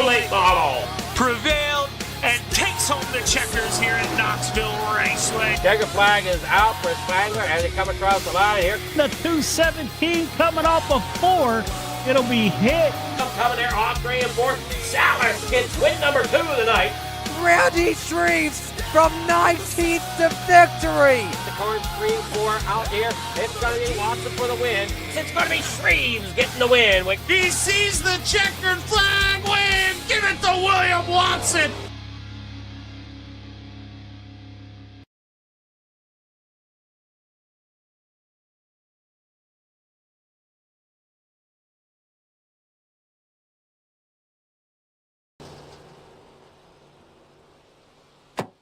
late model prevailed and takes home the checkers here at Knoxville Raceway. Checker flag is out for Spangler as they come across the line here. The 217 coming off of 4. It'll be hit. Coming there off 3 and 4. Salas gets win number 2 of the night. Randy Shreves from 19th to victory. The corn 3 and 4 out here. It's going to be Watson for the win. It's going to be Shreves getting the win. He sees the checkered flag win. Give it to William Watson.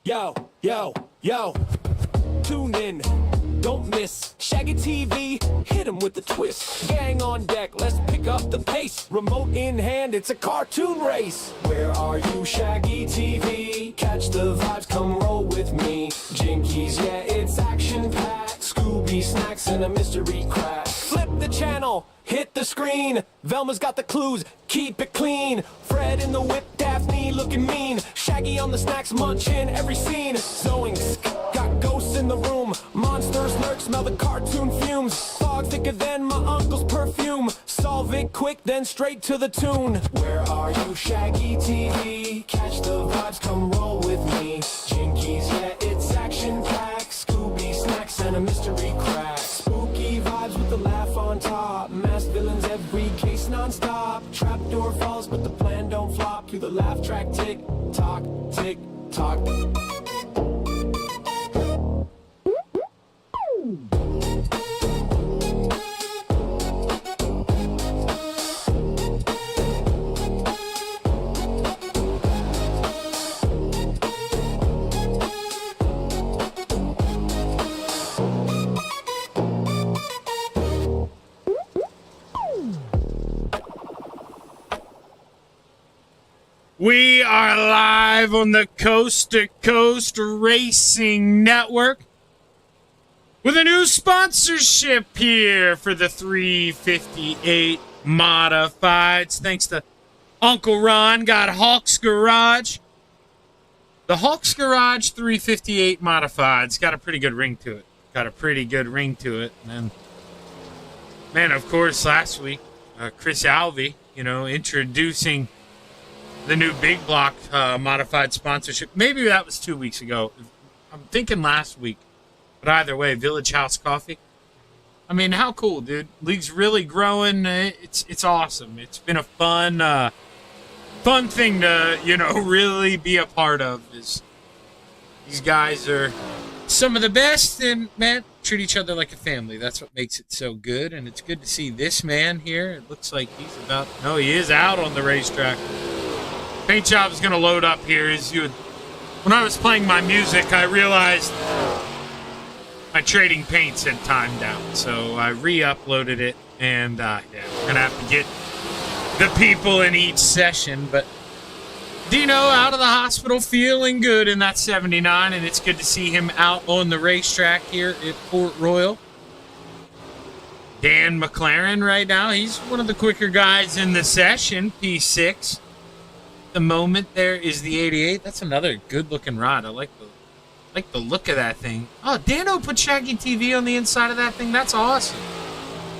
Yo, yo, yo, tune in, don't miss Shaggy TV, hit him with the twist. Gang on deck, let's pick up the pace. Remote in hand, it's a cartoon race. Where are you, Shaggy TV? Catch the vibes, come roll with me. Jinkies, yeah, it's action-packed. Scooby snacks and a mystery crack. Flip the channel, hit the screen. Velma's got the clues, keep it clean. Fred in the whip, Daphne looking mean. Shaggy on the snacks, munching every scene. Zoinks, got ghosts in the room. Monsters lurk, smell the cartoon fumes. Fog thicker than my uncle's perfume. Solve it quick, then straight to the tune. Where are you, Shaggy TV? Catch the vibes, come roll with me. Jinkies, yeah, it's action-packed. Scooby snacks and a mystery crack. Spooky vibes with the laugh on top. Masked villains, every case non-stop. Trapdoor falls, but the plan don't flop. Through the laugh track, tick tock, tick tock. We are live on the Coast to Coast Racing Network with a new sponsorship here for the 358 Modifieds. Thanks to Uncle Ron, got Hawks Garage. The Hawks Garage 358 Modifieds got a pretty good ring to it. And man, of course, last week, Chris Alvey, introducing the new Big Block modified sponsorship. Maybe that was 2 weeks ago. I'm thinking last week. But either way, Village House Coffee. I mean, how cool, dude. League's really growing. It's awesome. It's been a fun thing to, really be a part of. These guys are some of the best, and, man, treat each other like a family. That's what makes it so good, and it's good to see this man here. It looks like he is out on the racetrack. Paint job is going to load up here. When I was playing my music, I realized my trading paints had timed out. So I re-uploaded it, and we're going to have to get the people in each session. But Dino out of the hospital feeling good in that 79, and it's good to see him out on the racetrack here at Port Royal. Dan McLaren right now, he's one of the quicker guys in the session, P6. The moment there is the 88. That's another good-looking rod. I like the look of that thing. Oh, Dano put Shaggy TV on the inside of that thing. That's awesome.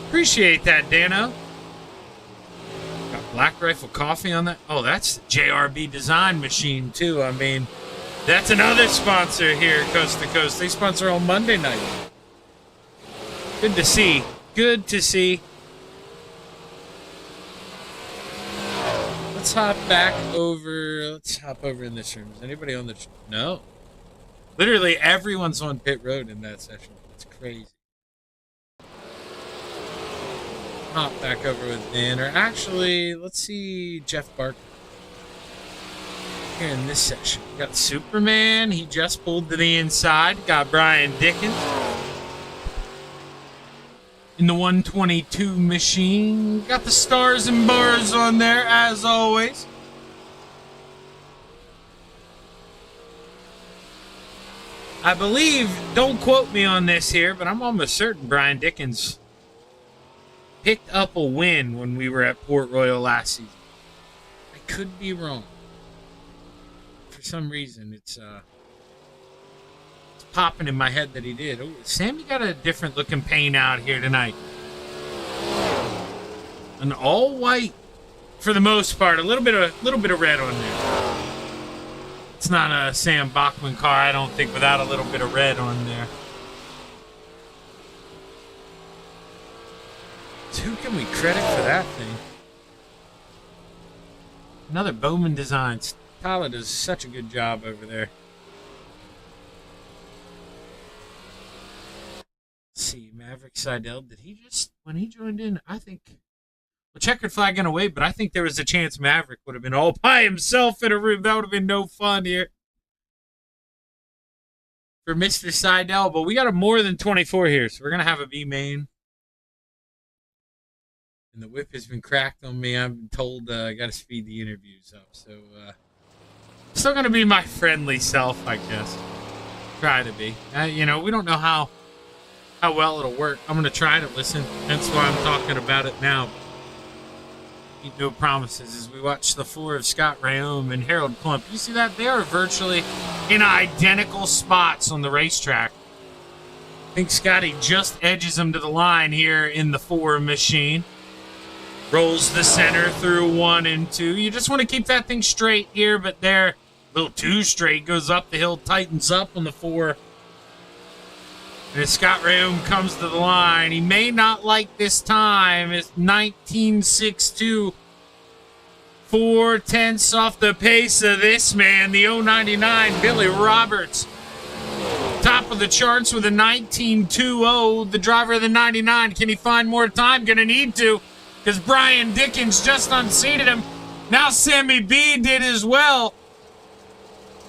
Appreciate that, Dano. Got Black Rifle Coffee on that. Oh, that's the JRB Design Machine, too. I mean, that's another sponsor here, Coast to Coast. They sponsor on Monday night. Good to see. Good to see. Let's hop over in this room. Is anybody on the... No. Literally everyone's on pit road in that session. It's crazy. Hop back over with Dan. Or actually, let's see Jeff Barker. Here in this session. We got Superman. He just pulled to the inside. Got Brian Dickens. In the 122 machine. Got the stars and bars on there, as always. I believe, don't quote me on this here, but I'm almost certain Brian Dickens picked up a win when we were at Port Royal last season. I could be wrong. For some reason, it's popping in my head that he did. Oh, Sammy got a different looking paint out here tonight. An all white for the most part. A little bit of red on there. It's not a Sam Bachman car, I don't think, without a little bit of red on there. So who can we credit for that thing? Another Bowman Designs. Tyler does such a good job over there. Let's see, Maverick Seidel, did he just, when he joined in, I think, well, checkered flag in a way, but I think there was a chance Maverick would have been all by himself in a room. That would have been no fun here for Mr. Seidel, but we got a more than 24 here, so we're going to have a B main. And the whip has been cracked on me. I'm told I got to speed the interviews up, so still going to be my friendly self, I guess. Try to be. You know, we don't know how well it'll work. I'm going to try to listen. That's why I'm talking about it now. Keep no promises as we watch the 4 of Scott Rayome and Harold Plump. You see that? They are virtually in identical spots on the racetrack. I think Scotty just edges him to the line here in the 4 machine. Rolls the center through 1 and 2. You just want to keep that thing straight here, but there, a little too straight. Goes up the hill, tightens up on the 4. And as Scott Rayome comes to the line, he may not like this time. It's 19.62. 4/10 off the pace of this man, the 099 Billy Roberts. Top of the charts with a 19.20. The driver of the 99. Can he find more time? Gonna need to, because Brian Dickens just unseated him. Now Sammy B did as well.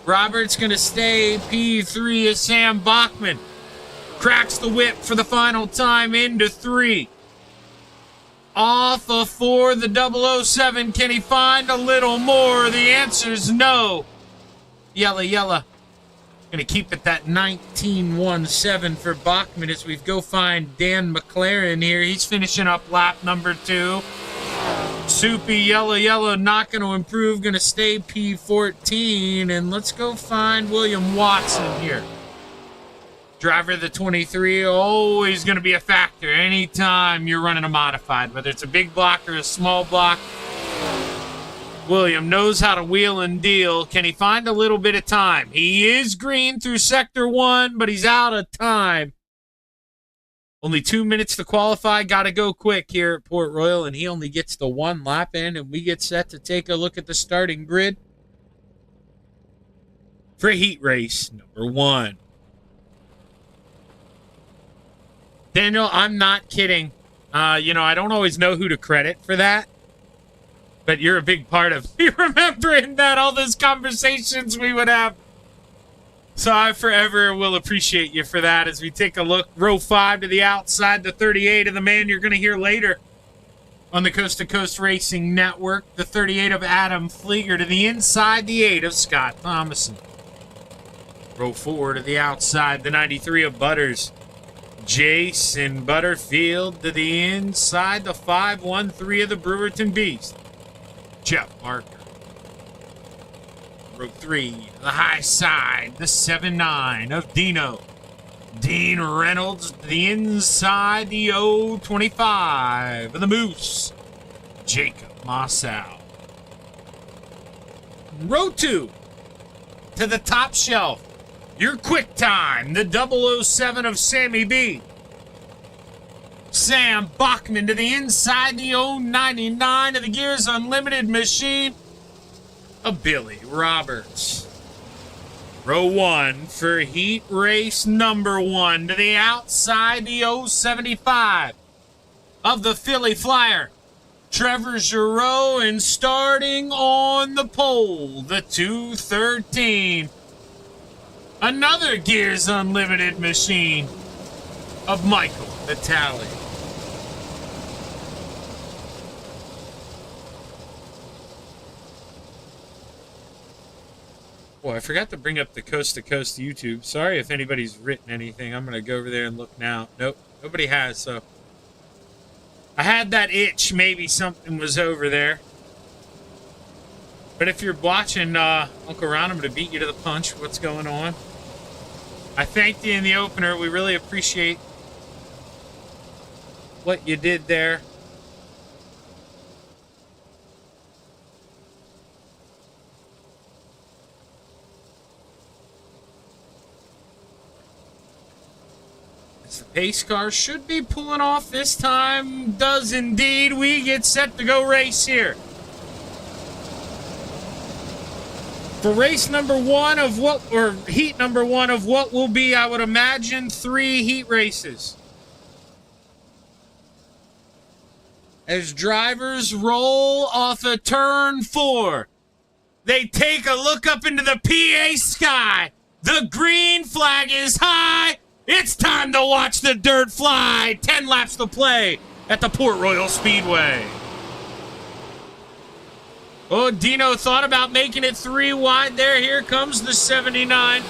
Roberts gonna stay. P3 is Sam Bachman. Cracks the whip for the final time into 3. Off of 4, the 007. Can he find a little more? The answer's no. Yella. Gonna keep it that 19.17 for Bachman as we go find Dan McLaren here. He's finishing up lap number 2. Soupy Yella not gonna improve. Gonna stay P14. And let's go find William Watson here. Driver of the 23, always going to be a factor anytime you're running a modified, whether it's a big block or a small block. William knows how to wheel and deal. Can he find a little bit of time? He is green through sector 1, but he's out of time. Only 2 minutes to qualify. Got to go quick here at Port Royal, and he only gets the 1 lap in, and we get set to take a look at the starting grid for heat race number 1. Daniel, I'm not kidding. I don't always know who to credit for that, but you're a big part of me remembering that, all those conversations we would have. So I forever will appreciate you for that as we take a look. Row 5 to the outside, the 38 of the man you're going to hear later on the Coast to Coast Racing Network. The 38 of Adam Flieger to the inside, the 8 of Scott Thomason. Row 4 to the outside, the 93 of Butters. Jason Butterfield to the inside, the 513 of the Brewerton Beast. Jeff Barker. Row 3, the high side, the 7-9 of Dino. Dean Reynolds to the inside, the 025 of the Moose. Jacob Mossow. Row 2 to the top shelf. Your quick time, the 007 of Sammy B. Sam Bachman to the inside, the 099 of the Gears Unlimited machine of Billy Roberts. Row 1 for heat race number 1 to the outside, the 075 of the Philly Flyer. Trevor Giroux, and starting on the pole, the 213. Another Gears Unlimited machine of Michael Vitale. Boy, I forgot to bring up the Coast to Coast YouTube. Sorry if anybody's written anything. I'm going to go over there and look now. Nope, nobody has, so. I had that itch, maybe something was over there. But if you're watching Uncle Ron, I'm going to beat you to the punch. What's going on? I thanked you in the opener. We really appreciate what you did there. The pace car should be pulling off this time. Does indeed. We get set to go race here. For race number one of what, or heat number one of what will be, I would imagine, 3 heat races. As drivers roll off of turn 4, they take a look up into the PA sky. The green flag is high. It's time to watch the dirt fly. 10 laps to play at the Port Royal Speedway. Oh, Dino thought about making it 3 wide there. Here comes the 79.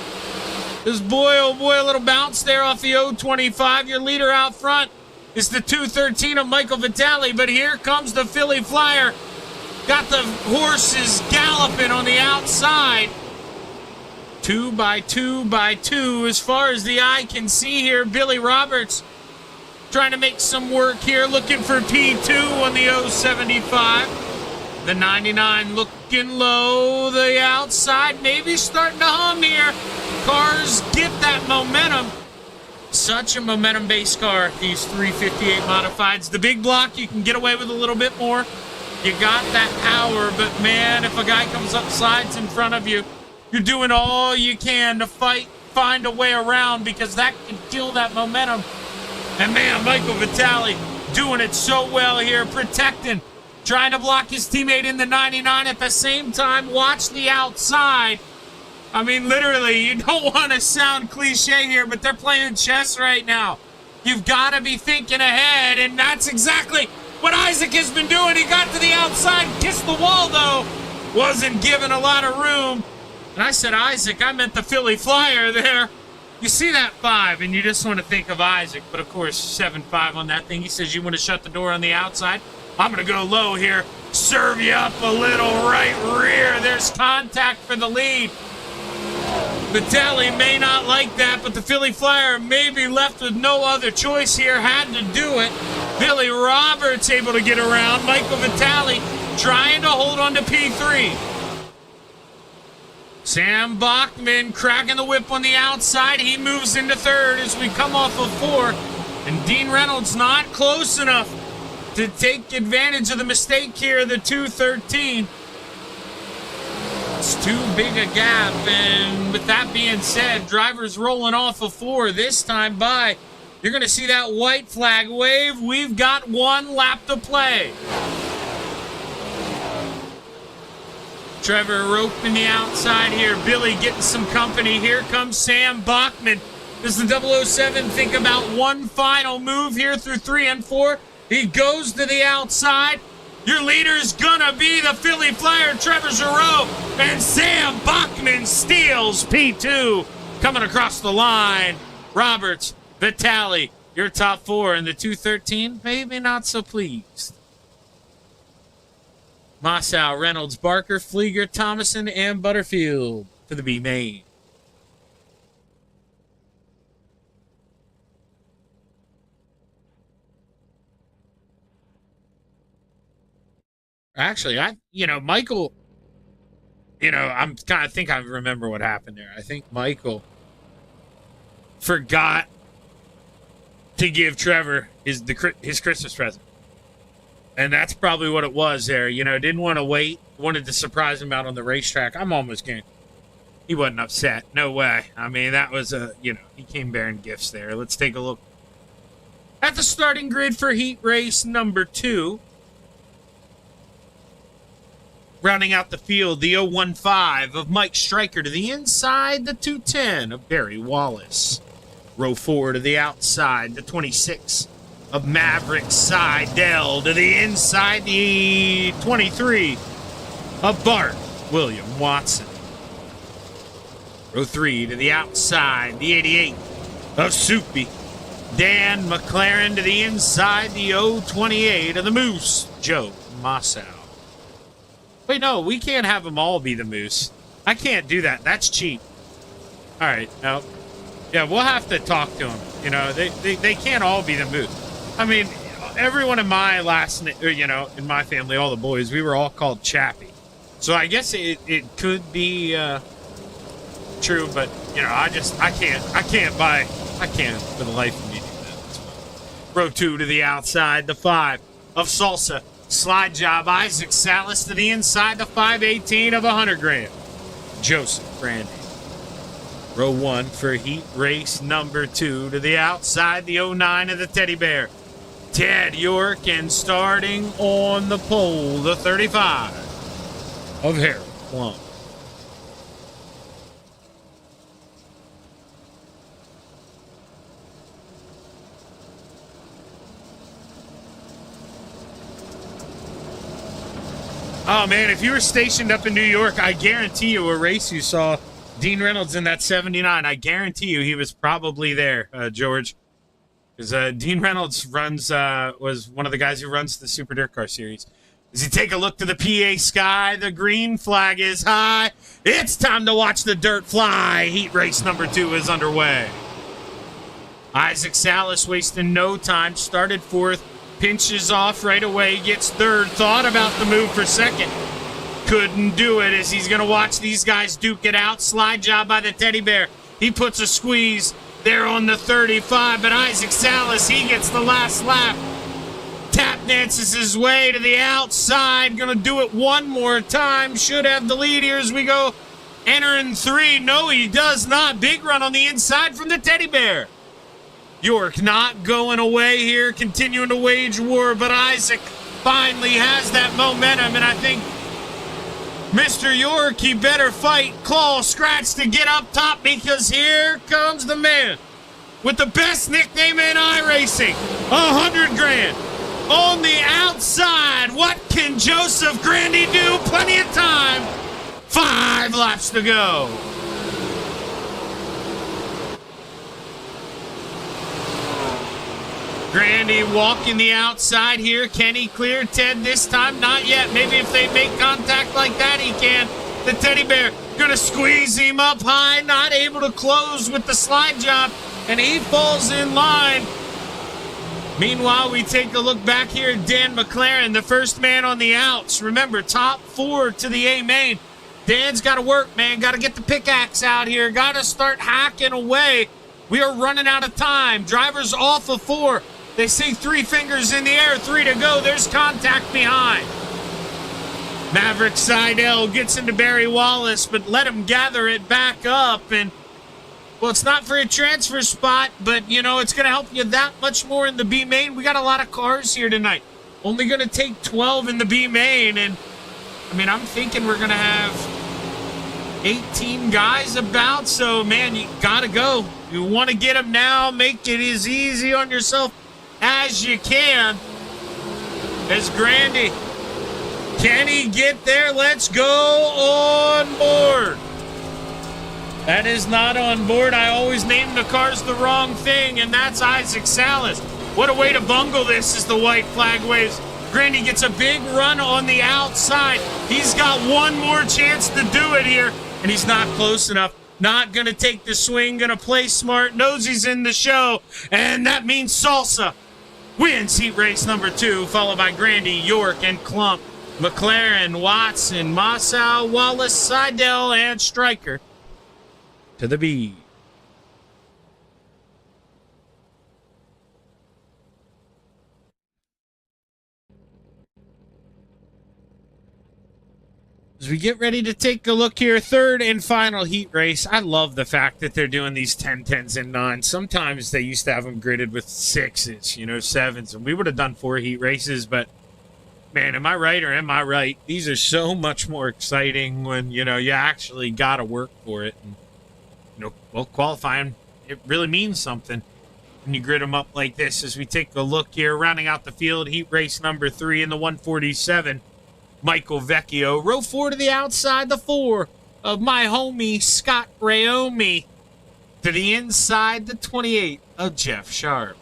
This boy, oh boy, a little bounce there off the 025. Your leader out front is the 213 of Michael Vitale, but here comes the Philly Flyer. Got the horses galloping on the outside. 2 by 2 by 2 as far as the eye can see here. Billy Roberts trying to make some work here, looking for P2 on the 075. The 99 looking low. The outside maybe starting to hum here. Cars get that momentum. Such a momentum-based car, these 358 modifieds. The big block, you can get away with a little bit more. You got that power, but man, if a guy comes up sides in front of you, you're doing all you can to find a way around, because that can kill that momentum. And man, Michael Vitale doing it so well here, protecting, trying to block his teammate in the 99 at the same time. Watch the outside. I mean, literally, you don't want to sound cliche here, but they're playing chess right now. You've got to be thinking ahead, and that's exactly what Isaac has been doing. He got to the outside, kissed the wall, though. Wasn't given a lot of room. And I said Isaac, I meant the Philly Flyer there. You see that 5, and you just want to think of Isaac. But, of course, 7.5 on that thing. He says, you want to shut the door on the outside? I'm going to go low here. Serve you up a little right rear. There's contact for the lead. Vitale may not like that, but the Philly Flyer may be left with no other choice here. Had to do it. Billy Roberts able to get around. Michael Vitale trying to hold on to P3. Sam Bachman cracking the whip on the outside. He moves into 3rd as we come off of 4. And Dean Reynolds not close enough to take advantage of the mistake here, the 213. It's too big a gap. And with that being said, drivers rolling off of 4 this time by. You're going to see that white flag wave. We've got 1 lap to play. Trevor roping the outside here. Billy getting some company. Here comes Sam Bachman. Does the 007 think about one final move here through 3 and 4? He goes to the outside. Your leader's gonna be the Philly Flyer, Trevor Giroux. And Sam Bachman steals P2. Coming across the line. Roberts, Vitale, your top 4. And the 213, maybe not so pleased. Massow, Reynolds, Barker, Flieger, Thomason, and Butterfield for the B main. Actually, Michael, I'm kind of think I remember what happened there. I think Michael forgot to give Trevor his Christmas present. And that's probably what it was there. Didn't want to wait. Wanted to surprise him out on the racetrack. I'm almost kidding. He wasn't upset. No way. I mean, that was he came bearing gifts there. Let's take a look at the starting grid for heat race number 2. Rounding out the field, the 015 of Mike Stryker to the inside, the 210 of Barry Wallace. Row 4 to the outside, the 26 of Maverick Seidel to the inside, the 23 of Bart William Watson. Row 3 to the outside, the 88 of Soupy Dan McLaren to the inside, the 028 of the Moose Joe Massow. Wait, no, we can't have them all be the moose. I can't do that. That's cheap. All right, no. Yeah, we'll have to talk to them. You know, they can't all be the moose. I mean, everyone in my in my family, all the boys, we were all called Chappie. So I guess it could be true, but, you know, I can't for the life of me do that. Row 2 to the outside, the 5 of Salsa. Slide job, Isaac Salas to the inside, the 518 of 100 grand. Joseph Brandy. Row 1 for heat race number 2 to the outside, the 09 of the Teddy Bear. Ted York, and starting on the pole, the 35 of Harold Plum. Oh, man, if you were stationed up in New York, I guarantee you a race you saw Dean Reynolds in that 79. I guarantee you he was probably there, George. Because Dean Reynolds was one of the guys who runs the Super Dirt Car Series. As you take a look to the PA sky, the green flag is high. It's time to watch the dirt fly. Heat race number 2 is underway. Isaac Salas wasting no time, started 4th. Pinches off right away, gets 3rd, thought about the move for 2nd. Couldn't do it as he's going to watch these guys duke it out. Slide job by the Teddy Bear. He puts a squeeze there on the 35, but Isaac Salas, he gets the last lap. Tap dances his way to the outside. Going to do it one more time. Should have the lead here as we go. Entering 3. No, he does not. Big run on the inside from the Teddy Bear. York not going away here, continuing to wage war, but Isaac finally has that momentum, and I think Mr. York, he better fight, claw, scratch to get up top, because here comes the man with the best nickname in iRacing, 100 grand. On the outside, what can Joseph Grandy do? Plenty of time. 5 laps to go. Grandy walking the outside here. Can he clear Ted this time? Not yet. Maybe if they make contact like that, he can. The Teddy Bear gonna squeeze him up high. Not able to close with the slide job. And he falls in line. Meanwhile, we take a look back here at Dan McLaren, the first man on the outs. Remember, top 4 to the A main. Dan's got to work, man. Got to get the pickaxe out here. Got to start hacking away. We are running out of time. Drivers off of 4. They say 3 fingers in the air, 3 to go. There's contact behind. Maverick Seidel gets into Barry Wallace, but let him gather it back up. And, well, it's not for a transfer spot, but, you know, it's going to help you that much more in the B main. We got a lot of cars here tonight. Only going to take 12 in the B main. And, I mean, I'm thinking we're going to have 18 guys about. So, man, you got to go. You want to get them now. Make it as easy on yourself as you can. As Grandy, can he get there? Let's go on board. That is not on board. I always name the cars the wrong thing, and that's Isaac Salas. What a way to bungle this as the white flag waves. Grandy gets a big run on the outside. He's got one more chance to do it here, and he's not close enough. Not going to take the swing, going to play smart, knows he's in the show, and that means Salsa wins heat race number 2, followed by Grandy, York, and Clump, McLaren, Watson, Massau, Wallace, Seidel, and Stryker to the B. As we get ready to take a look here, 3rd and final heat race. I love the fact that they're doing these 10, 10s, and 9s. Sometimes they used to have them gridded with 6s, 7s, and we would have done 4 heat races, but man, am I right or am I right? These are so much more exciting when, you actually got to work for it. And, well, qualifying, it really means something when you grid them up like this. As we take a look here, rounding out the field, heat race number 3 in the 147. Michael Vecchio. Row 4 to the outside, the 4 of my homie Scott Raomi. To the inside, the 28 of Jeff Sharp.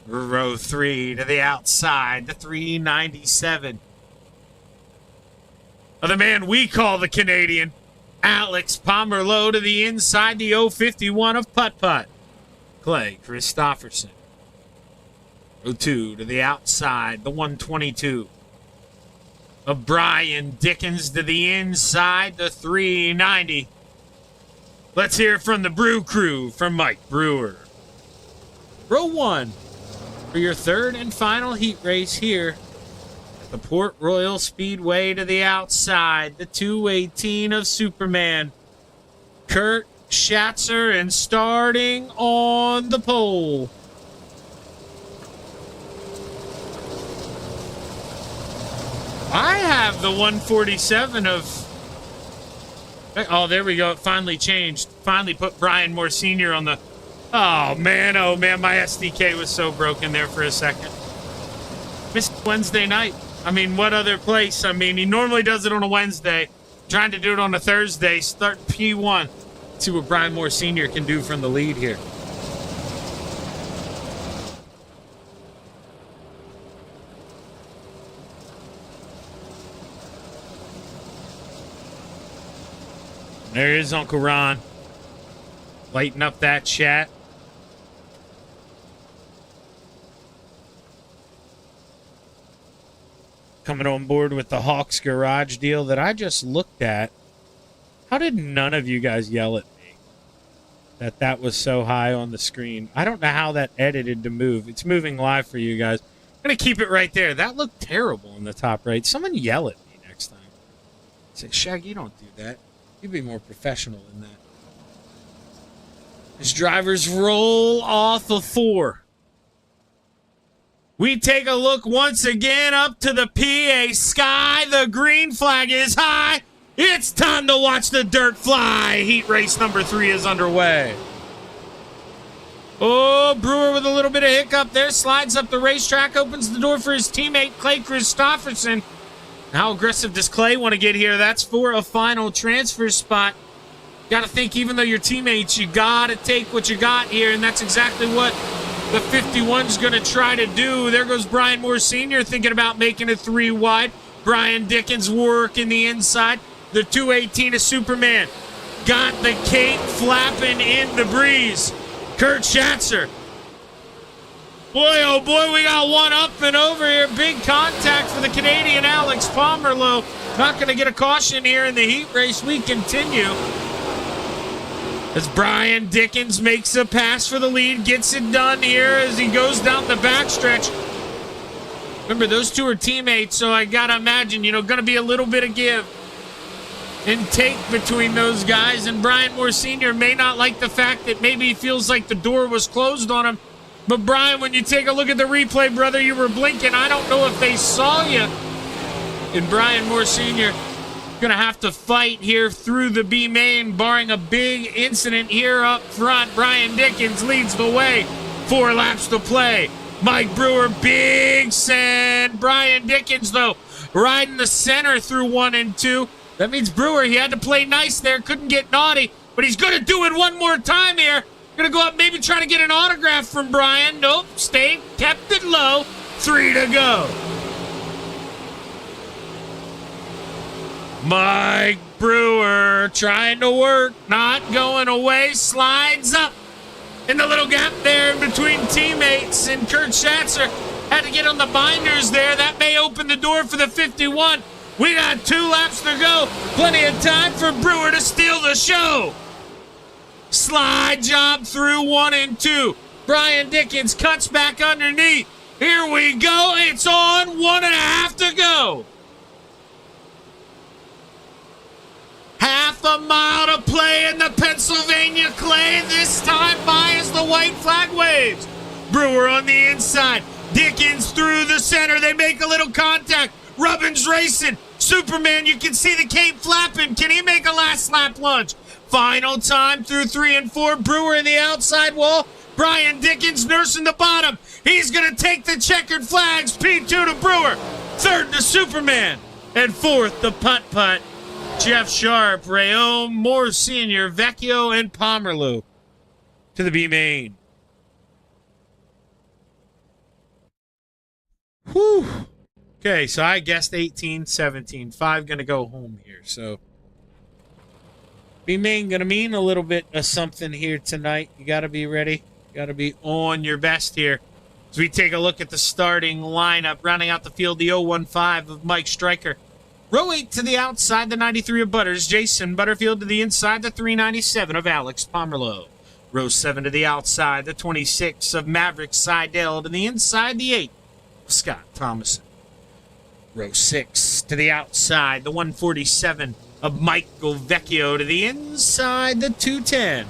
Row 3 to the outside, the 397 of the man we call the Canadian, Alex Pomerleau, to the inside, the 051 of Putt-Putt, Clay Christopherson. 02 to the outside, the 122 of Brian Dickens, to the inside, the 390. Let's hear from the Brew Crew, from Mike Brewer. Row 1 for your third and final heat race here at the Port Royal Speedway. To the outside, the 218 of Superman, Kurt Schatzer, and starting on the pole, I have the 147 of... Oh, there we go. It finally changed. Finally put Brian Moore Sr. on the... Oh, man. My SDK was so broken there for a second. Missed Wednesday night. I mean, what other place? I mean, he normally does it on a Wednesday. Trying to do it on a Thursday. Start P1. See what Brian Moore Sr. can do from the lead here. There is Uncle Ron. Lighting up that chat. Coming on board with the Hawks Garage deal that I just looked at. How did none of you guys yell at me that was so high on the screen? I don't know how that edited to move. It's moving live for you guys. I'm going to keep it right there. That looked terrible in the top right. Someone yell at me next time. Say, Shaggy, you don't do that. You be more professional than that. As drivers roll off of 4. We take a look once again up to the PA sky. The green flag is high. It's time to watch the dirt fly. Heat race number 3 is underway. Oh, Brewer with a little bit of hiccup there. Slides up the racetrack, opens the door for his teammate Clay Christopherson. How aggressive does Clay want to get here? That's for a final transfer spot. Got to think, even though you're teammates, you got to take what you got here, and that's exactly what the 51's going to try to do. There goes Brian Moore Sr. thinking about making it 3 wide. Brian Dickens working the inside. The 218 of Superman got the cape flapping in the breeze. Kurt Schatzer. Boy, oh boy, we got one up and over here. Big contact for the Canadian Alex Pomerleau. Not going to get a caution here in the heat race. We continue. As Brian Dickens makes a pass for the lead, gets it done here as he goes down the backstretch. Remember, those two are teammates, so I got to imagine, going to be a little bit of give and take between those guys. And Brian Moore Sr. may not like the fact that maybe he feels like the door was closed on him. But, Brian, when you take a look at the replay, brother, you were blinking. I don't know if they saw you. And Brian Moore Sr. going to have to fight here through the B main, barring a big incident here up front. Brian Dickens leads the way. 4 laps to play. Mike Brewer, big send. Brian Dickens, though, riding the center through 1 and 2. That means Brewer, he had to play nice there. Couldn't get naughty. But he's going to do it one more time here. Going to go up, maybe try to get an autograph from Brian. Nope, stayed, kept it low. 3 to go. Mike Brewer trying to work, not going away, slides up in the little gap there in between teammates, and Kurt Schatzer had to get on the binders there. That may open the door for the 51. We got 2 laps to go. Plenty of time for Brewer to steal the show. Slide job through 1 and 2. Brian Dickens cuts back underneath. Here we go. It's on. 1.5 to go. Half a mile to play in the Pennsylvania clay. This time by as the white flag waves. Brewer on the inside. Dickens through the center. They make a little contact. Rubbin's racing. Superman, you can see the cape flapping. Can he make a last lap lunge? Final time through 3 and 4. Brewer in the outside wall. Brian Dickens nursing the bottom. He's going to take the checkered flags. P2 to Brewer. 3rd to Superman. And 4th to Putt-Putt. Jeff Sharp, Rayon, Moore Sr., Vecchio, and Pomerleau to the B main. Whew. Okay, so I guessed 18, 17. 5 going to go home here. So, B-Main going to mean a little bit of something here tonight. You got to be ready. You got to be on your best here. As we take a look at the starting lineup, rounding out the field, the 015 of Mike Stryker. Row 8 to the outside, the 93 of Butters. Jason Butterfield to the inside, the 397 of Alex Pomerleau. Row 7 to the outside, the 26 of Maverick Seidel. To the inside, the 8 of Scott Thomason. Row 6 to the outside, the 147 of Michael Vecchio. To the inside, the 210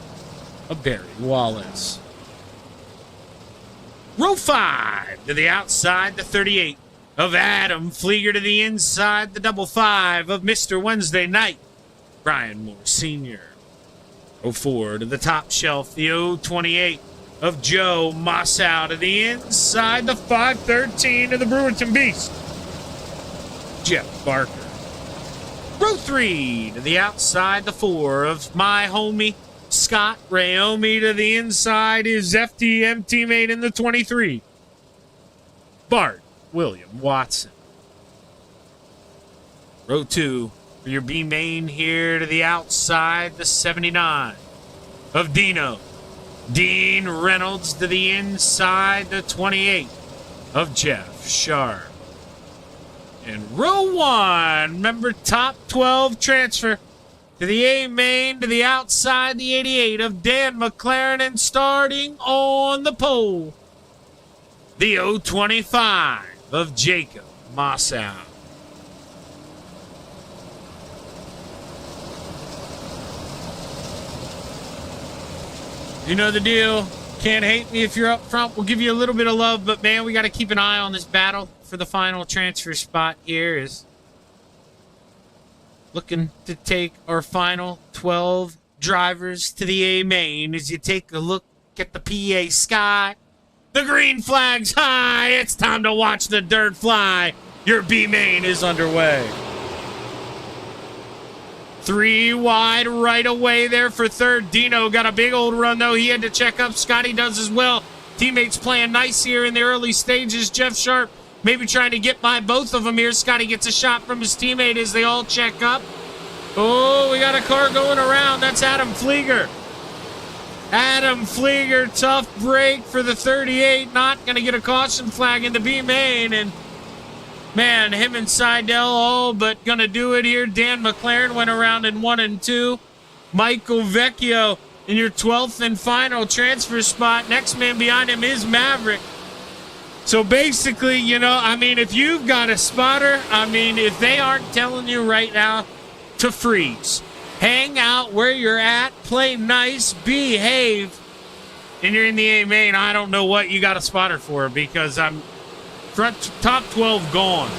of Barry Wallace. Row 5 to the outside, the 38 of Adam Flieger. To the inside, the 55 of Mr. Wednesday Night, Brian Moore Sr. Row 4 to the top shelf, the 028 of Joe Mossow. To the inside, the 513 of the Brewerton Beast, Jeff Barker. Row 3 to the outside, the 4 of my homie Scott Raomi. To the inside is FTM teammate in the 23, Bart William Watson. Row 2 for your B main here to the outside, the 79 of Dino. Dean Reynolds. To the inside, the 28 of Jeff Sharp. And row 1, remember, top 12 transfer. To the A main, to the outside, the 88 of Dan McLaren. And starting on the pole, the 025 of Jacob Mossow. You know the deal. Can't hate me if you're up front. We'll give you a little bit of love, but man, we got to keep an eye on this battle for the final transfer spot here. Is looking to take our final 12 drivers to the A main. As you take a look at the PA sky, the green flag's high. It's time to watch the dirt fly. Your B main is underway. 3 wide right away there for third. Dino got a big old run, though. He had to check up. Scotty does as well. Teammates playing nice here in the early stages. Jeff Sharp maybe trying to get by both of them here. Scotty gets a shot from his teammate as they all check up. Oh, we got a car going around. That's Adam Flieger. Adam Flieger, tough break for the 38. Not going to get a caution flag in the B main. And man, him and Seidel all but going to do it here. Dan McLaren went around in 1 and 2. Michael Vecchio in your 12th and final transfer spot. Next man behind him is Maverick. So basically, you know, I mean, if you've got a spotter, I mean, if they aren't telling you right now to freeze, hang out where you're at, play nice, behave, and you're in the A main, I don't know what you got a spotter for, because I'm top 12 gone.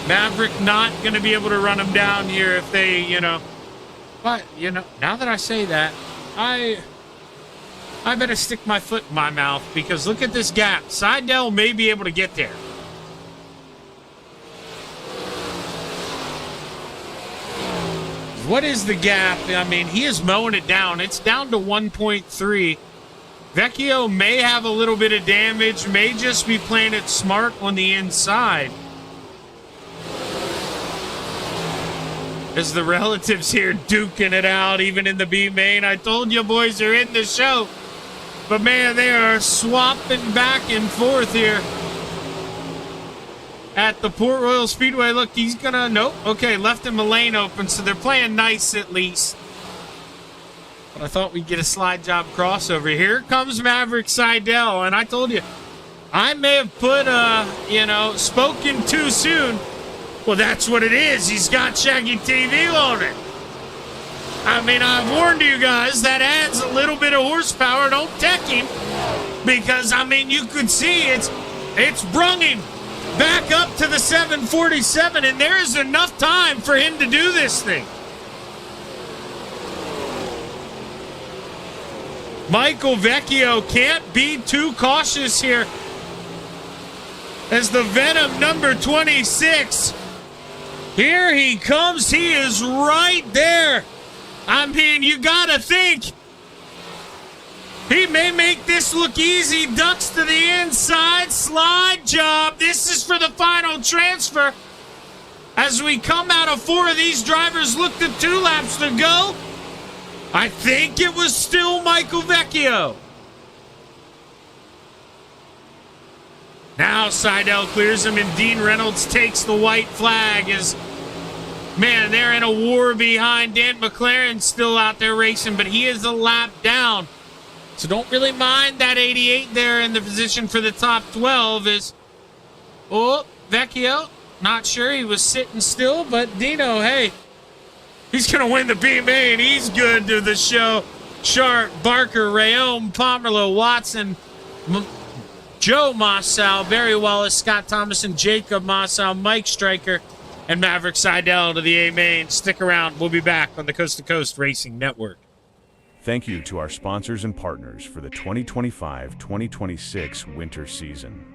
Maverick not going to be able to run them down here if they, you know. But, you know, now that I say that, I better stick my foot in my mouth, because look at this gap. Seidel may be able to get there. What is the gap? I mean, he is mowing it down. It's down to 1.3. Vecchio may have a little bit of damage, may just be playing it smart on the inside. As the relatives here duking it out, even in the B main. I told you boys are in the show. But man, they are swapping back and forth here at the Port Royal Speedway. Look, he's gonna, nope. Okay, left him a lane open, so they're playing nice at least. But I thought we'd get a slide job crossover. Here comes Maverick Seidel, and I told you, I may have put, you know, spoken too soon. Well, that's what it is. He's got Shaggy TV loaded. I mean, I've warned you guys, that adds a little bit of horsepower. Don't tech him, because, I mean, you could see it's brung him back up to the 747, and there is enough time for him to do this thing. Michael Vecchio can't be too cautious here, as the Venom number 26, here he comes. He is right there. I mean, you gotta think he may make this look easy. Ducks to the inside, slide job. this is for the final transfer. As we come out of 4 of these drivers looked at 2 laps to go. I think it was still Michael Vecchio. Now Seidel clears him and Dean Reynolds takes the white flag as, man, they're in a war behind Dan McLaren still out there racing, but he is a lap down. So don't really mind that 88 there in the position for the top 12 is, oh, Vecchio. Not sure, he was sitting still, but Dino, hey, he's going to win the PMA, and he's good to the show. Sharp, Barker, Rayome, Pomerleau, Watson, Joe Mossau, Barry Wallace, Scott Thomason, Jacob Mossau, Mike Stryker, and Maverick Seidel to the A-Main. Stick around. We'll be back on the Coast to Coast Racing Network. Thank you to our sponsors and partners for the 2025-2026 winter season.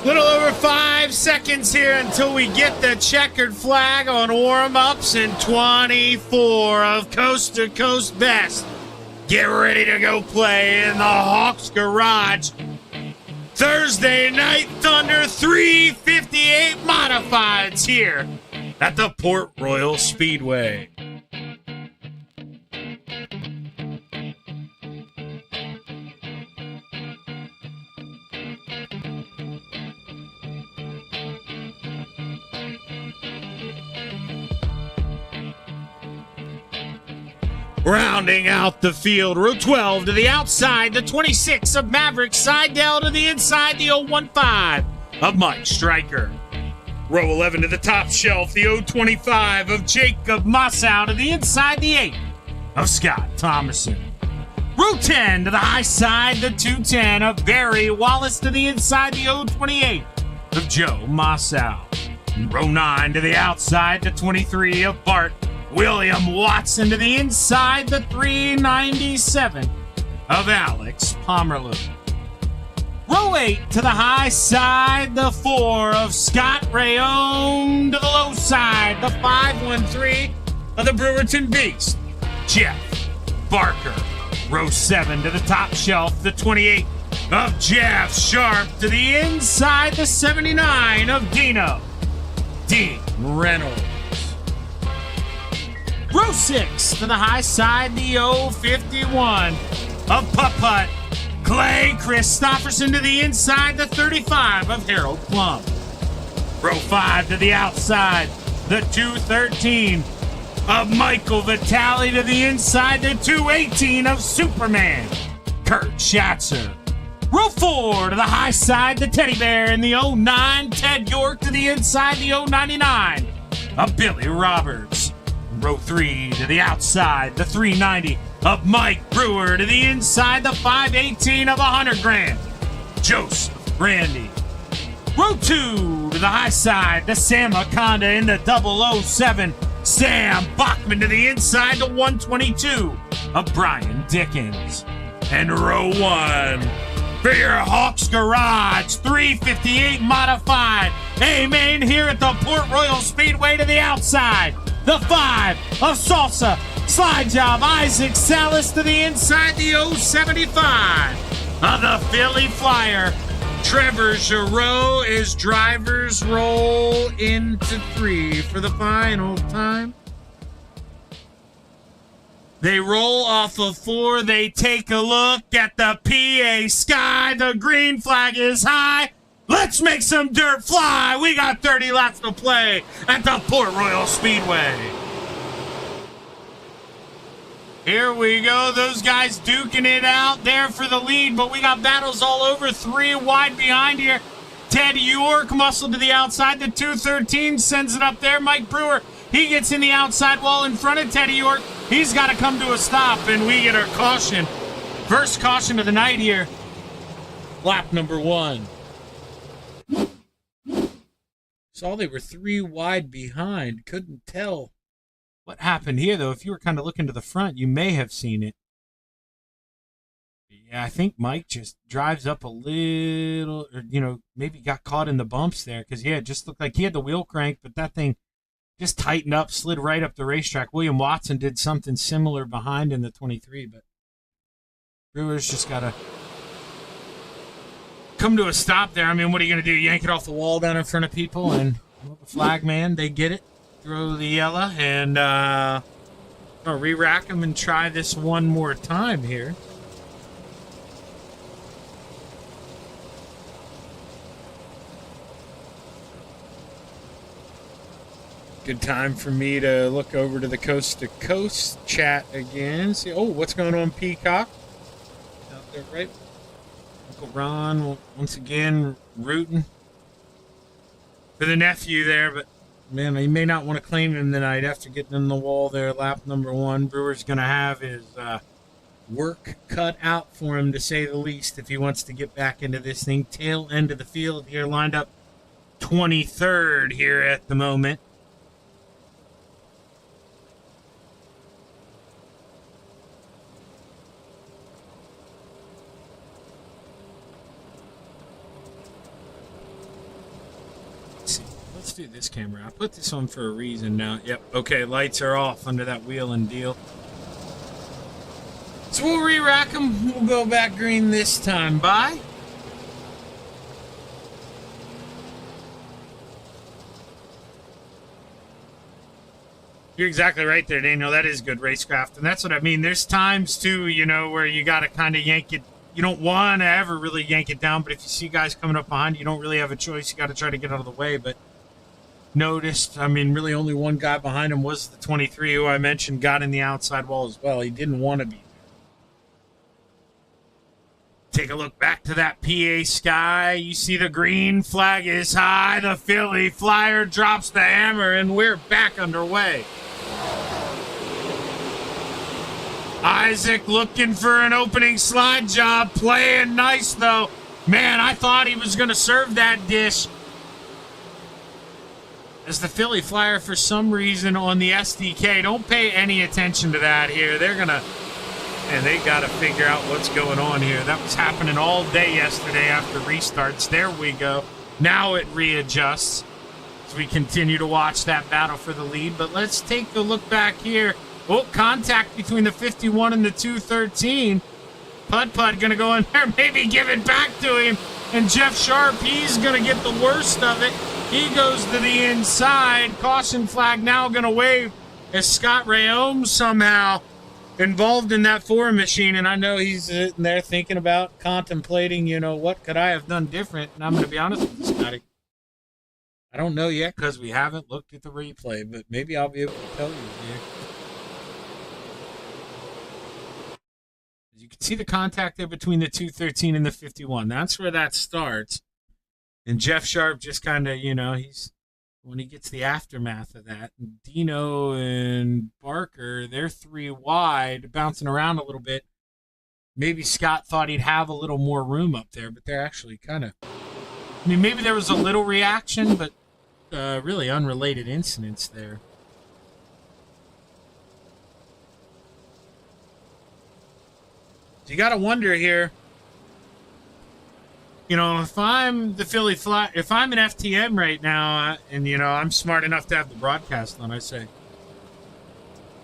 Little over 5 seconds here until we get the checkered flag on warm-ups in 24 of Coast to Coast Best. Get ready to go play in the Hawks Garage. Thursday Night Thunder 358 Modifieds here at the Port Royal Speedway. Rounding out the field, row 12 to the outside, the 26 of Maverick Seidel to the inside, the 015 of Mike Stryker. Row 11 to the top shelf, the 025 of Jacob Mossau to the inside, the 8 of Scott Thomason. Row 10 to the high side, the 210 of Barry Wallace to the inside, the 028 of Joe Massow. Row 9 to the outside, the 23 of Bart William Watson to the inside, the 397 of Alex Pomerleau. Row 8 to the high side, the 4 of Scott Rayon to the low side, the 513 of the Brewerton Beast, Jeff Barker. Row 7 to the top shelf, the 28 of Jeff Sharp to the inside, the 79 of Dean Reynolds. Row 6 to the high side, the 051 of Putt Clay Christopherson to the inside, the 35 of Harold Plum. Row 5 to the outside, the 213 of Michael Vitale to the inside, the 218 of Superman, Kurt Schatzer. Row 4 to the high side, the teddy bear in the 09, Ted York to the inside, the 099 of Billy Roberts. Row 3 to the outside, the 390 of Mike Brewer to the inside, the 518 of 100 grand, Joseph Brandy. Row 2 to the high side, the Sam Akonda in the 007, Sam Bachman to the inside, the 122 of Brian Dickens. And row 1 for your Hawks Garage 358 modified. Amen here at the Port Royal Speedway to the outside. The 5 of Salsa Slide Job Isaac Salas to the inside, the 075 of the Philly Flyer. Trevor Giroux is driver's roll into 3 for the final time. They roll off of 4. They take a look at the PA sky. The green flag is high. Let's make some dirt fly. We got 30 laps to play at the Port Royal Speedway. Here we go. Those guys duking it out there for the lead, but we got battles all over. 3 wide behind here. Ted York muscle to the outside. The 213 sends it up there. Mike Brewer, he gets in the outside wall in front of Teddy York. He's got to come to a stop, and we get our caution. First caution of the night here. Lap number 1. Saw they were 3 wide behind. Couldn't tell what happened here, though. If you were kind of looking to the front, you may have seen it. Yeah, I think Mike just drives up a little, or, maybe got caught in the bumps there. Because, yeah, it just looked like he had the wheel crank, but that thing just tightened up, slid right up the racetrack. William Watson did something similar behind in the 23, but Brewers just got to come to a stop there. I mean, what are you going to do? Yank it off the wall down in front of people? And the flag man, they get it. Throw the yellow, and I'll re-rack them and try this one more time here. Good time for me to look over to the Coast to Coast chat again. See, what's going on, Peacock? Out there, right? Uncle Ron, once again, rooting for the nephew there, but man, he may not want to claim him tonight after getting in the wall there, lap number 1. Brewer's going to have his work cut out for him, to say the least, if he wants to get back into this thing. Tail end of the field here, lined up 23rd here at the moment. Let's do this camera. I put this on for a reason now. Yep. Okay, lights are off under that wheel and deal. So we'll re-rack them. We'll go back green this time. Bye. You're exactly right there, Daniel. That is good racecraft. And that's what I mean. There's times, too, where you got to kind of yank it. You don't want to ever really yank it down, but if you see guys coming up behind you, don't really have a choice. You got to try to get out of the way. But noticed, really only one guy behind him was the 23, who I mentioned got in the outside wall as well. He didn't want to be there. Take a look back to that PA sky. You see the green flag is high. The Philly Flyer drops the hammer, and we're back underway. Isaac looking for an opening slide job. Playing nice, though. Man, I thought he was going to serve that dish. As the Philly Flyer, for some reason, on the SDK, don't pay any attention to that here. They're going to... And they got to figure out what's going on here. That was happening all day yesterday after restarts. There we go. Now it readjusts as we continue to watch that battle for the lead. But let's take a look back here. Oh, contact between the 51 and the 213. Pud going to go in there, maybe give it back to him. And Jeff Sharp, he's going to get the worst of it. He goes to the inside. Caution flag now going to wave as Scott Rayom somehow involved in that foreign machine, and I know he's sitting there thinking about, contemplating, what could I have done different? And I'm going to be honest with you, Scotty. I don't know yet because we haven't looked at the replay, but maybe I'll be able to tell you here. You can see the contact there between the 213 and the 51. That's where that starts. And Jeff Sharp just kind of, he's... when he gets the aftermath of that. And Dino and Barker, they're 3 wide, bouncing around a little bit. Maybe Scott thought he'd have a little more room up there, but they're actually kind of... maybe there was a little reaction, but really unrelated incidents there. So you got to wonder here, if I'm the Philly Fly, if I'm an FTM right now, and, I'm smart enough to have the broadcast on, I say,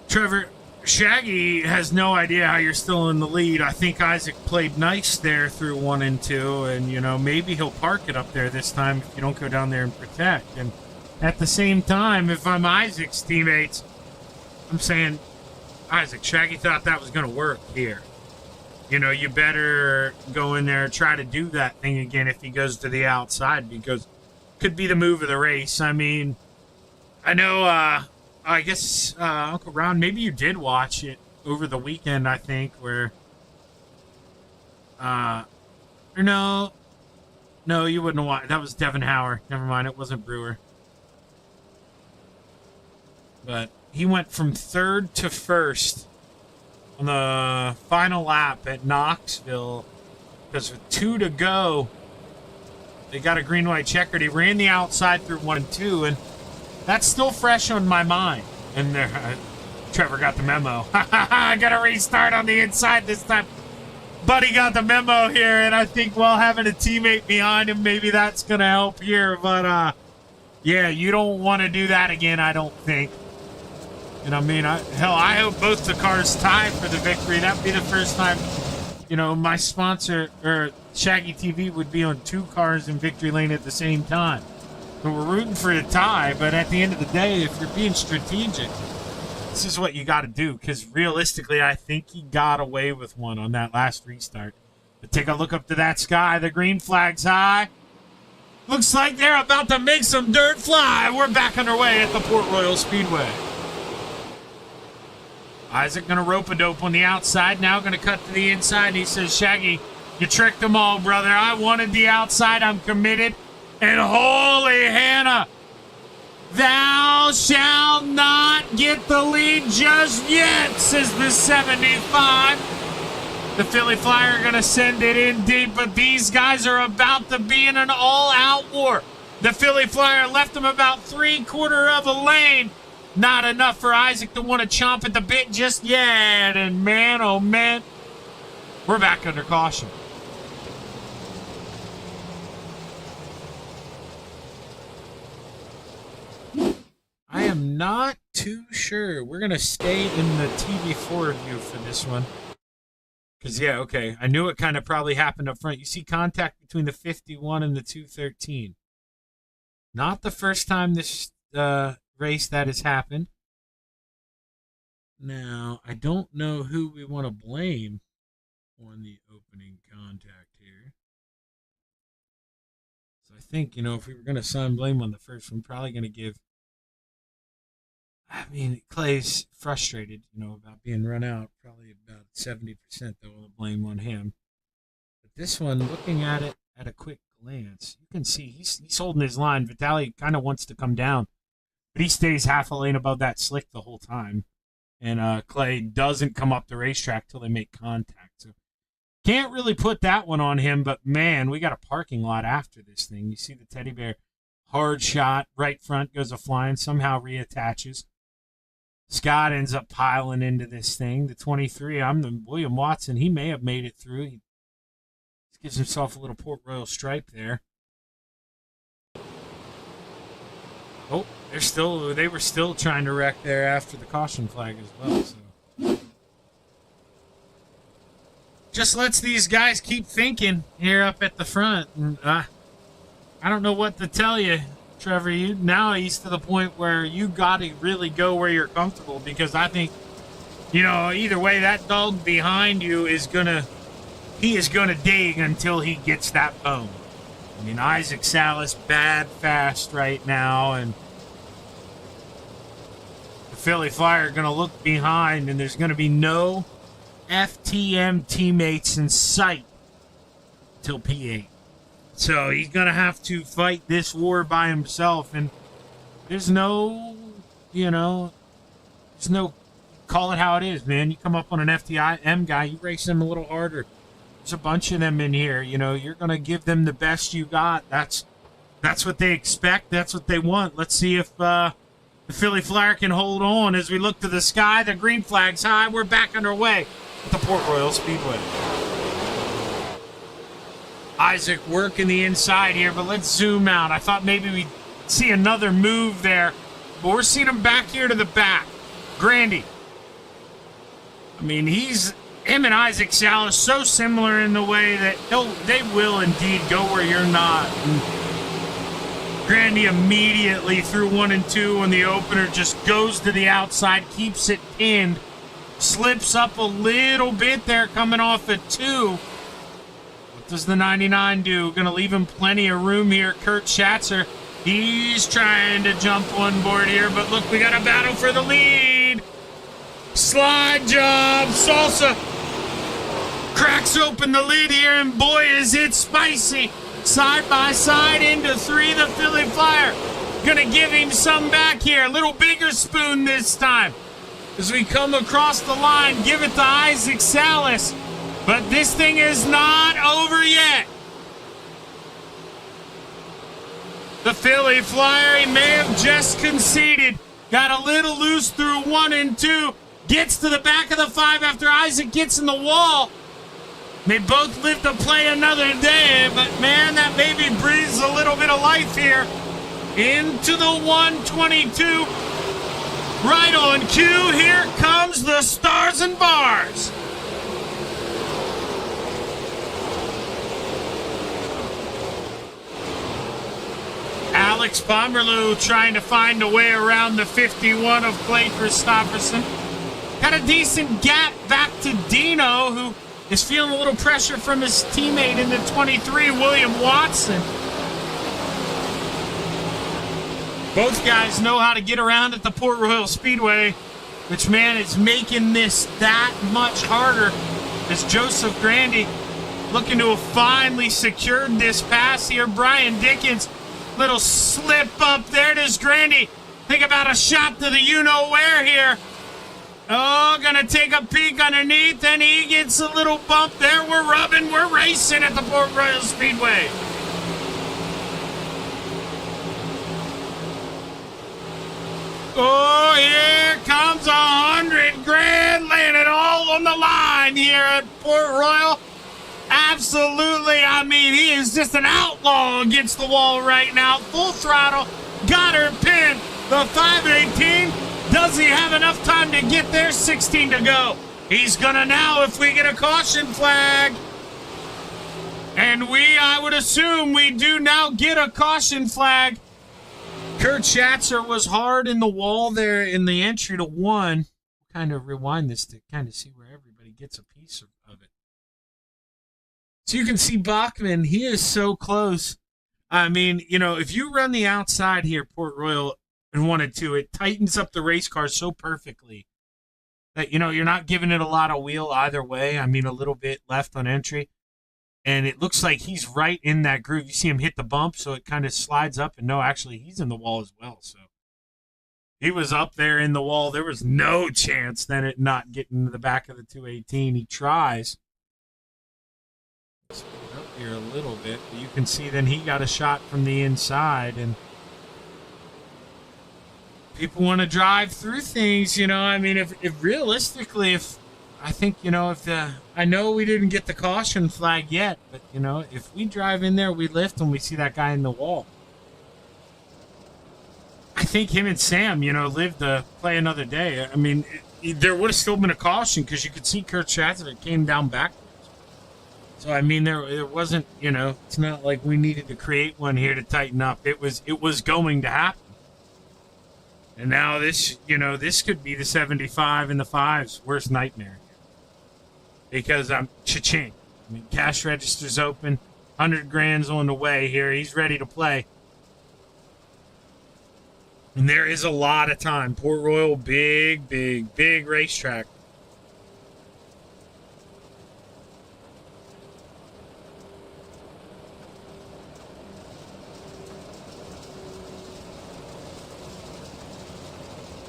Trevor, Shaggy has no idea how you're still in the lead. I think Isaac played nice there through 1 and 2, and, maybe he'll park it up there this time if you don't go down there and protect. And at the same time, if I'm Isaac's teammates, I'm saying, Isaac, Shaggy thought that was going to work here. You better go in there and try to do that thing again if he goes to the outside, because it could be the move of the race. I know, I guess, Uncle Ron, maybe you did watch it over the weekend, I think, where, or no, you wouldn't have watched. That was Devin Hauer. Never mind, it wasn't Brewer. But he went from 3rd to 1st. On the final lap at Knoxville, because with 2 to go, they got a green-white checkered. He ran the outside through 1 and 2, and that's still fresh on my mind. And Trevor got the memo. I got to restart on the inside this time. Buddy got the memo here, and I think while having a teammate behind him, maybe that's going to help here. But, yeah, you don't want to do that again, I don't think. And I hope both the cars tie for the victory. That would be the first time, my sponsor, or Shaggy TV, would be on 2 cars in victory lane at the same time. So we're rooting for a tie, but at the end of the day, if you're being strategic, this is what you got to do. Because realistically, I think he got away with one on that last restart. But take a look up to that sky. The green flag's high. Looks like they're about to make some dirt fly. We're back underway at the Port Royal Speedway. Isaac going to rope-a-dope on the outside, now going to cut to the inside, and he says, Shaggy, you tricked them all, brother. I wanted the outside. I'm committed. And holy Hannah, thou shalt not get the lead just yet, says the 75. The Philly Flyer are going to send it in deep, but these guys are about to be in an all-out war. The Philly Flyer left them about 3/4 of a lane. Not enough for Isaac to want to chomp at the bit just yet. And man, oh man, we're back under caution. I am not too sure. We're going to stay in the TV4 view for this one. Because, yeah, okay, I knew it kind of probably happened up front. You see contact between the 51 and the 213. Not the first time this race that has happened. Now, I don't know who we want to blame on the opening contact here. So I think, if we were going to assign blame on the first one, probably going to give... Clay's frustrated, about being run out. Probably about 70% though of the blame on him. But this one, looking at it at a quick glance, you can see he's holding his line. Vitaly kind of wants to come down, but he stays half a lane above that slick the whole time. And Clay doesn't come up the racetrack till they make contact. So can't really put that one on him, but man, we got a parking lot after this thing. You see the teddy bear, hard shot, right front goes a flying, somehow reattaches. Scott ends up piling into this thing. The 23, I'm the William Watson. He may have made it through. He gives himself a little Port Royal stripe there. Oh, they were still trying to wreck there after the caution flag as well. So just lets these guys keep thinking here up at the front. And I don't know what to tell you, Trevor. He's to the point where you got to really go where you're comfortable, because I think, either way, that dog behind you is gonna dig until he gets that bone. I mean, Isaac Salas bad fast right now, and the Philly Flyer are going to look behind, and there's going to be no FTM teammates in sight till P8. So he's going to have to fight this war by himself, and there's no, call it how it is, man. You come up on an FTM guy, you race him a little harder. There's a bunch of them in here. You're going to give them the best you got. That's what they expect. That's what they want. Let's see if the Philly Flyer can hold on as we look to the sky. The green flag's high. We're back underway at the Port Royal Speedway. Isaac working the inside here, but let's zoom out. I thought maybe we'd see another move there, but we're seeing him back here to the back. Grandy. I mean, him and Isaac Salas so similar in the way that they will indeed go where you're not. And Grandy immediately through 1 and 2 when the opener just goes to the outside, keeps it pinned, slips up a little bit there coming off at 2. What does the 99 do? Going to leave him plenty of room here. Kurt Schatzer, he's trying to jump on board here, but look, we got a battle for the lead. Slide job, Salsa cracks open the lid here, and boy, is it spicy. Side by side into 3, the Philly Flyer. Gonna give him some back here. A little bigger spoon this time. As we come across the line, give it to Isaac Salas. But this thing is not over yet. The Philly Flyer, he may have just conceded. Got a little loose through 1 and 2. Gets to the back of the 5 after Isaac gets in the wall. They both live to play another day, but man, that baby breathes a little bit of life here. Into the 122. Right on cue, here comes the Stars and Bars. Alex Pomerleau trying to find a way around the 51 of Clay Christopherson. Got a decent gap back to Dino, who is feeling a little pressure from his teammate in the 23, William Watson. Both guys know how to get around at the Port Royal Speedway, which, man, is making this that much harder as Joseph Grandy looking to have finally secured this pass here. Brian Dickens, little slip up there. Does Grandy think about a shot to the you-know-where here? Oh, gonna take a peek underneath, and he gets a little bump there. We're rubbing, we're racing at the Port Royal Speedway. Oh, here comes $100,000, laying it all on the line here at Port Royal. Absolutely, I mean, he is just an outlaw against the wall right now. Full throttle, got her pinned. The 518. Does he have enough time to get there? 16 to go. He's gonna now if we get a caution flag. And I would assume we do now get a caution flag. Kurt Schatzer was hard in the wall there in the entry to 1. Kind of rewind this to kind of see where everybody gets a piece of it. So you can see Bachman, he is so close. I mean, if you run the outside here, Port Royal, and 1 and 2, it tightens up the race car so perfectly that, you're not giving it a lot of wheel either way. I mean, a little bit left on entry. And it looks like he's right in that groove. You see him hit the bump, so it kind of slides up. And no, actually, he's in the wall as well. So He was up there in the wall. There was no chance then it not getting to the back of the 218. He tries. Let's put it up here a little bit. But you can see then he got a shot from the inside. And people want to drive through things, you know. I mean, if realistically, I know we didn't get the caution flag yet, but, you know, if we drive in there, we lift and we see that guy in the wall. I think him and Sam, you know, live to play another day. I mean, there would have still been a caution because you could see Kurt Strathern came down backwards. So, I mean, there wasn't, you know, it's not like we needed to create one here to tighten up. It was going to happen. And now this, you know, this could be the 75 and the 5's worst nightmare. Because I'm cha-ching. I mean, cash register's open. 100 grand's on the way here. He's ready to play. And there is a lot of time. Port Royal, big racetrack.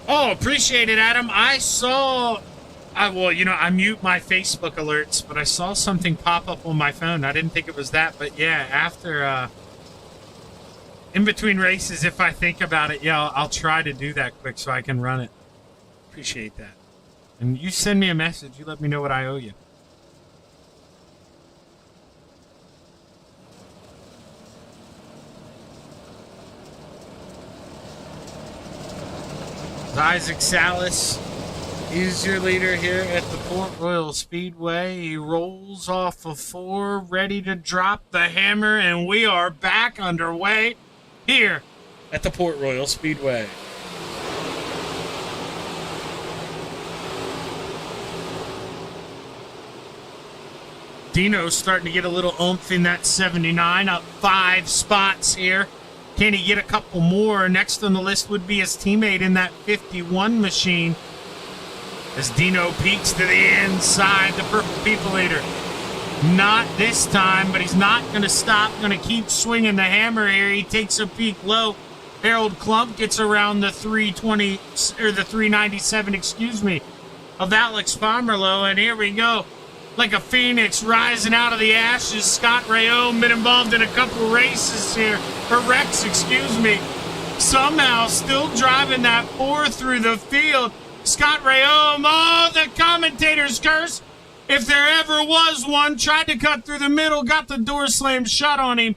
Oh, appreciate it, Adam. I mute my Facebook alerts, but I saw something pop up on my phone. I didn't think it was that, but yeah, after, in between races, if I think about it, yeah, I'll try to do that quick so I can run it. Appreciate that. And you send me a message. You let me know what I owe you. Isaac Salas is your leader here at the Port Royal Speedway. He rolls off of 4, ready to drop the hammer, and we are back underway here at the Port Royal Speedway. Dino's starting to get a little oomph in that 79, up 5 spots here. Can he get a couple more? Next on the list would be his teammate in that 51 machine. As Dino peeks to the inside, the Purple People Eater. Not this time, but he's not going to stop. Going to keep swinging the hammer here. He takes a peek low. Harold Klump gets around the 320, or the 397, of Alex Pomerleau. And here we go. Like a phoenix rising out of the ashes. Scott Rayome been involved in a couple races here. Or wrecks, Somehow still driving that 4 through the field. Scott Rayome, oh, the commentator's curse. If there ever was one, tried to cut through the middle, got the door slammed shut on him.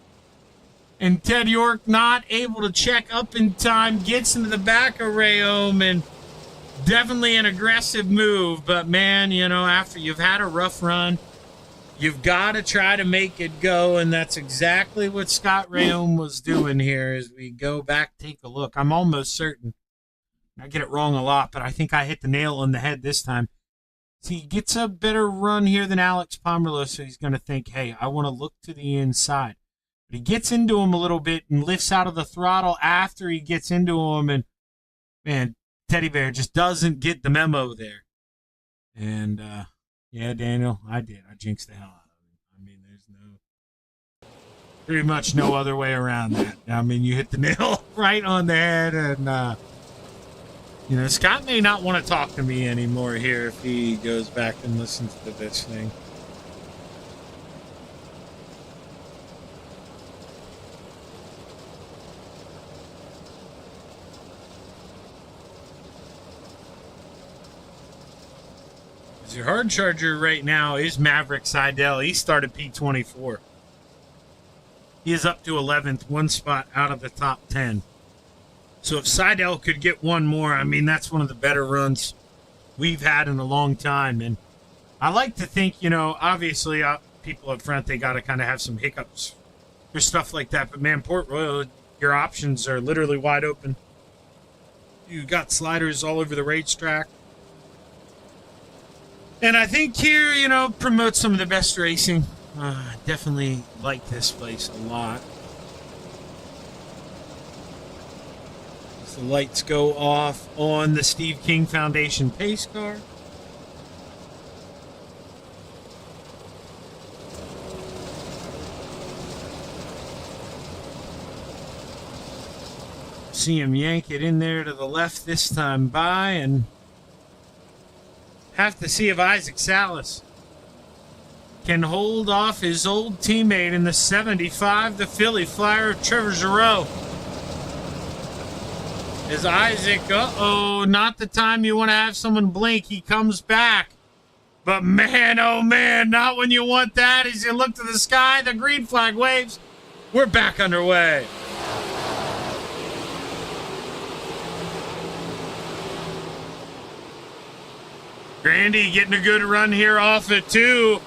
And Ted York not able to check up in time, gets into the back of Rayome, and definitely an aggressive move. But, man, you know, after you've had a rough run, you've got to try to make it go, and that's exactly what Scott Rayome was doing here as we go back, take a look. I'm almost certain. I get it wrong a lot, but I think I hit the nail on the head this time. See, he gets a better run here than Alex Pomerleau, so he's going to think, hey, I want to look to the inside. But he gets into him a little bit and lifts out of the throttle after he gets into him, and, man, Teddy Bear just doesn't get the memo there. And, yeah, Daniel, I did. I jinxed the hell out of him. I mean, there's pretty much no other way around that. I mean, you hit the nail right on the head, and, you know, Scott may not want to talk to me anymore here if he goes back and listens to this thing. Your hard charger right now is Maverick Seidel. He started P24. He is up to 11th, 1 spot out of the top 10. So if Seidel could get one more, I mean, that's one of the better runs we've had in a long time. And I like to think, you know, obviously people up front, they got to kind of have some hiccups or stuff like that. But, man, Port Royal, your options are literally wide open. You got sliders all over the racetrack. And I think here, you know, promotes some of the best racing. Definitely like this place a lot. As the lights go off on the Steve King Foundation pace car. see him yank it in there to the left this time by, and have to see if Isaac Salas can hold off his old teammate in the 75, the Philly Flyer, Trevor Giroux. As Isaac, not the time you want to have someone blink. He comes back. But man, oh man, not when you want that. As you look to the sky, the green flag waves. We're back underway. Grandy getting a good run here off it too.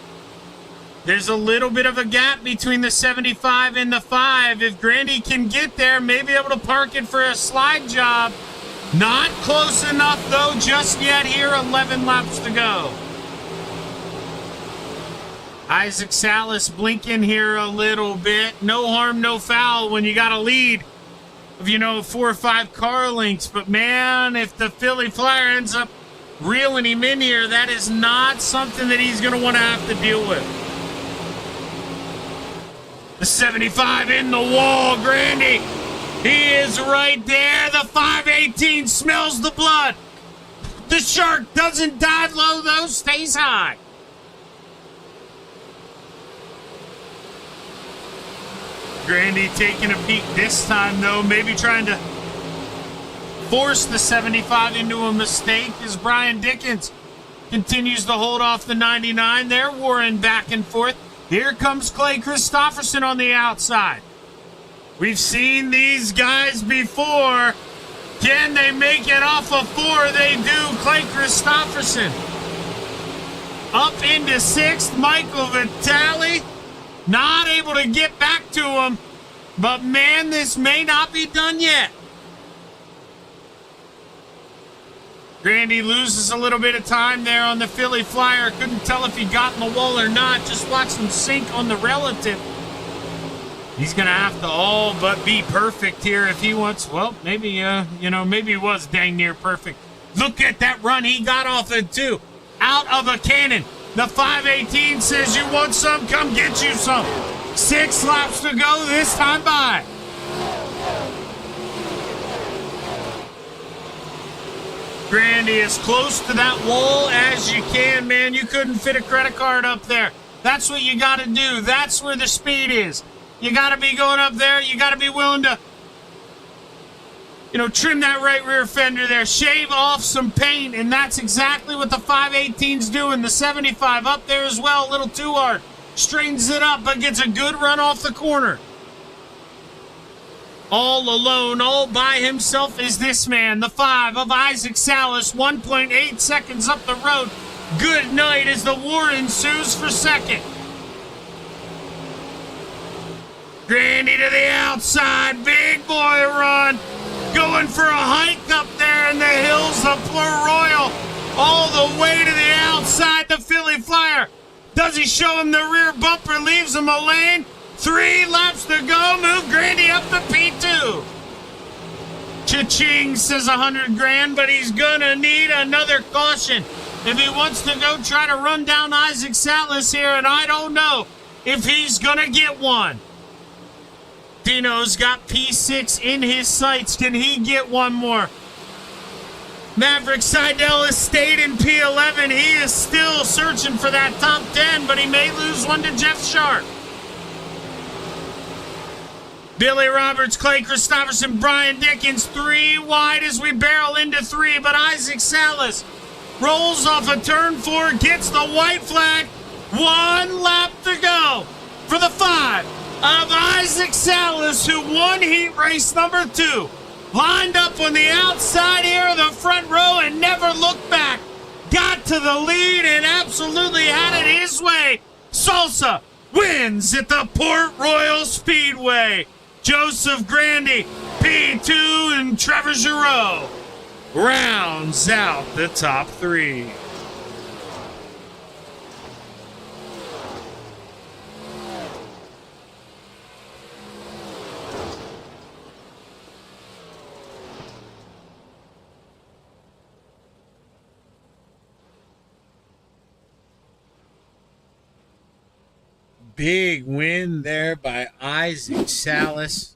There's a little bit of a gap between the 75 and the 5. If Grandy can get there, maybe able to park it for a slide job. Not close enough, though, just yet here. 11 laps to go. Isaac Salas blinking here a little bit. No harm, no foul when you got a lead of, 4 or 5 car lengths. But, man, if the Philly Flyer ends up reeling him in here, that is not something that he's going to want to have to deal with. The 75 in the wall, Grandy. He is right there. The 518 smells the blood. The shark doesn't dive low, though, stays high. Grandy taking a peek this time, though, maybe trying to force the 75 into a mistake as Brian Dickens continues to hold off the 99. They're warring back and forth. Here comes Clay Christopherson on the outside. We've seen these guys before. Can they make it off of 4? They do. Clay Christopherson up into 6th. Michael Vitale not able to get back to him. But, man, this may not be done yet. Grandy loses a little bit of time there on the Philly Flyer. Couldn't tell if he got in the wall or not. Just watched him sink on the relative. He's going to have to all but be perfect here if he wants. Well, maybe, maybe he was dang near perfect. Look at that run he got off it, too. Out of a cannon. The 518 says, you want some? Come get you some. 6 laps to go this time by. Grandy, as close to that wall as you can, man. You couldn't fit a credit card up there. That's what you got to do. That's where the speed is. You got to be going up there. You got to be willing to, trim that right rear fender there. Shave off some paint, and that's exactly what the 518's doing. The 75 up there as well, a little too hard. Straightens it up, but gets a good run off the corner. All alone, all by himself is this man, the 5 of Isaac Salas, 1.8 seconds up the road. Good night as the war ensues for second. Grandy to the outside, big boy run. Going for a hike up there in the hills of Port Royal. All the way to the outside, the Philly Flyer. Does he show him the rear bumper, leaves him a lane? 3 laps to go. Move Grandy up to P2. Cha-ching says 100 grand, but he's gonna need another caution if he wants to go try to run down Isaac Salas here, and I don't know if he's gonna get one. Dino's got P6 in his sights. Can he get one more? Maverick Seidel has stayed in P11. He is still searching for that top 10, but he may lose one to Jeff Sharp. Billy Roberts, Clay Christopherson, Brian Dickens, 3 wide as we barrel into 3, but Isaac Salas rolls off a turn 4, gets the white flag. 1 lap to go for the 5 of Isaac Salas, who won heat race number 2. Lined up on the outside here of the front row and never looked back. Got to the lead and absolutely had it his way. Salsa wins at the Port Royal Speedway. Joseph Grandy, P2, and Trevor Giroux rounds out the top 3. Big win there by Isaac Salas.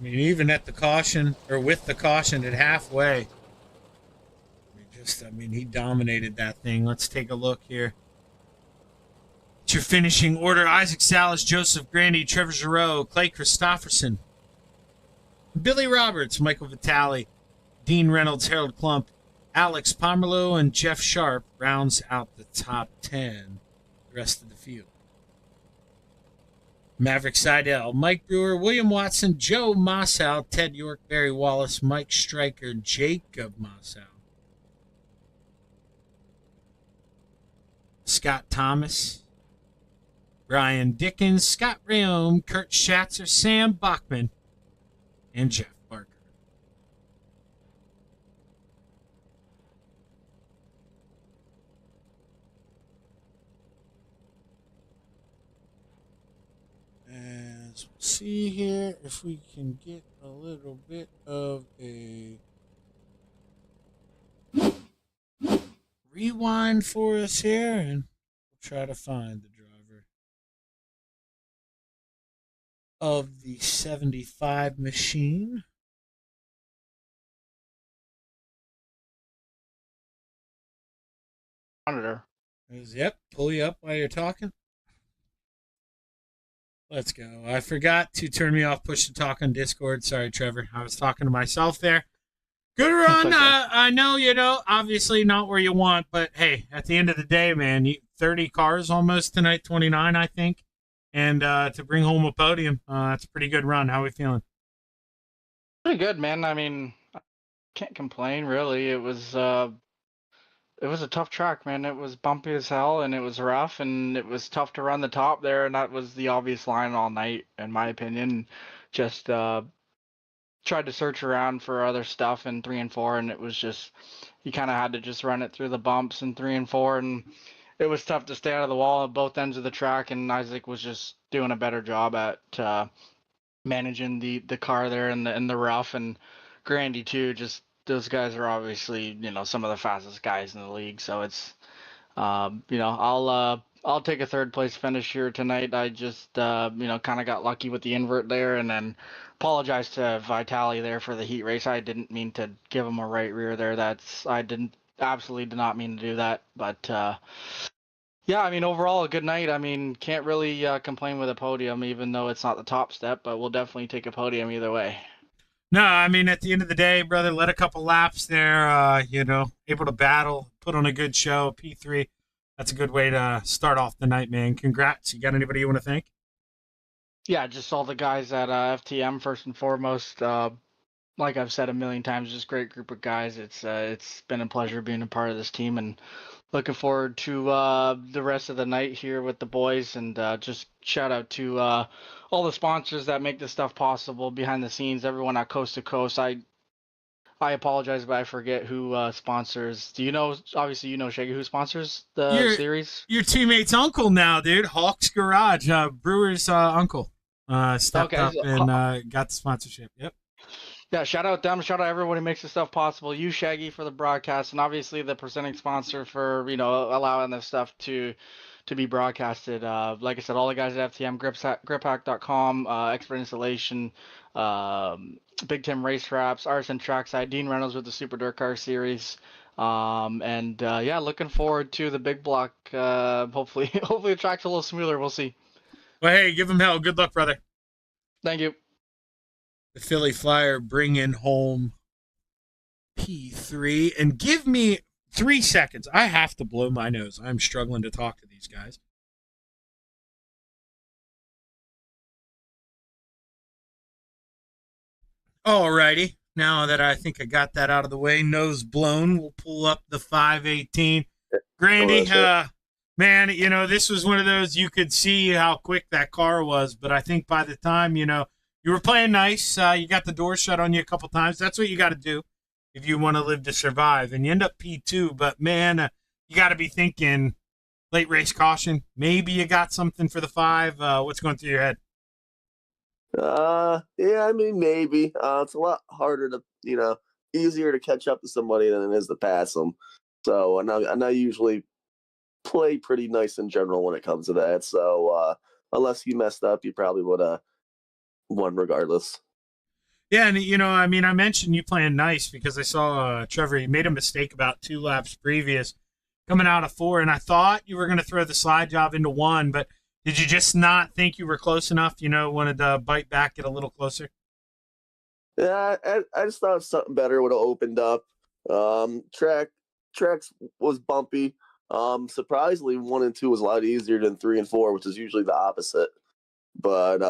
mean, even at the caution, or with the caution at halfway, he dominated that thing. Let's take a look here. It's your finishing order. Isaac Salas, Joseph Grandy, Trevor Giroux, Clay Christopherson, Billy Roberts, Michael Vitale, Dean Reynolds, Harold Klump, Alex Pomerleau, and Jeff Sharp rounds out the top 10. The rest of the field. Maverick Seidel, Mike Brewer, William Watson, Joe Mossow, Ted York, Barry Wallace, Mike Stryker, Jacob Mossow, Scott Thomas, Brian Dickens, Scott Rayom, Kurt Schatzer, Sam Bachman, and Jeff Barker. As we'll see here, if we can get a little bit of a rewind for us here, and we'll try to find the driver of the 75 machine. Monitor. Yep, pull you up while you're talking. Let's go. I forgot to turn me off push to talk on Discord. Sorry, Trevor. I was talking to myself there. Good run. I know, obviously not where you want, but hey, at the end of the day, man, 30 cars almost tonight, 29, I think. And to bring home a podium, that's a pretty good run. How are we feeling? Pretty good, man. I mean, I can't complain, really. It was a tough track, man. It was bumpy as hell, and it was rough, and it was tough to run the top there, and that was the obvious line all night, in my opinion. Just tried to search around for other stuff in 3 and 4, and it was just, you kind of had to just run it through the bumps in 3 and 4, and it was tough to stay out of the wall at both ends of the track, and Isaac was just doing a better job at managing the car there in the rough, and Grandy too. Just those guys are obviously, some of the fastest guys in the league, so it's I'll take a third place finish here tonight. I just kind of got lucky with the invert there, and then apologize to Vitale there for the heat race. I didn't mean to give him a right rear there. Absolutely did not mean to do that, but yeah, I mean, overall a good night. I mean, can't really complain with a podium, even though it's not the top step, but we'll definitely take a podium either way. No, I mean, at the end of the day, brother, led a couple laps there, able to battle, put on a good show, P3. That's a good way to start off the night, man. Congrats. You got anybody you want to thank? Yeah, just all the guys at FTM, first and foremost. Like I've said a million times, just great group of guys. It's been a pleasure being a part of this team, and looking forward to the rest of the night here with the boys. And just shout out to all the sponsors that make this stuff possible behind the scenes, everyone at Coast to Coast. I apologize, but I forget who sponsors. Do you know? Obviously, Shaggy, who sponsors the series? Your teammate's uncle now, dude. Hawks Garage, Brewer's uncle, stepped up and got the sponsorship. Yep. Yeah, shout out them. Shout out everyone who makes this stuff possible. You, Shaggy, for the broadcast, and obviously the presenting sponsor for allowing this stuff to be broadcasted. Like I said, all the guys at FTM, griphack.com, Expert Installation, Big Tim Race Wraps, Arson Trackside, Dean Reynolds with the Super Dirt Car Series, and looking forward to the big block. Hopefully the track's a little smoother. We'll see. Well, hey, give him hell. Good luck, brother. Thank you. The Philly Flyer bringing home P3, and give me 3 seconds. I have to blow my nose. I'm struggling to talk to these guys. Alrighty. Now that I think I got that out of the way, nose blown, we'll pull up the 518. Grandy, man, this was one of those, you could see how quick that car was, but I think by the time, you were playing nice. You got the door shut on you a couple times. That's what you got to do if you want to live to survive. And you end up P2. But, man, you got to be thinking late race caution. Maybe you got something for the 5. What's going through your head? Yeah, I mean, maybe. It's a lot harder to, easier to catch up to somebody than it is to pass them. So, and I usually play pretty nice in general when it comes to that. So, unless you messed up, you probably would have won regardless. Yeah, and I mean, I mentioned you playing nice because I saw Trevor. He made a mistake about 2 laps previous, coming out of 4, and I thought you were going to throw the slide job into 1, but did you just not think you were close enough? Wanted to bite back, get a little closer. Yeah, I just thought something better would have opened up. Tracks was bumpy. Surprisingly, 1 and 2 was a lot easier than 3 and 4, which is usually the opposite. But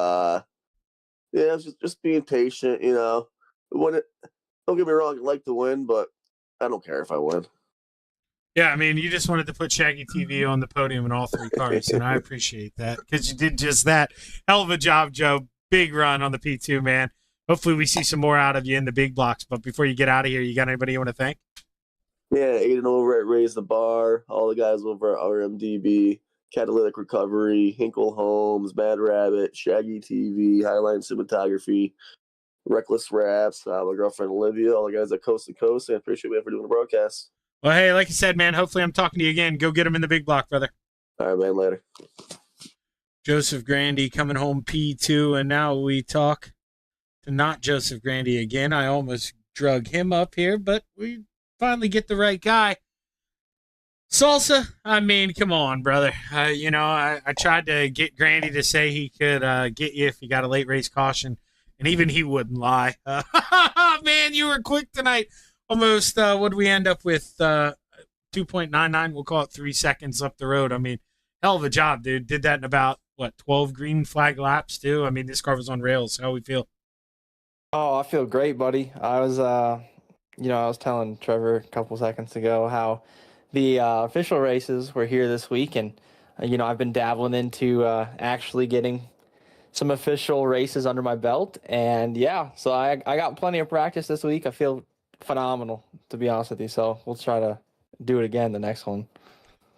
yeah, it's just being patient. Don't get me wrong, I like to win, but I don't care if I win. Yeah, I mean, you just wanted to put Shaggy TV on the podium in all 3 cars, and I appreciate that because you did just that. Hell of a job, Joe. Big run on the P2, man. Hopefully we see some more out of you in the big blocks. But before you get out of here, you got anybody you want to thank? Yeah, Aiden over at Raise the Bar, all the guys over at RMDB, Catalytic Recovery, Hinkle Homes, Mad Rabbit, Shaggy TV, Highline Cinematography, Reckless Raps, my girlfriend Olivia, all the guys at Coast to Coast, and I appreciate you for doing the broadcast. Well, hey, like I said, man, hopefully I'm talking to you again. Go get him in the big block, brother. All right, man, later. Joseph Grandy coming home P2, and now we talk to not Joseph Grandy again. I almost drug him up here, but we finally get the right guy. Salsa, I mean, come on, brother. I tried to get Grandy to say he could get you if you got a late race caution, and even he wouldn't lie. Man, you were quick tonight. Almost, what did we end up with? 2.99, we'll call it 3 seconds up the road. I mean, hell of a job, dude. Did that in about, 12 green flag laps, too? I mean, this car was on rails. How we feel? Oh, I feel great, buddy. I was telling Trevor a couple seconds ago how the official races were here this week, and, I've been dabbling into actually getting some official races under my belt, and, yeah, so I got plenty of practice this week. I feel phenomenal, to be honest with you, so we'll try to do it again the next one.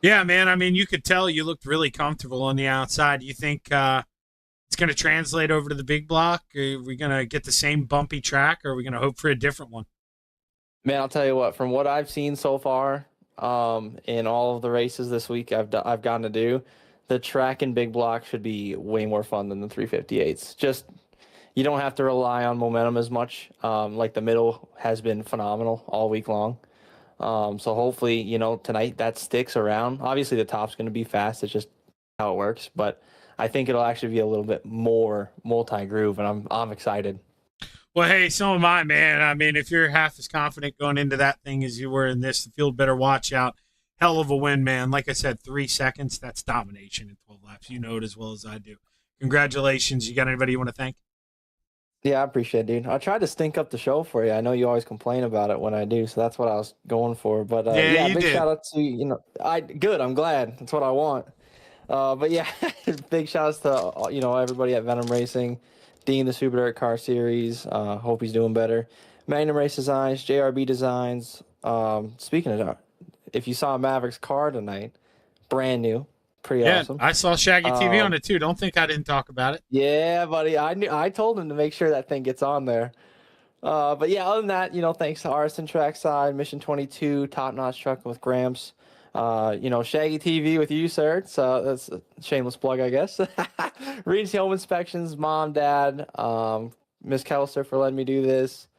Yeah, man, I mean, you could tell you looked really comfortable on the outside. You think it's going to translate over to the big block? Are we going to get the same bumpy track, or are we going to hope for a different one? Man, I'll tell you what, from what I've seen so far in all of the races this week I've gotten to do, the track in big block should be way more fun than the 358s. Just, you don't have to rely on momentum as much. Like the middle has been phenomenal all week long. So hopefully, tonight that sticks around. Obviously the top's going to be fast. It's just how it works, but I think it'll actually be a little bit more multi-groove, and I'm excited. Well, hey, so am I, man. I mean, if you're half as confident going into that thing as you were in this, the field better watch out. Hell of a win, man. Like I said, 3 seconds, that's domination in 12 laps. You know it as well as I do. Congratulations. You got anybody you want to thank? Yeah, I appreciate it, dude. I tried to stink up the show for you. I know you always complain about it when I do, so that's what I was going for. But yeah, big shout out to good. I'm glad. That's what I want. But yeah, big shout outs to everybody at Venom Racing, Dean the Super Dirt Car Series. Hope he's doing better. Magnum Race Designs, JRB Designs. Speaking of that, if you saw Maverick's car tonight, brand new. Pretty awesome. I saw Shaggy TV on it too. Don't think I didn't talk about it. Yeah, buddy. I told him to make sure that thing gets on there. But yeah, other than that, thanks to Arson Trackside, Mission 22, Top Notch Trucking with Gramps, Shaggy TV with you, sir. So that's a shameless plug, I guess. Reed's Home Inspections, Mom, Dad, Miss Kelster for letting me do this.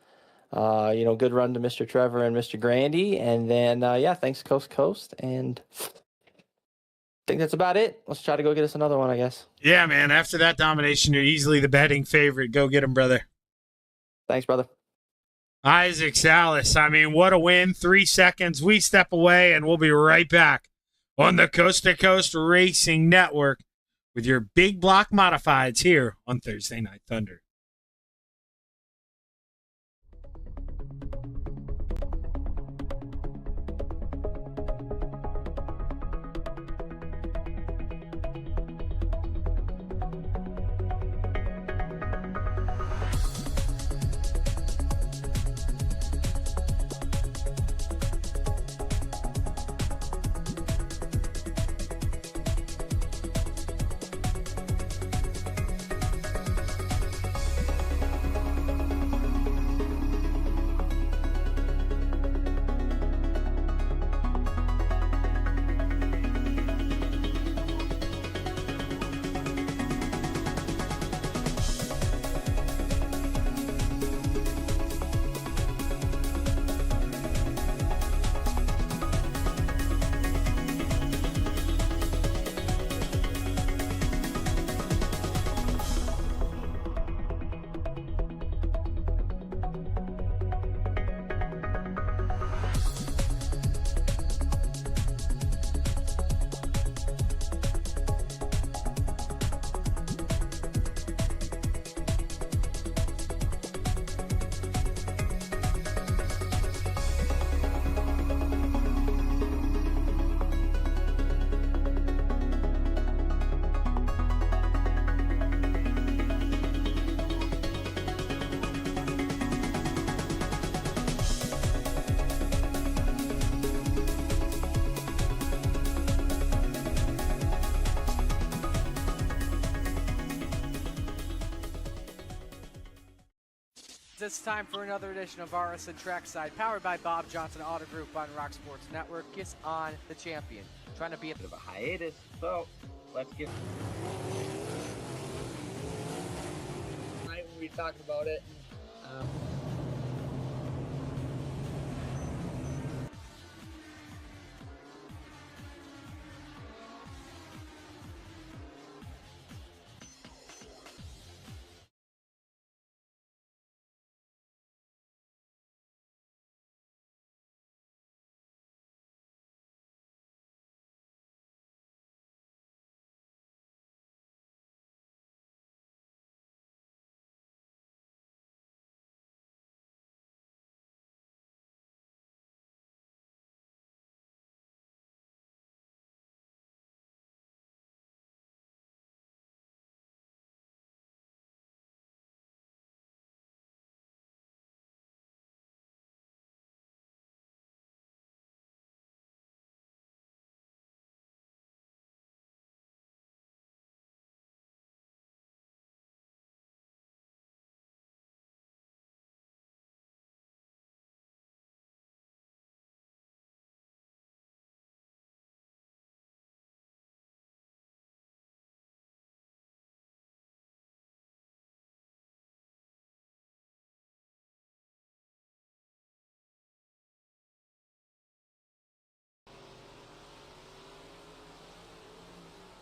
Good run to Mr. Trevor and Mr. Grandy. And then, thanks Coast to Coast. And I think that's about it. Let's try to go get us another one, I guess. Yeah, man. After that domination, you're easily the betting favorite. Go get him, brother. Thanks, brother. Isaac Salas. I mean, what a win. 3 seconds. We step away, and we'll be right back on the Coast to Coast Racing Network with your big block modifieds here on Thursday Night Thunder. it's time for another edition of RSN Trackside, powered by Bob Johnson Auto Group on Rock Sports Network. Kiss on the champion. Trying to be a bit of a hiatus, so let's get right when we talked about it.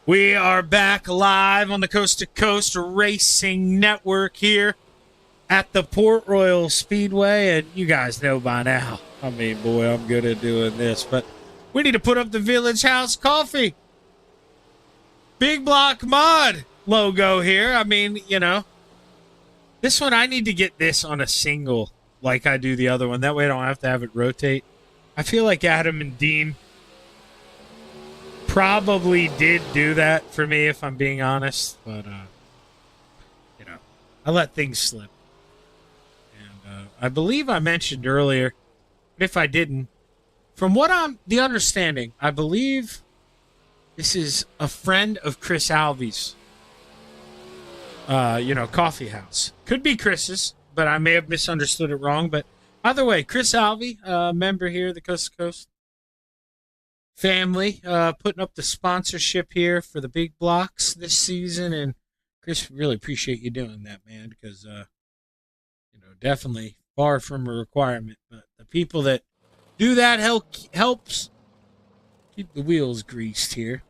We are back live on the Coast to Coast Racing Network here at the Port Royal Speedway, and you guys know by now, I mean, boy, I'm good at doing this, but we need to put up the Village House Coffee Big Block Mod logo here. I mean, you know, this one, I need to get this on a single like I do the other one. That way I don't have to have it rotate. I feel like Adam and Dean probably did do that for me, if I'm being honest, but you know, I let things slip. And I believe I mentioned earlier, but if I didn't, from what I'm the understanding, I believe this is a friend of Chris Alvey's, you know, coffee house. Could be Chris's, but I may have misunderstood it wrong. But either way, Chris Alvey, member here, the Coast to Coast family, putting up the sponsorship here for the big blocks this season. And Chris, really appreciate you doing that, man, because you know, definitely far from a requirement, but the people that do that helps keep the wheels greased here.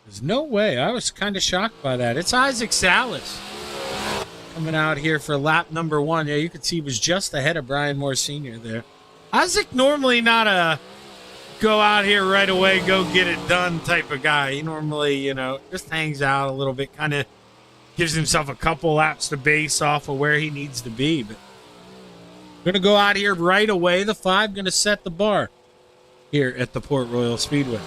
There's no way. I was kind of shocked by that. It's Isaac Salas coming out here for lap number 1. Yeah, you could see he was just ahead of Brian Moore Sr. there. Isaac normally not a go out here right away, go get it done type of guy. He normally, you know, just hangs out a little bit, kind of gives himself a couple laps to base off of where he needs to be. But going to go out here right away. The 5 going to set the bar here at the Port Royal Speedway.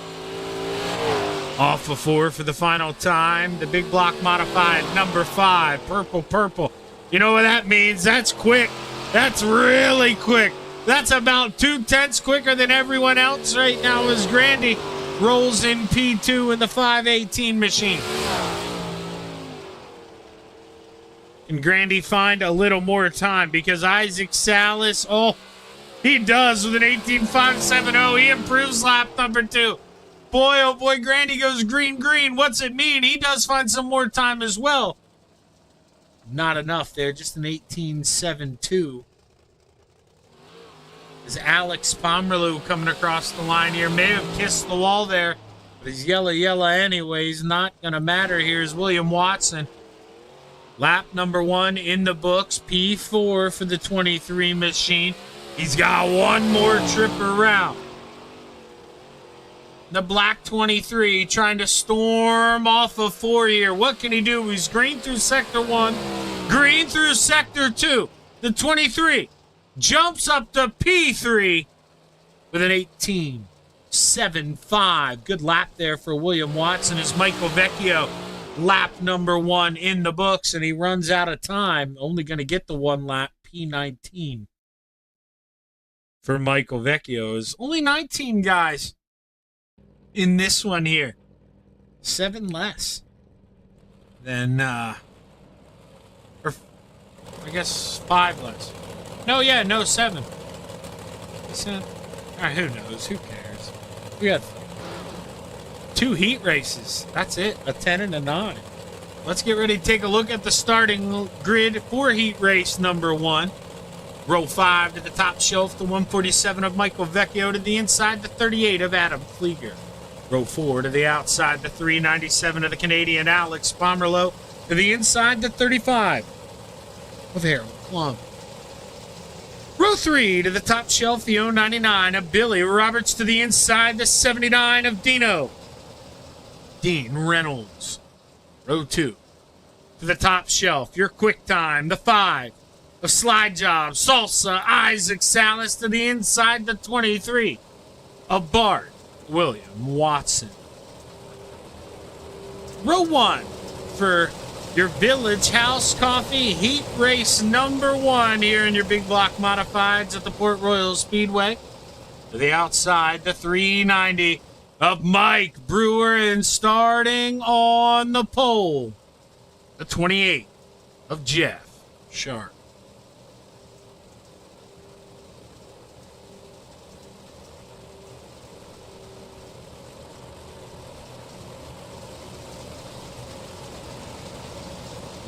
Off of 4 for the final time. The big block modified number 5, purple. You know what that means? That's quick. That's really quick. That's about 2/10 quicker than everyone else right now as Grandy rolls in P2 in the 518 machine. Can Grandy find a little more time? Because Isaac Salas, oh, he does with an 18.570. He improves lap number 2. Boy, oh boy, Grandy goes green. What's it mean? He does find some more time as well. Not enough there, just an 18.72. Is Alex Pomerleau coming across the line here? May have kissed the wall there, but he's yellow anyways. Not going to matter. Here's William Watson. Lap number 1 in the books. P4 for the 23 machine. He's got one more trip around. The black 23 trying to storm off of 4 here. What can he do? He's green through sector 1, green through sector 2. The 23 jumps up to P3 with an 18.75. Good lap there for William Watson as Michael Vecchio. Lap number 1 in the books, and he runs out of time. Only going to get the 1 lap, P19 for Michael Vecchio. Is only 19 guys in this one here. 7 less than I guess 5 less. No, yeah, no, 7. All right, who knows? Who cares? We got 2 heat races. That's it. A 10 and a 9. Let's get ready to take a look at the starting grid for heat race number 1. Row 5 to the top shelf, the 147 of Michael Vecchio to the inside, the 38 of Adam Flieger. Row 4 to the outside, the 397 of the Canadian Alex Pomerleau to the inside, the 35 of Harold Klum. Row 3 to the top shelf, the 099 of Billy Roberts to the inside, the 79 of Dean Reynolds. Row 2 to the top shelf, your quick time, the 5 of Slide Job, Salsa, Isaac Salas to the inside, the 23 of Bart William Watson. Row 1 for your Village House Coffee heat race number 1 here in your big block modifieds at the Port Royal Speedway. To the outside, the 390 of Mike Brewer, and starting on the pole, the 28 of Jeff Sharp.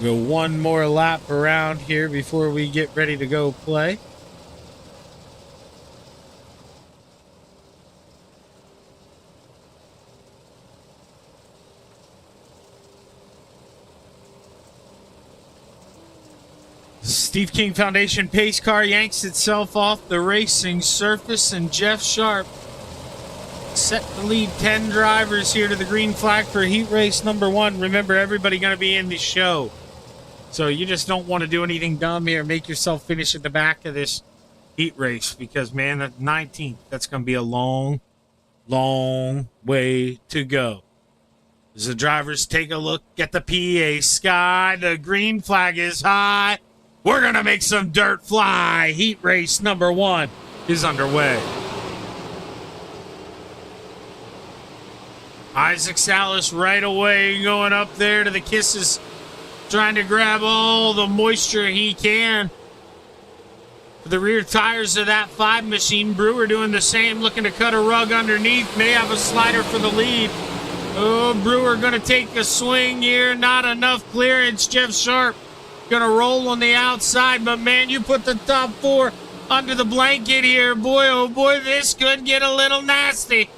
Go one more lap around here before we get ready to go play. Steve King Foundation pace car yanks itself off the racing surface, and Jeff Sharp set to lead 10 drivers here to the green flag for heat race number 1. Remember, everybody going to be in the show. So you just don't want to do anything dumb here. Make yourself finish at the back of this heat race because, man, the 19th, that's going to be a long, long way to go. As the drivers take a look at the PA sky, the green flag is high. We're going to make some dirt fly. Heat race number 1 is underway. Isaac Salas right away going up there to the kisses, trying to grab all the moisture he can. For the rear tires of that 5 machine, Brewer doing the same, looking to cut a rug underneath. May have a slider for the lead. Oh, Brewer going to take a swing here. Not enough clearance. Jeff Sharp going to roll on the outside. But, man, you put the top 4 under the blanket here. Boy, oh, boy, this could get a little nasty.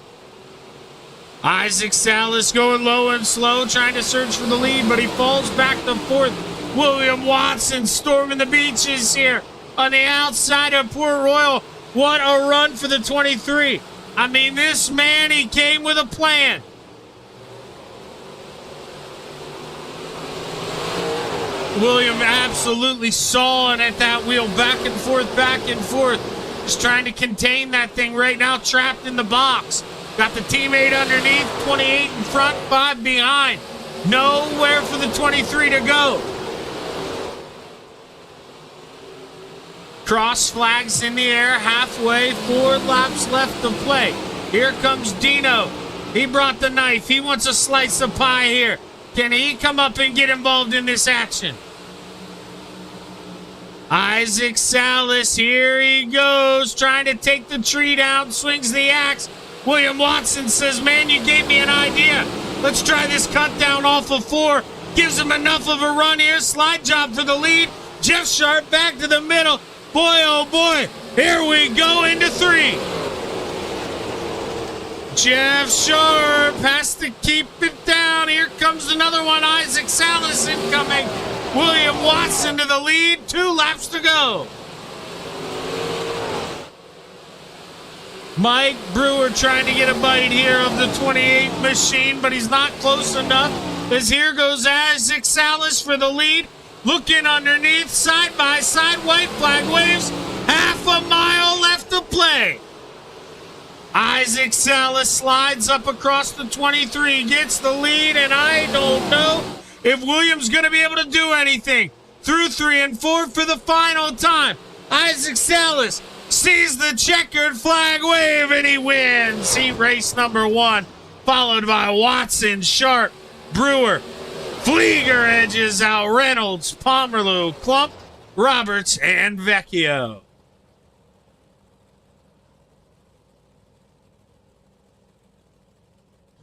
Isaac Salas going low and slow, trying to search for the lead, but he falls back to 4th. William Watson storming the beaches here on the outside of Port Royal. What a run for the 23. I mean, this man, he came with a plan. William absolutely sawing at that wheel, back and forth. Just trying to contain that thing right now, trapped in the box. Got the teammate underneath, 28 in front, 5 behind. Nowhere for the 23 to go. Cross flags in the air, halfway, 4 laps left to play. Here comes Dino. He brought the knife. He wants a slice of pie here. Can he come up and get involved in this action? Isaac Salas, here he goes, trying to take the tree down, swings the axe. William Watson says, man, you gave me an idea. Let's try this cut down off of 4. Gives him enough of a run here. Slide job for the lead. Jeff Sharp back to the middle. Boy, oh boy, here we go into 3. Jeff Sharp has to keep it down. Here comes another one. Isaac Salas incoming. William Watson to the lead. 2 laps to go. Mike Brewer trying to get a bite here of the 28 machine, but he's not close enough. As here goes Isaac Salas for the lead. Looking underneath, side by side, white flag waves. Half a mile left to play. Isaac Salas slides up across the 23, gets the lead, and I don't know if Williams going to be able to do anything. Through 3 and 4 for the final time. Isaac Salas sees the checkered flag wave, and he wins heat race number 1, followed by Watson, Sharp, Brewer. Flieger edges out Reynolds, Pomerleau, Klump, Roberts, and Vecchio.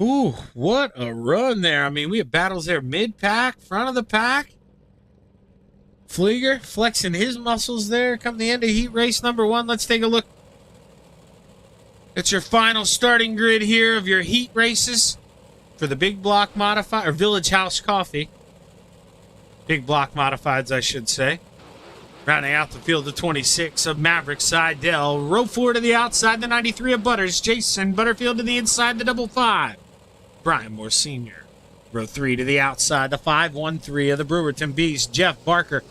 Ooh, what a run there. I mean, we have battles there mid-pack, front of the pack. Flieger flexing his muscles there. Come the end of heat race number 1. Let's take a look. It's your final starting grid here of your heat races for the Big Block Modified, or Village House Coffee. Big Block Modifieds, I should say. Rounding out the field, the 26 of Maverick Seidel. Row 4 to the outside, the 93 of Butters. Jason Butterfield to the inside, the 55. Brian Moore Sr. Row 3 to the outside, the 513 of the Brewerton Beast. Jeff Barker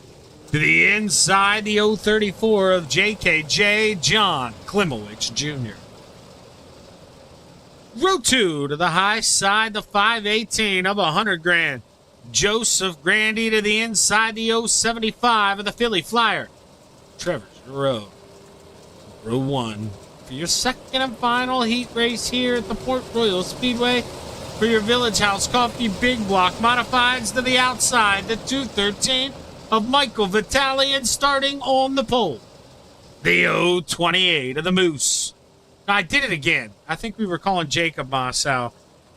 to the inside, the 034 of JKJ John Klimowicz Jr. Row 2 to the high side, the 518 of 100 grand. Joseph Grandy to the inside, the 075 of the Philly Flyer. Trevor Giroux. Row 1 for your second and final heat race here at the Port Royal Speedway for your Village House Coffee Big Block Modifieds to the outside, the 213 of Michael Vitale, and starting on the pole, the 028 of the Moose. I did it again. I think we were calling Jacob Mossau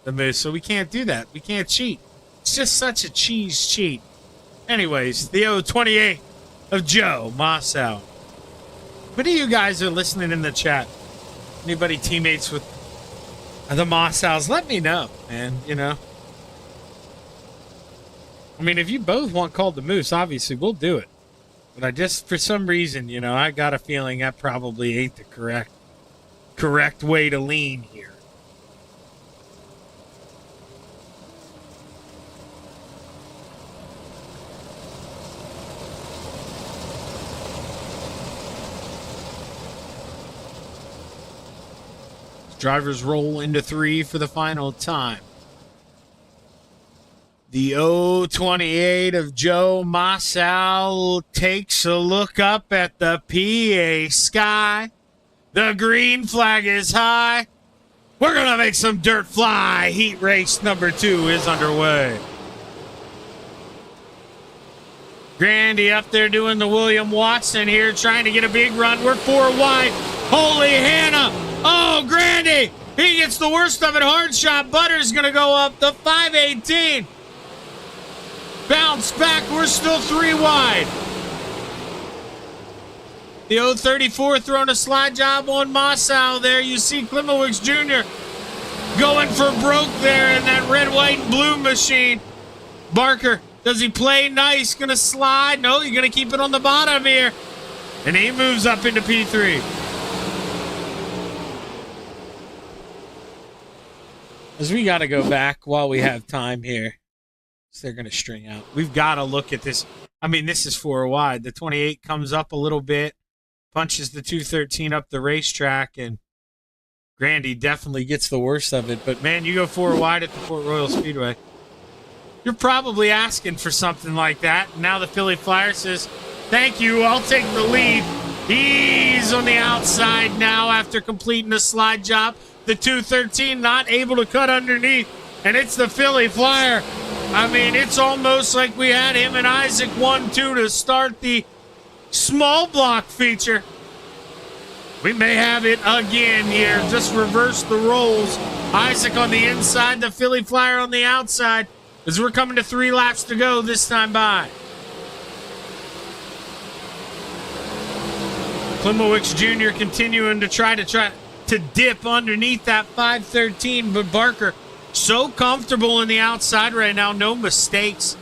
the Moose, so we can't do that. We can't cheat. It's just such a cheese cheat. Anyways, the 028 of Joe Mossau. What of you guys are listening in the chat? Anybody teammates with the Mossows? Let me know, man. You know, I mean, if you both want called the Moose, obviously we'll do it. But I just, for some reason, you know, I got a feeling that probably ain't the correct way to lean here. Drivers roll into 3 for the final time. The 028 of Joe Mossau takes a look up at the PA sky. The green flag is high. We're going to make some dirt fly. Heat race number 2 is underway. Grandy up there doing the William Watson here, trying to get a big run. We're 4 wide. Holy Hannah. Oh, Grandy. He gets the worst of it. Hard shot. Butter's going to go up the 518. Bounce back. We're still 3 wide. The 034 throwing a slide job on Mossau there. You see Klimowicz Jr. going for broke there in that red, white, and blue machine. Barker, does he play nice? Going to slide? No, he's going to keep it on the bottom here. And he moves up into P3. As we got to go back while we have time here. So they're going to string out. We've got to look at this. I mean, this is 4 wide. The 28 comes up a little bit, punches the 213 up the racetrack, and Grandy definitely gets the worst of it. But, man, you go 4 wide at the Port Royal Speedway. You're probably asking for something like that. Now the Philly Flyer says, thank you, I'll take the lead. He's on the outside now after completing the slide job. The 213 not able to cut underneath, and it's the Philly Flyer. I mean, it's almost like we had him and Isaac 1-2 to start the small block feature. We may have it again here. Just reverse the roles. Isaac on the inside, the Philly Flyer on the outside, as we're coming to 3 laps to go this time by. Klimowicz Jr. continuing to try to dip underneath that 513, but Barker so comfortable in the outside right now. No mistakes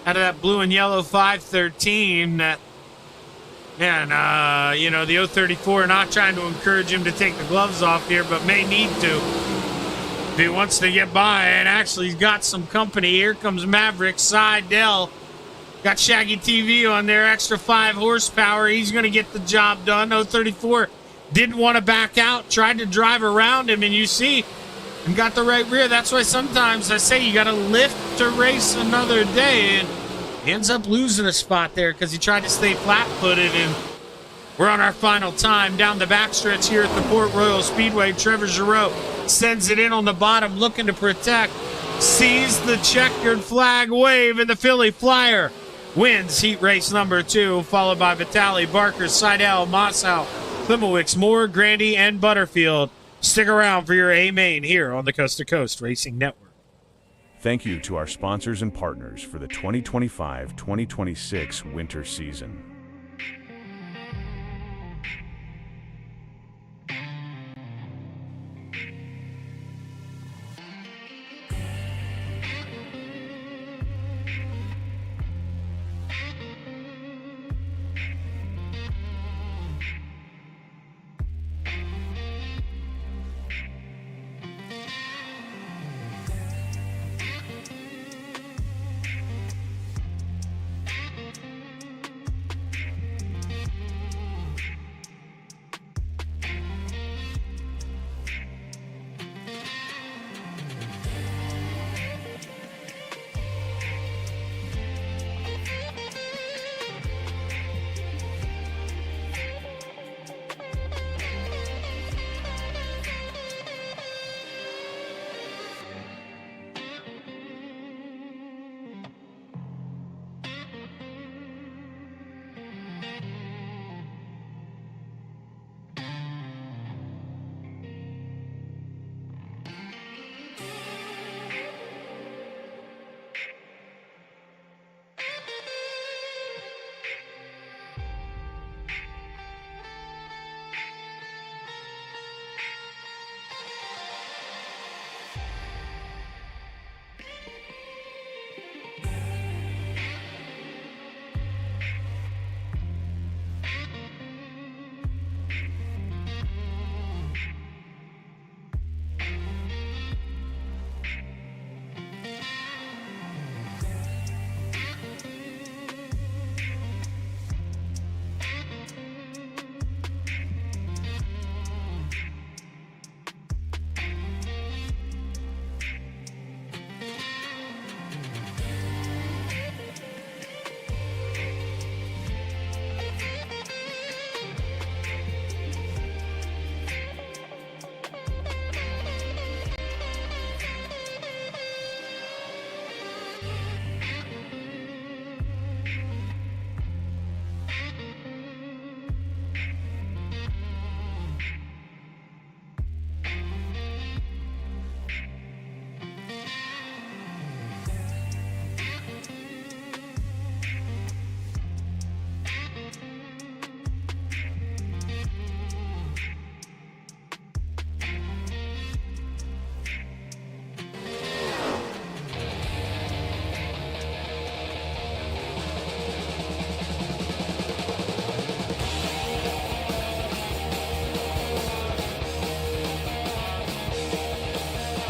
out of that blue and yellow 513. That, man, you know, the 034 not trying to encourage him to take the gloves off here, but may need to if he wants to get by. And actually, he's got some company. Here comes Maverick Seidel. Got Shaggy TV on there, extra 5 horsepower. He's going to get the job done. 034 didn't want to back out, tried to drive around him, and you see, and got the right rear. That's why sometimes I say you got to lift to race another day, and he ends up losing a spot there because he tried to stay flat-footed, and we're on our final time down the backstretch here at the Port Royal Speedway. Trevor Giroux sends it in on the bottom, looking to protect, sees the checkered flag wave, and the Philly Flyer wins heat race number 2, followed by Vitali, Barker, Seidel, Mossow, Klimowicz, Moore, Grandy, and Butterfield. Stick around for your A-Main here on the Coast to Coast Racing Network. Thank you to our sponsors and partners for the 2025-2026 winter season.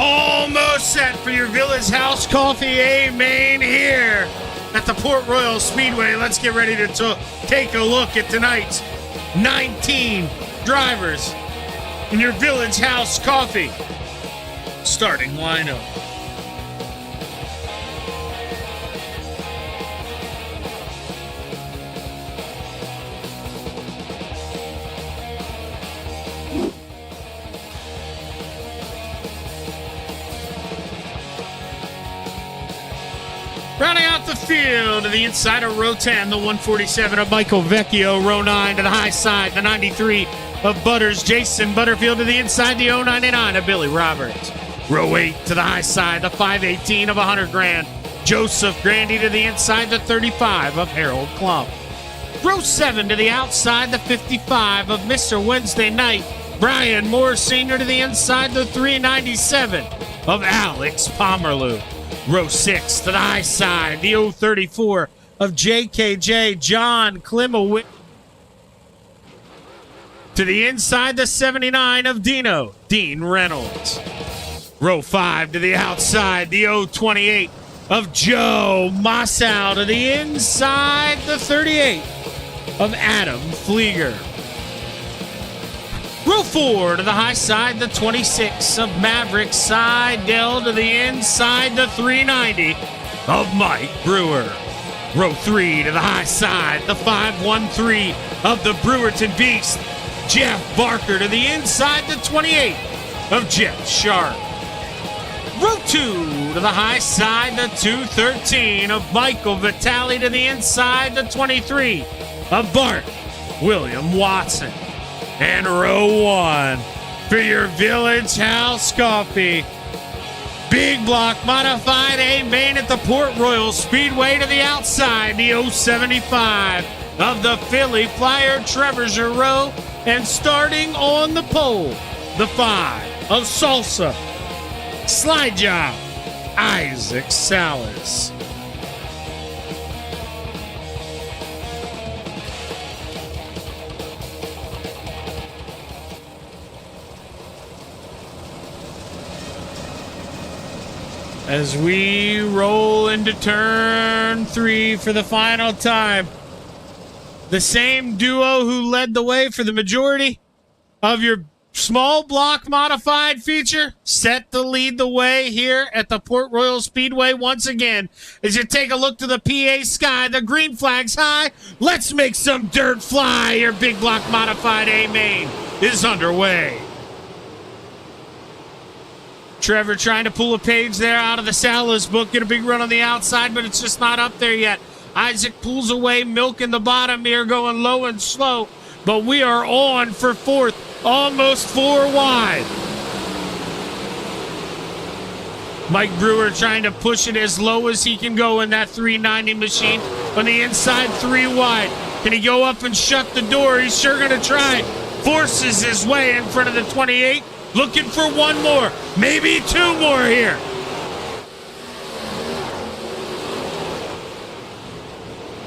Almost set for your Village House Coffee A-Main here at the Port Royal Speedway. Let's get ready to take a look at tonight's 19 drivers in your Village House Coffee starting lineup. Rounding out the field to the inside of row 10, the 147 of Michael Vecchio. Row 9 to the high side, the 93 of Butters. Jason Butterfield to the inside, the 099 of Billy Roberts. Row 8 to the high side, the 518 of 100 Grand. Joseph Grandy to the inside, the 35 of Harold Klump. Row 7 to the outside, the 55 of Mr. Wednesday Night. Brian Moore Sr. to the inside, the 397 of Alex Pomerleau. Row 6 to the high side, the 034 of JKJ John Klimowicz. To the inside, the 79 of Dean Reynolds. Row 5 to the outside, the 028 of Joe Mossow. To the inside, the 38 of Adam Flieger. Row 4 to the high side, the 26 of Maverick Seidel. To the inside, the 390 of Mike Brewer. Row 3 to the high side, the 513 of the Brewerton Beast, Jeff Barker. To the inside, the 28 of Jeff Sharp. Row 2 to the high side, the 213 of Michael Vitale to the inside, the 23 of Bart William Watson. And row 1 for your Village House Coffee. Big block modified A main at the Port Royal Speedway to the outside, the 075 of the Philly Flyer Trevor Giroux. And starting on the pole, the 5 of Salsa Slide Job, Isaac Salas. As we roll into turn 3 for the final time, the same duo who led the way for the majority of your small block modified feature set to lead the way here at the Port Royal Speedway once again. As you take a look to the PA sky, the green flag's high. Let's make some dirt fly. Your big block modified A main is underway. Trevor trying to pull a page there out of the Salas book. Get a big run on the outside, but it's just not up there yet. Isaac pulls away, milking the bottom here, going low and slow. But we are on for 4th, almost 4 wide. Mike Brewer trying to push it as low as he can go in that 390 machine. On the inside, 3 wide. Can he go up and shut the door? He's sure going to try. Forces his way in front of the 28. Looking for 1 more, maybe 2 more here.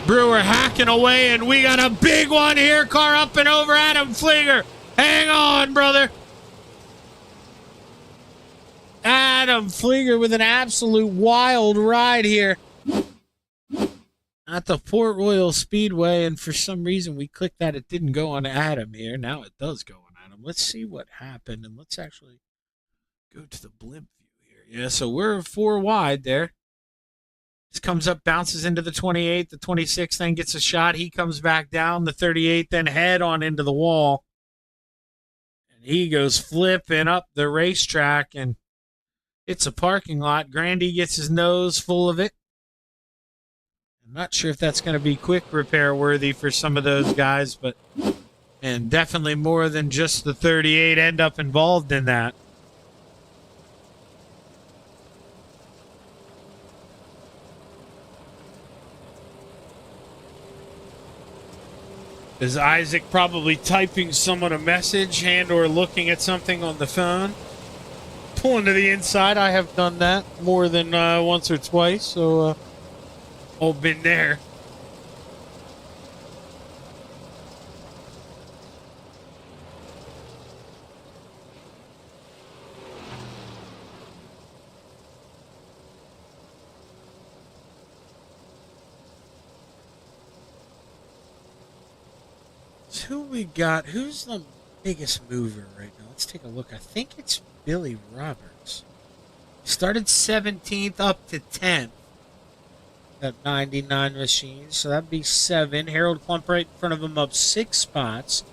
Brewer hacking away, and we got a big one here. Car up and over Adam Flieger. Hang on, brother. Adam Flieger with an absolute wild ride here at the Port Royal Speedway, and for some reason we clicked that. It didn't go on Adam here. Now it does go on Adam. Let's see what happened, and let's actually go to the blimp view here. Yeah, so we're 4 wide there. This comes up, bounces into the 28. The 26 then gets a shot. He comes back down. The 38 then head on into the wall. And he goes flipping up the racetrack, and it's a parking lot. Grandy gets his nose full of it. I'm not sure if that's going to be quick repair worthy for some of those guys, but and definitely more than just the 38 end up involved in that. Is Isaac probably typing someone a message and or looking at something on the phone? Pulling to the inside, I have done that more than once or twice, so all been there. Who we got? Who's the biggest mover right now? Let's take a look. I think it's Billy Roberts. Started 17th up to 10th. That 99 machine. So that'd be 7. Harold Klump right in front of him up 6 spots.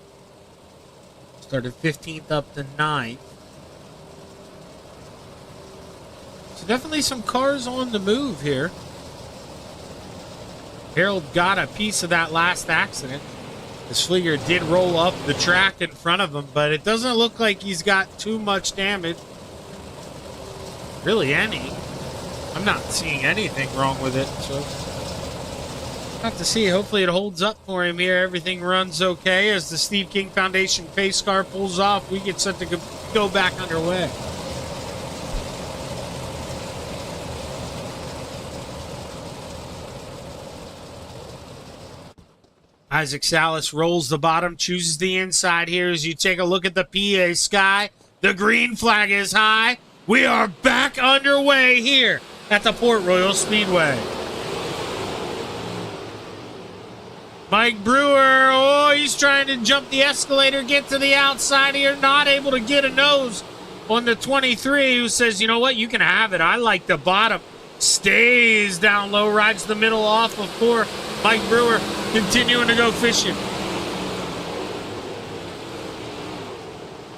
Started 15th up to 9th. So definitely some cars on the move here. Harold got a piece of that last accident. The Flieger did roll up the track in front of him, but it doesn't look like he's got too much damage. Really any. I'm not seeing anything wrong with it, so we'll have to see. Hopefully it holds up for him here. Everything runs okay. As the Steve King Foundation pace car pulls off, we get set to go back underway. Isaac Salas rolls the bottom, chooses the inside here as you take a look at the PA sky. The green flag is high. We are back underway here at the Port Royal Speedway. Mike Brewer, oh, he's trying to jump the escalator, get to the outside here, not able to get a nose on the 23, who says, you know what, you can have it. I like the bottom. Stays down low, rides the middle off of 4. Mike Brewer continuing to go fishing.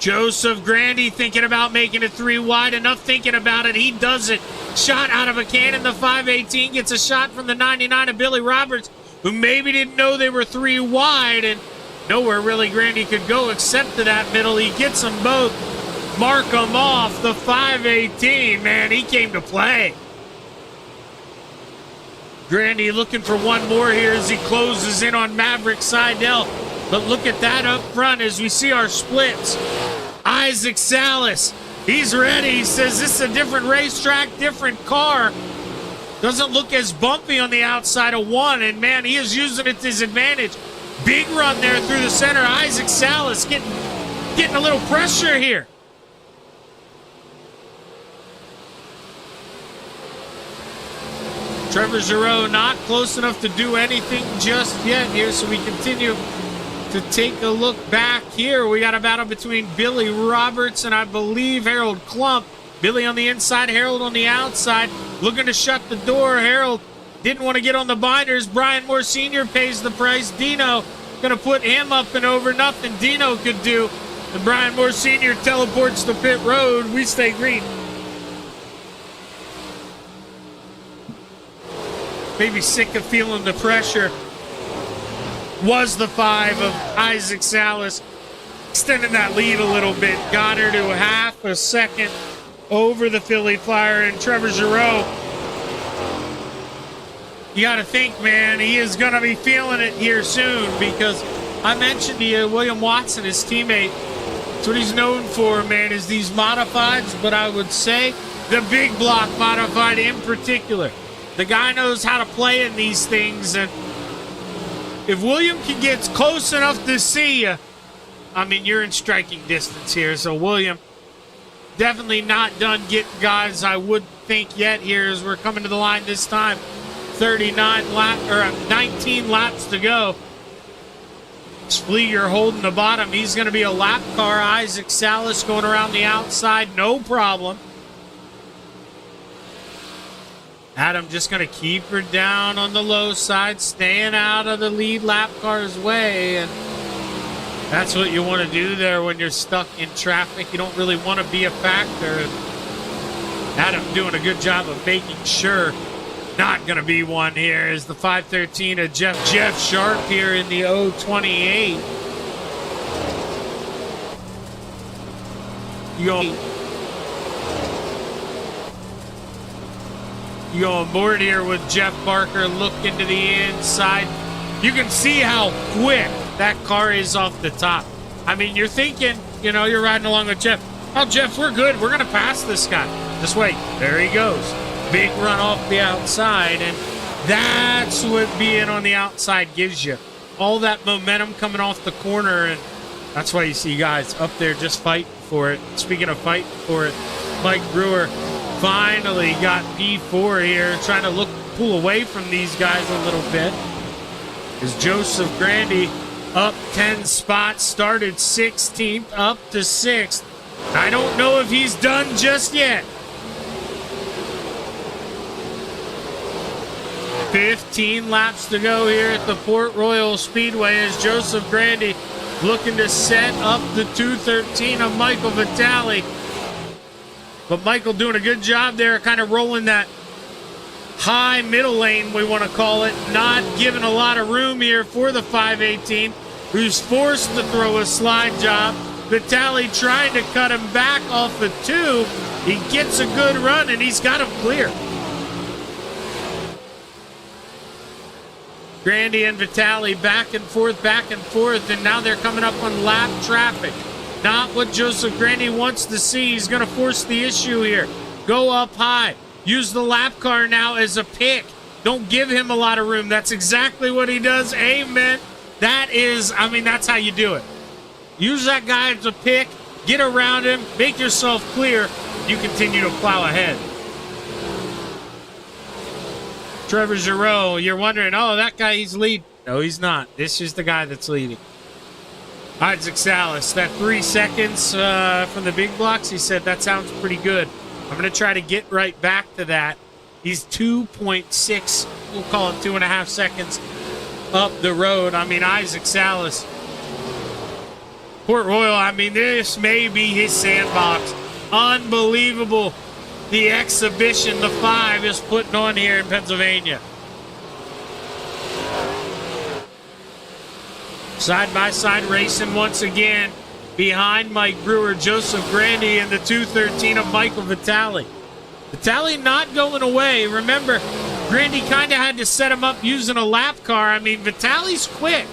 Joseph Grandy thinking about making it 3 wide. Enough thinking about it. He does it. Shot out of a cannon. The 518 gets a shot from the 99 of Billy Roberts, who maybe didn't know they were 3 wide, and nowhere really Grandy could go except to that middle. He gets them both. Mark them off. The 518, man, he came to play. Grandy looking for one more here as he closes in on Maverick Seidel. But look at that up front as we see our splits. Isaac Salas, he's ready. He says this is a different racetrack, different car. Doesn't look as bumpy on the outside of 1, and man, he is using it to his advantage. Big run there through the center. Isaac Salas getting a little pressure here. Trevor Giroux not close enough to do anything just yet here, so we continue to take a look back here. We got a battle between Billy Roberts and I believe Harold Klump. Billy on the inside, Harold on the outside, looking to shut the door. Harold didn't want to get on the binders. Brian Moore Sr. pays the price. Dino going to put him up and over. Nothing Dino could do. And Brian Moore Sr. teleports to pit road. We stay green. Maybe sick of feeling the pressure. Was the 5 of Isaac Salas, extending that lead a little bit. Got her to half a second over the Philly Flyer, and Trevor Giroux. You got to think, man, he is going to be feeling it here soon, because I mentioned to you, William Watson, his teammate, that's what he's known for, man, is these modifieds, but I would say the big block modified in particular. The guy knows how to play in these things, and if William can get close enough to see you, I mean, you're in striking distance here. So William definitely not done getting guys, I would think, yet here as we're coming to the line this time. 19 laps to go. Spliger holding the bottom. He's going to be a lap car. Isaac Salas going around the outside, no problem. Adam just going to keep her down on the low side, staying out of the lead lap car's way. And that's what you want to do there when you're stuck in traffic. You don't really want to be a factor. Adam doing a good job of making sure not going to be one here is the 513 of Jeff Sharp here in the 028. You go on board here with Jeff Barker, look into the inside. You can see how quick that car is off the top. I mean, you're thinking, you know, you're riding along with Jeff. Oh, Jeff, we're good. We're going to pass this guy. Just wait. There he goes. Big run off the outside, and that's what being on the outside gives you. All that momentum coming off the corner, and that's why you see guys up there just fighting for it. Speaking of fighting for it, Mike Brewer finally got P4 here, trying to pull away from these guys a little bit. As Joseph Grandy up 10 spots, started 16th, up to 6th. I don't know if he's done just yet. 15 laps to go here at the Port Royal Speedway as Joseph Grandy looking to set up the 213 of Michael Vitale. But Michael doing a good job there, kind of rolling that high middle lane, we want to call it, not giving a lot of room here for the 518, who's forced to throw a slide job. Vitale trying to cut him back off the 2. He gets a good run, and he's got him clear. Grandy and Vitale back and forth, and now they're coming up on lap traffic. Not what Joseph Grandy wants to see. He's going to force the issue here. Go up high. Use the lap car now as a pick. Don't give him a lot of room. That's exactly what he does. Amen. That is, I mean, that's how you do it. Use that guy as a pick. Get around him. Make yourself clear. You continue to plow ahead. Trevor Giroux, you're wondering, oh, that guy, he's leading. No, he's not. This is the guy that's leading. Isaac Salas, that 3 seconds from the big blocks, he said, that sounds pretty good. I'm going to try to get right back to that. He's 2.6, we'll call it 2.5 seconds up the road. I mean, Isaac Salas Port Royal, I mean, this may be his sandbox. Unbelievable the exhibition the 5 is putting on here in Pennsylvania. Side-by-side racing once again behind Mike Brewer, Joseph Grandy, and the 213 of Michael Vitale. Vitale not going away. Remember, Grandy kind of had to set him up using a lap car. I mean, Vitale's quick,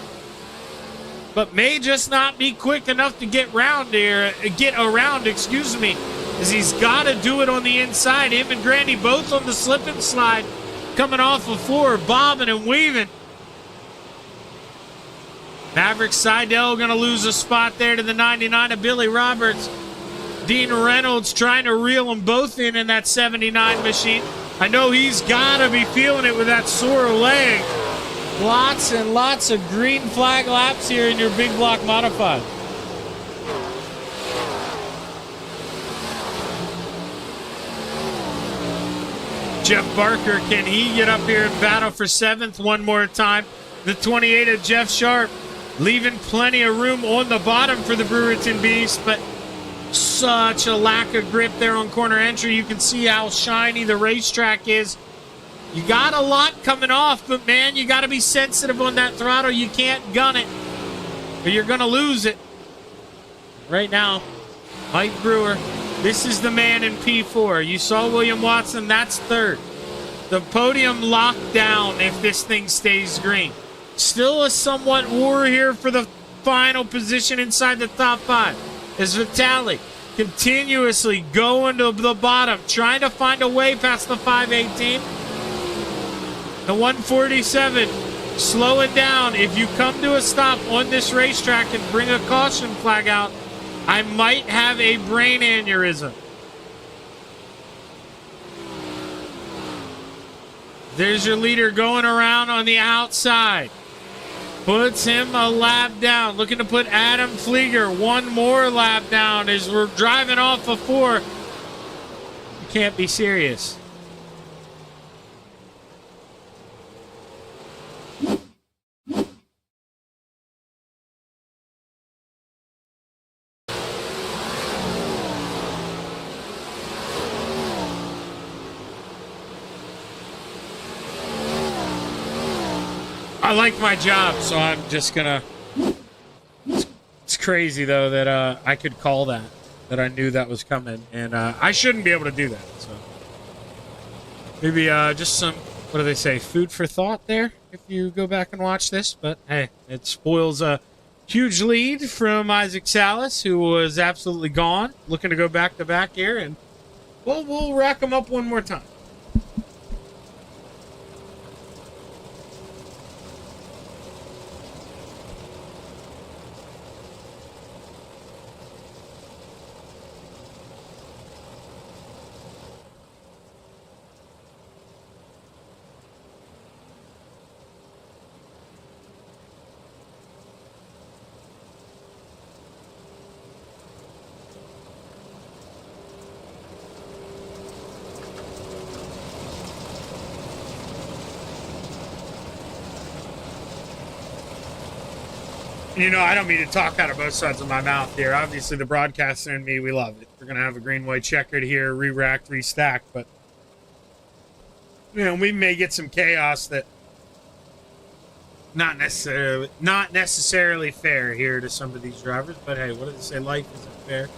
but may just not be quick enough to get around, excuse me, as he's got to do it on the inside. Him and Grandy both on the slip and slide, coming off of 4, bobbing and weaving. Maverick Seidel going to lose a spot there to the 99 of Billy Roberts. Dean Reynolds trying to reel them both in that 79 machine. I know he's got to be feeling it with that sore leg. Lots and lots of green flag laps here in your big block modified. Jeff Barker, can he get up here and battle for 7th one more time? The 28 of Jeff Sharp, leaving plenty of room on the bottom for the Brewerton Beast, but such a lack of grip there on corner entry. You can see how shiny the racetrack is. You got a lot coming off, but man, you got to be sensitive on that throttle. You can't gun it, or you're going to lose it. Right now, Mike Brewer, this is the man in P4. You saw William Watson, that's 3rd. The podium locked down if this thing stays green. Still a somewhat war here for the final position inside the top 5. As Vitale continuously going to the bottom, trying to find a way past the 518. The 147 slowing down. If you come to a stop on this racetrack and bring a caution flag out, I might have a brain aneurysm. There's your leader going around on the outside. Puts him a lap down. Looking to put Adam Flieger one more lap down as we're driving off of 4. You can't be serious. I like my job, so I'm just gonna... It's crazy, though, that I could call that I knew that was coming, and I shouldn't be able to do that, so... Maybe just some, what do they say, food for thought there, if you go back and watch this, but hey, it spoils a huge lead from Isaac Salas, who was absolutely gone, looking to go back-to-back here, and we'll rack them up one more time. You know, I don't mean to talk out of both sides of my mouth here. Obviously, the broadcaster and me, we love it. We're going to have a green-white checkered here, re-racked, restacked, but, you know, we may get some chaos that not necessarily fair here to some of these drivers, but hey, what do they say? Life isn't fair.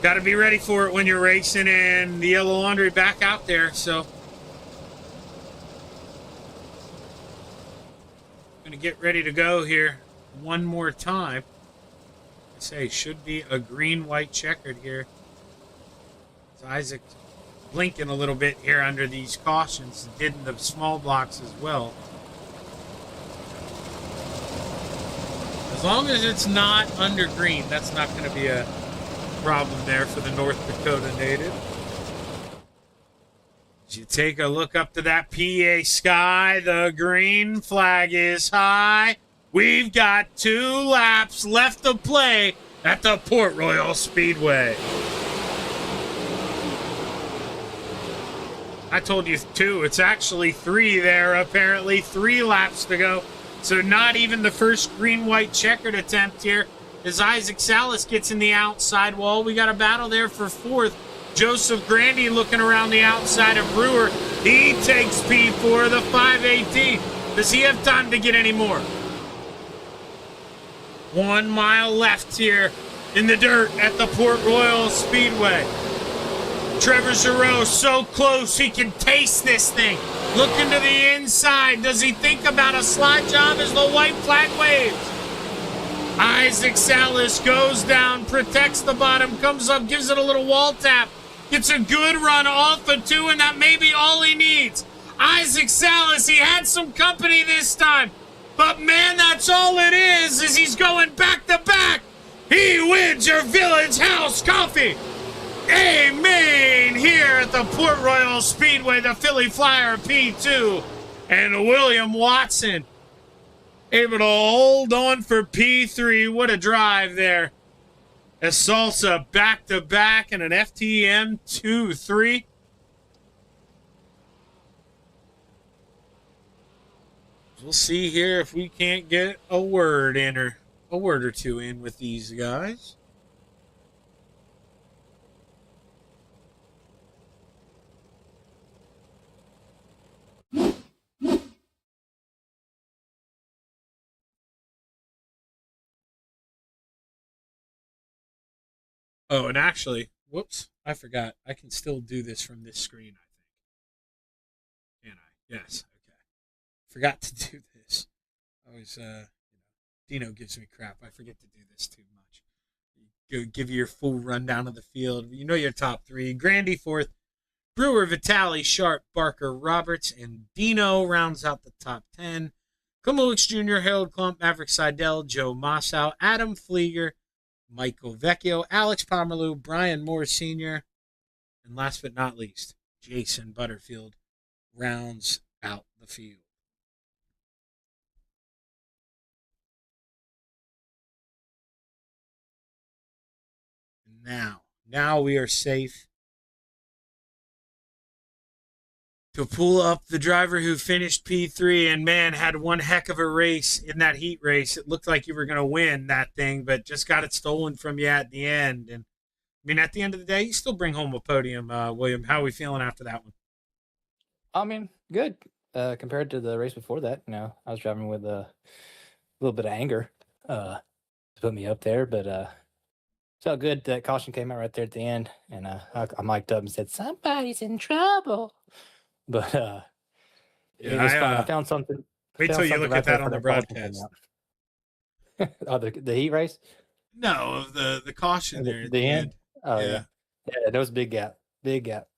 Got to be ready for it when you're racing, and the yellow laundry back out there, so... Gonna get ready to go here one more time. I say should be a green-white checkered here. So Isaac blinking a little bit here under these cautions. Did in the small blocks as well. As long as it's not under green, that's not going to be a problem there for the North Dakota native. As you take a look up to that PA sky, the green flag is high. We've got 2 laps left to play at the Port Royal Speedway. I told you 2. It's actually 3 there, apparently. 3 laps to go. So not even the first green-white checkered attempt here as Isaac Salas gets in the outside wall. We got a battle there for fourth. Joseph Grandy looking around the outside of Brewer. He takes P4, the 518. Does he have time to get any more? 1 mile left here in the dirt at the Port Royal Speedway. Trevor Giroux so close he can taste this thing. Looking to the inside. Does he think about a slide job as the white flag waves? Isaac Salas goes down, protects the bottom, comes up, gives it a little wall tap. Gets a good run off of 2, and that may be all he needs. Isaac Salas, he had some company this time. But man, that's all it is he's going back to back. He wins your Village House Coffee. Amen here at the Port Royal Speedway, the Philly Flyer P2. And William Watson able to hold on for P3. What a drive there. A Salsa back-to-back and an FTM 2-3. We'll see here if we can't get a word in or a word or two in with these guys. Oh, and actually, whoops, I forgot. I can still do this from this screen, I think. Can I? Yes, okay. Forgot to do this. Always, Dino gives me crap. I forget to do this too much. Go give you your full rundown of the field. You know your top three. Grandy fourth. Brewer, Vitale, Sharp, Barker, Roberts, and Dino rounds out the top 10. Kumulix Jr., Harold Klump, Maverick Seidel, Joe Mossow, Adam Flieger, Michael Vecchio, Alex Pomerleau, Brian Moore Sr., and last but not least, Jason Butterfield rounds out the field. Now we are safe to pull up the driver who finished P3 and, man, had one heck of a race in that heat race. It looked like you were going to win that thing, but just got it stolen from you at the end. And, I mean, at the end of the day, you still bring home a podium, William. How are we feeling after that one? I mean, good. Compared to the race before that, I was driving with a little bit of anger to put me up there, but felt good. That caution came out right there at the end, and I mic'd up and said, "Somebody's in trouble." But it was fun. I found something. Wait till you look at that on the broadcast. Oh, the heat race? No, the caution there. The end? Oh, yeah. Yeah, that was a big gap. Big gap.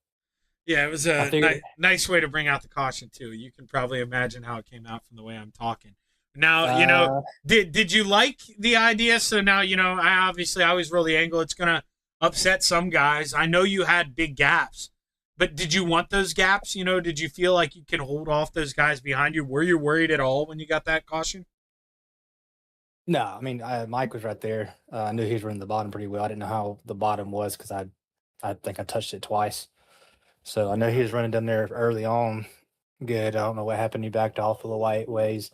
Yeah, it was a nice way to bring out the caution, too. You can probably imagine how it came out from the way I'm talking. Now, did you like the idea? So now, I always roll the angle. It's going to upset some guys. I know you had big gaps. But did you want those gaps? Did you feel like you can hold off those guys behind you? Were you worried at all when you got that caution? No, I mean, Mike was right there. I knew he was running the bottom pretty well. I didn't know how the bottom was because I think I touched it twice. So I know he was running down there early on. Good. I don't know what happened. He backed off of the white ways.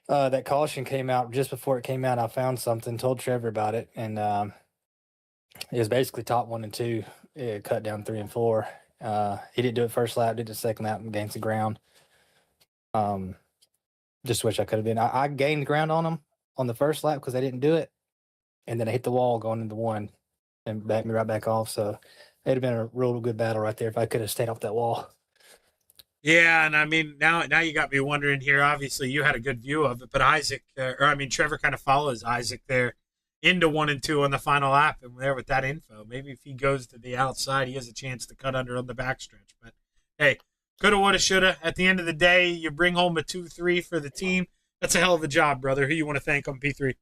That caution came out just before it came out. I found something, told Trevor about it, and it was basically top 1 and 2. It cut down 3 and 4. He didn't do it first lap, did the second lap and gained some ground. Just wish I could have been. I gained ground on him on the first lap because I didn't do it. And then I hit the wall going into 1 and backed me right back off. So it'd have been a real good battle right there if I could have stayed off that wall. Yeah, and I mean, now you got me wondering here. Obviously, you had a good view of it, but Trevor kind of follows Isaac there into 1 and 2 on the final lap, and there with that info, maybe if he goes to the outside, he has a chance to cut under on the backstretch. But hey, coulda, woulda, shoulda. At the end of the day, you bring home a 2-3 for the team. That's a hell of a job, brother. Who you want to thank on P3?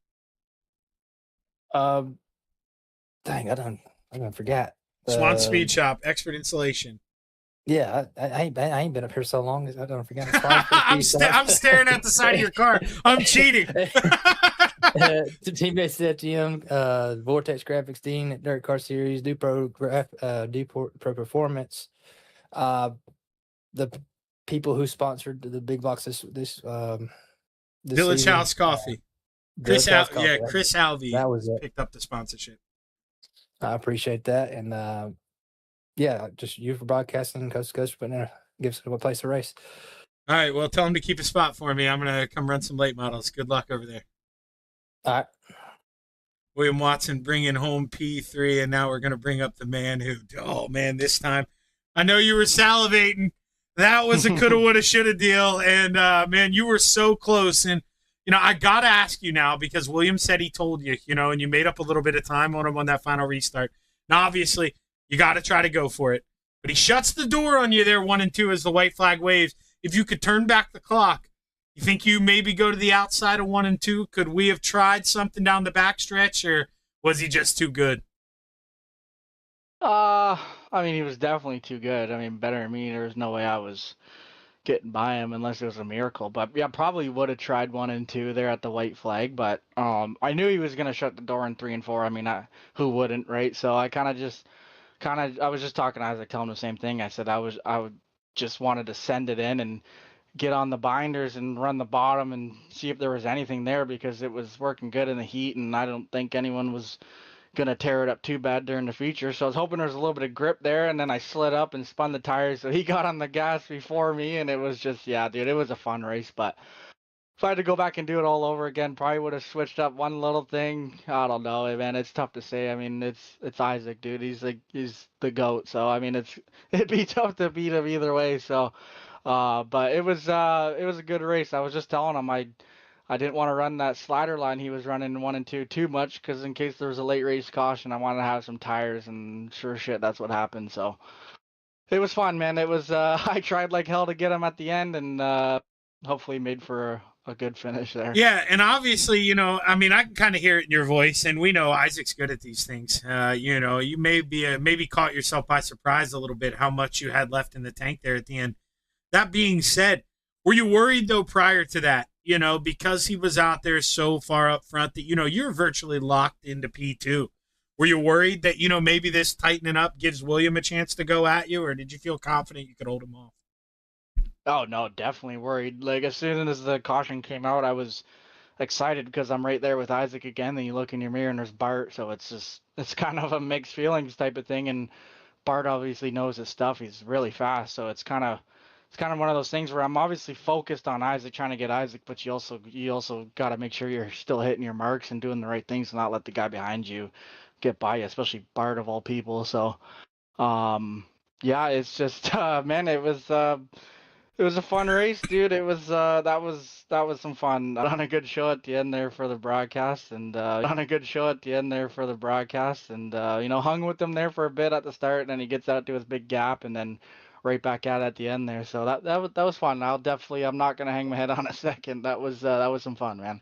Dang, I don't forget. Swan Speed Shop, Expert Installation. Yeah, I ain't been up here so long. I don't forget. I'm staring at the side of your car. I'm cheating. Team-based FGM, Vortex Graphics, Dean, Dirt Car Series, Dupro Performance. The people who sponsored the big box this this Village season. House Coffee. Village House Coffee, Yeah, Chris Alvey that was it. picked up the sponsorship. I appreciate that, and yeah, just you for broadcasting coast to coast, but gives us a place to race. All right, well, tell him to keep a spot for me. I'm gonna come run some late models. Good luck over there. All right. William Watson bringing home P3, and now we're gonna bring up the man who. Oh man, this time, I know you were salivating. That was a coulda, woulda, shoulda deal, and man, you were so close. And I gotta ask you now because William said he told you, and you made up a little bit of time on him on that final restart. Now, obviously, you got to try to go for it, but he shuts the door on you there, 1 and 2, as the white flag waves. If you could turn back the clock, you think you maybe go to the outside of 1 and 2? Could we have tried something down the backstretch, or was he just too good? I mean, he was definitely too good. I mean, better than me. There was no way I was getting by him unless it was a miracle. But yeah, probably would have tried 1 and 2 there at the white flag. But I knew he was gonna shut the door in 3 and 4. I mean, who wouldn't, right? So I I was just talking to Isaac, telling him the same thing. I said I would just wanted to send it in and get on the binders and run the bottom and see if there was anything there because it was working good in the heat, and I don't think anyone was gonna tear it up too bad during the feature. So I was hoping there was a little bit of grip there, and then I slid up and spun the tires, so he got on the gas before me, and it was just, yeah, dude, it was a fun race. But if I had to go back and do it all over again, probably would have switched up one little thing. I don't know, man. It's tough to say. I mean, it's Isaac, dude. He's the GOAT. So I mean, it'd be tough to beat him either way. So, but it was a good race. I was just telling him I didn't want to run that slider line he was running 1 and 2 too much because in case there was a late race caution, I wanted to have some tires, and sure shit, that's what happened. So it was fun, man. It was I tried like hell to get him at the end, and hopefully made for a good finish there. Yeah, and obviously, I mean, I can kind of hear it in your voice, and we know Isaac's good at these things. You maybe caught yourself by surprise a little bit how much you had left in the tank there at the end. That being said, were you worried though prior to that? Because he was out there so far up front that you're virtually locked into P2. Were you worried that maybe this tightening up gives William a chance to go at you, or did you feel confident you could hold him off? Oh no, definitely worried. Like as soon as the caution came out, I was excited because I'm right there with Isaac again. Then you look in your mirror and there's Bart, so it's kind of a mixed feelings type of thing. And Bart obviously knows his stuff. He's really fast, so it's kind of one of those things where I'm obviously focused on Isaac, trying to get Isaac, but you also got to make sure you're still hitting your marks and doing the right things and not let the guy behind you get by you, especially Bart of all people. So, yeah, it's just man, it was a fun race, dude. It was that was some fun. I done a good show at the end there for the broadcast, and hung with him there for a bit at the start, and then he gets out to his big gap, and then right back at the end there. So that was fun. I'm not gonna hang my head on a second. That was some fun, man.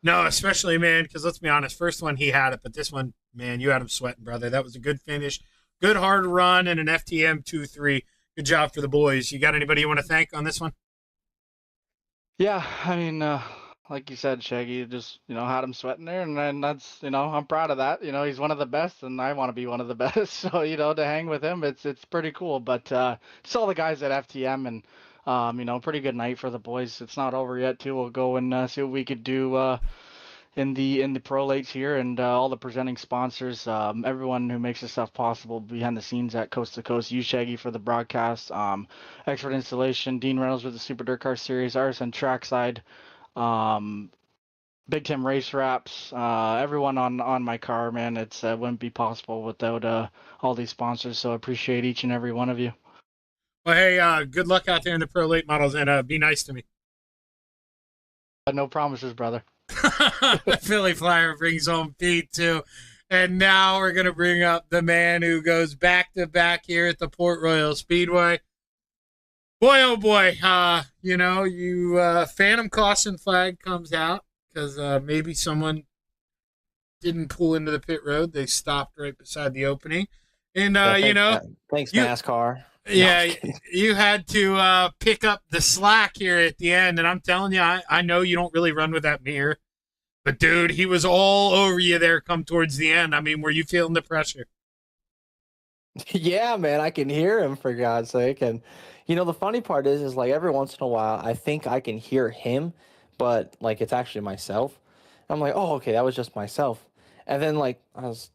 No, especially, man, because let's be honest, first one he had it, but this one, man, you had him sweating, brother. That was a good finish, good hard run, and an FTM 2-3. Good job for the boys. You got anybody you want to thank on this one? Yeah, I mean, like you said, Shaggy, just had him sweating there, and then that's I'm proud of that. He's one of the best, and I want to be one of the best. So to hang with him, it's pretty cool. But just all the guys at FTM, and pretty good night for the boys. It's not over yet too. We'll go and see what we could do in the pro lates here, and all the presenting sponsors, everyone who makes this stuff possible behind the scenes at Coast to Coast. You, Shaggy, for the broadcast, Expert Installation, Dean Reynolds with the Super Dirt Car Series, RSN Trackside, Big Tim Race Wraps, everyone on my car, man. It wouldn't be possible without all these sponsors. So I appreciate each and every one of you. Well, hey, good luck out there in the pro late models, and be nice to me. No promises, brother. Philly Flyer brings home P2. And now we're going to bring up the man who goes back-to-back here at the Port Royal Speedway. Boy, oh boy, phantom caution flag comes out because maybe someone didn't pull into the pit road. They stopped right beside the opening. And, thanks, NASCAR. Yeah, you had to pick up the slack here at the end, and I'm telling you, I know you don't really run with that mirror, but dude, he was all over you there come towards the end. I mean, were you feeling the pressure? Yeah, man, I can hear him, for God's sake. And the funny part is like every once in a while, I think I can hear him, but like it's actually myself. I'm like, oh, okay, that was just myself. And then like I was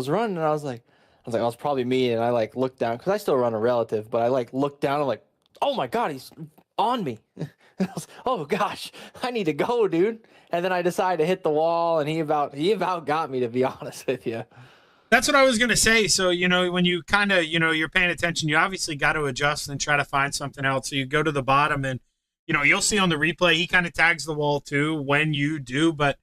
running and I was like, oh, it's probably me. And I like looked down because I still run a relative, but I like looked down. I'm like, oh my God, he's on me. I was, oh gosh, I need to go, dude. And then I decided to hit the wall, and he about got me, to be honest with you. That's what I was going to say. So, when you kind of, you're paying attention, you obviously got to adjust and try to find something else. So you go to the bottom and, you'll see on the replay, he kind of tags the wall too when you do. But,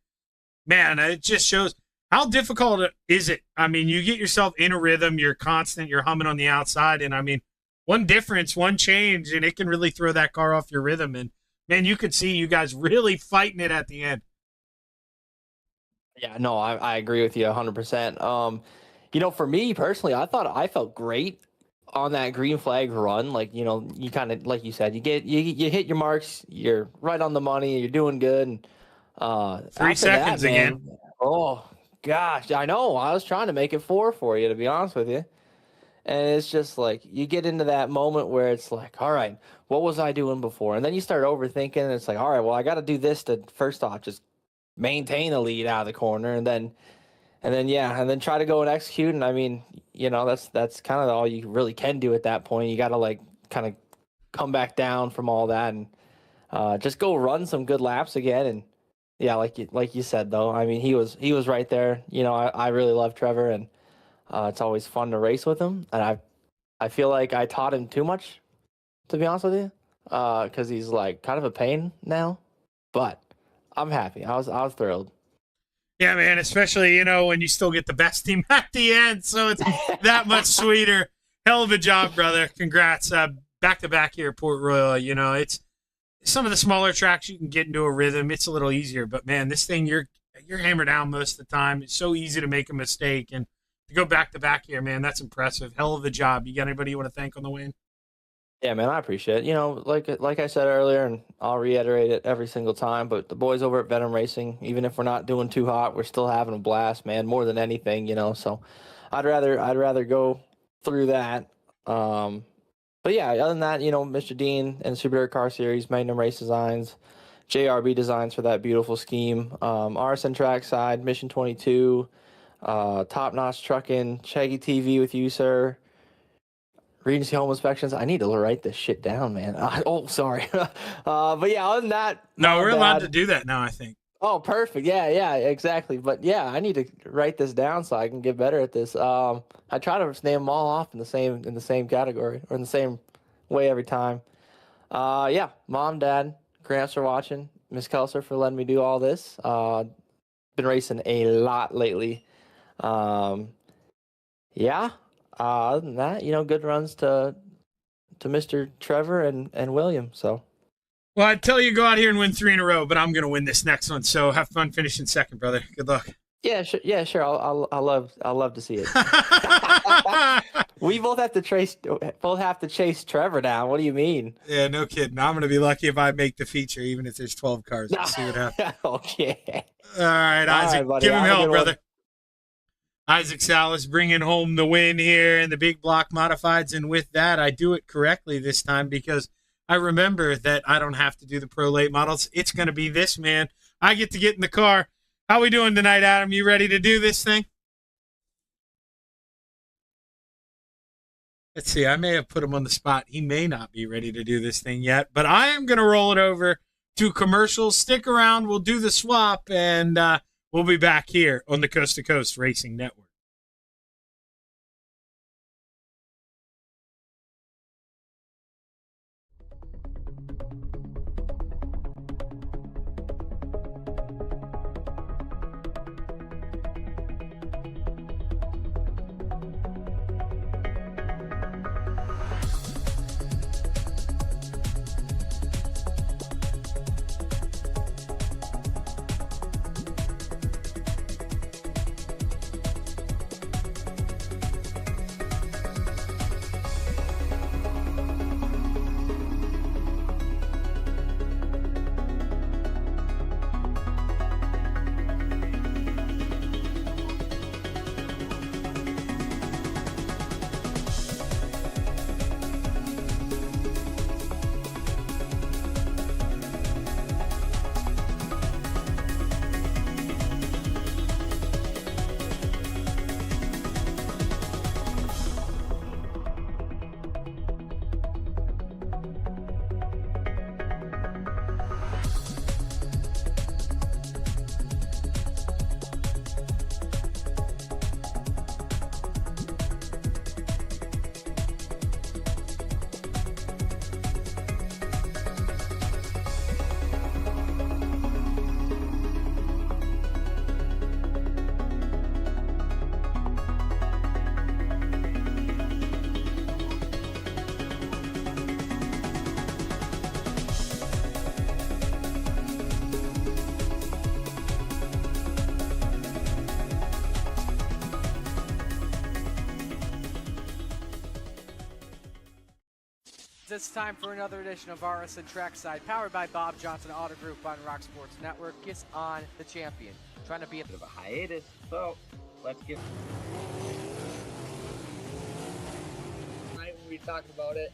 man, it just shows how difficult is it. I mean, you get yourself in a rhythm, you're constant, you're humming on the outside. And, I mean, one difference, one change, and it can really throw that car off your rhythm. And, man, you could see you guys really fighting it at the end. Yeah, no, I agree with you 100%. For me personally, I thought I felt great on that green flag run. Like, you kind of, like you said, you hit your marks, you're right on the money, you're doing good. And 3 seconds again. Oh gosh, I know. I was trying to make it 4 for you, to be honest with you. And it's just like you get into that moment where it's like, all right, what was I doing before? And then you start overthinking, and it's like, all right, well, I got to do this to first off just maintain a lead out of the corner, and then try to go and execute. And I mean, that's kind of all you really can do at that point. You got to like kind of come back down from all that and just go run some good laps again. And yeah, like you said though, I mean, he was right there. I really love Trevor, and it's always fun to race with him. And I feel like I taught him too much, to be honest with you, because he's like kind of a pain now, but I'm happy. I was thrilled. Yeah, man, especially, when you still get the best team at the end, so it's that much sweeter. Hell of a job, brother. Congrats. Back-to-back here at Port Royal. It's some of the smaller tracks you can get into a rhythm. It's a little easier, but, man, this thing, you're hammered down most of the time. It's so easy to make a mistake, and to go back-to-back here, man, that's impressive. Hell of a job. You got anybody you want to thank on the win? Yeah, man, I appreciate it. Like I said earlier, and I'll reiterate it every single time, but the boys over at Venom Racing, even if we're not doing too hot, we're still having a blast, man, more than anything, so I'd rather go through that. But yeah, other than that, Mr. Dean and Super Dirt Car Series, Magnum Race Designs, JRB Designs for that beautiful scheme, RSN Trackside, Mission 22, Top Notch Trucking, Shaggy TV with you, sir. Regency Home Inspections. I need to write this shit down, man. Sorry. But yeah, other than that. No, we're allowed to do that now, I think. Oh, perfect. Yeah, exactly. But yeah, I need to write this down so I can get better at this. I try to name them all off in the same category or in the same way every time. Yeah, Mom, Dad, Gramps for watching, Miss Kelser for letting me do all this. Been racing a lot lately. Yeah. Other than that, good runs to Mr. Trevor and William. So, well, I'd tell you go out here and win 3 in a row, but I'm going to win this next one. So have fun finishing second, brother. Good luck. Yeah, sure. Yeah, sure. I'll love to see it. We both have to chase Trevor down. What do you mean? Yeah, no kidding. I'm going to be lucky if I make the feature, even if there's 12 cars. We'll see what happens. Okay. All right, Isaac. All right, give him hell, brother. One. Isaac Salas bringing home the win here in the big block modifieds. And with that, I do it correctly this time because I remember that I don't have to do the Pro Late models. It's going to be this, man. I get to get in the car. How we doing tonight, Adam? You ready to do this thing? Let's see. I may have put him on the spot. He may not be ready to do this thing yet, but I am going to roll it over to commercials. Stick around. We'll do the swap, and we'll be back here on the Coast to Coast Racing Network. It's time for another edition of RSN Trackside, powered by Bob Johnson Auto Group on Rock Sports Network. Kiss on the champion. Trying to be a bit of a hiatus, so let's get. Tonight when we talked about it.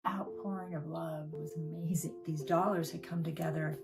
Outpouring of love was amazing. These dollars had come together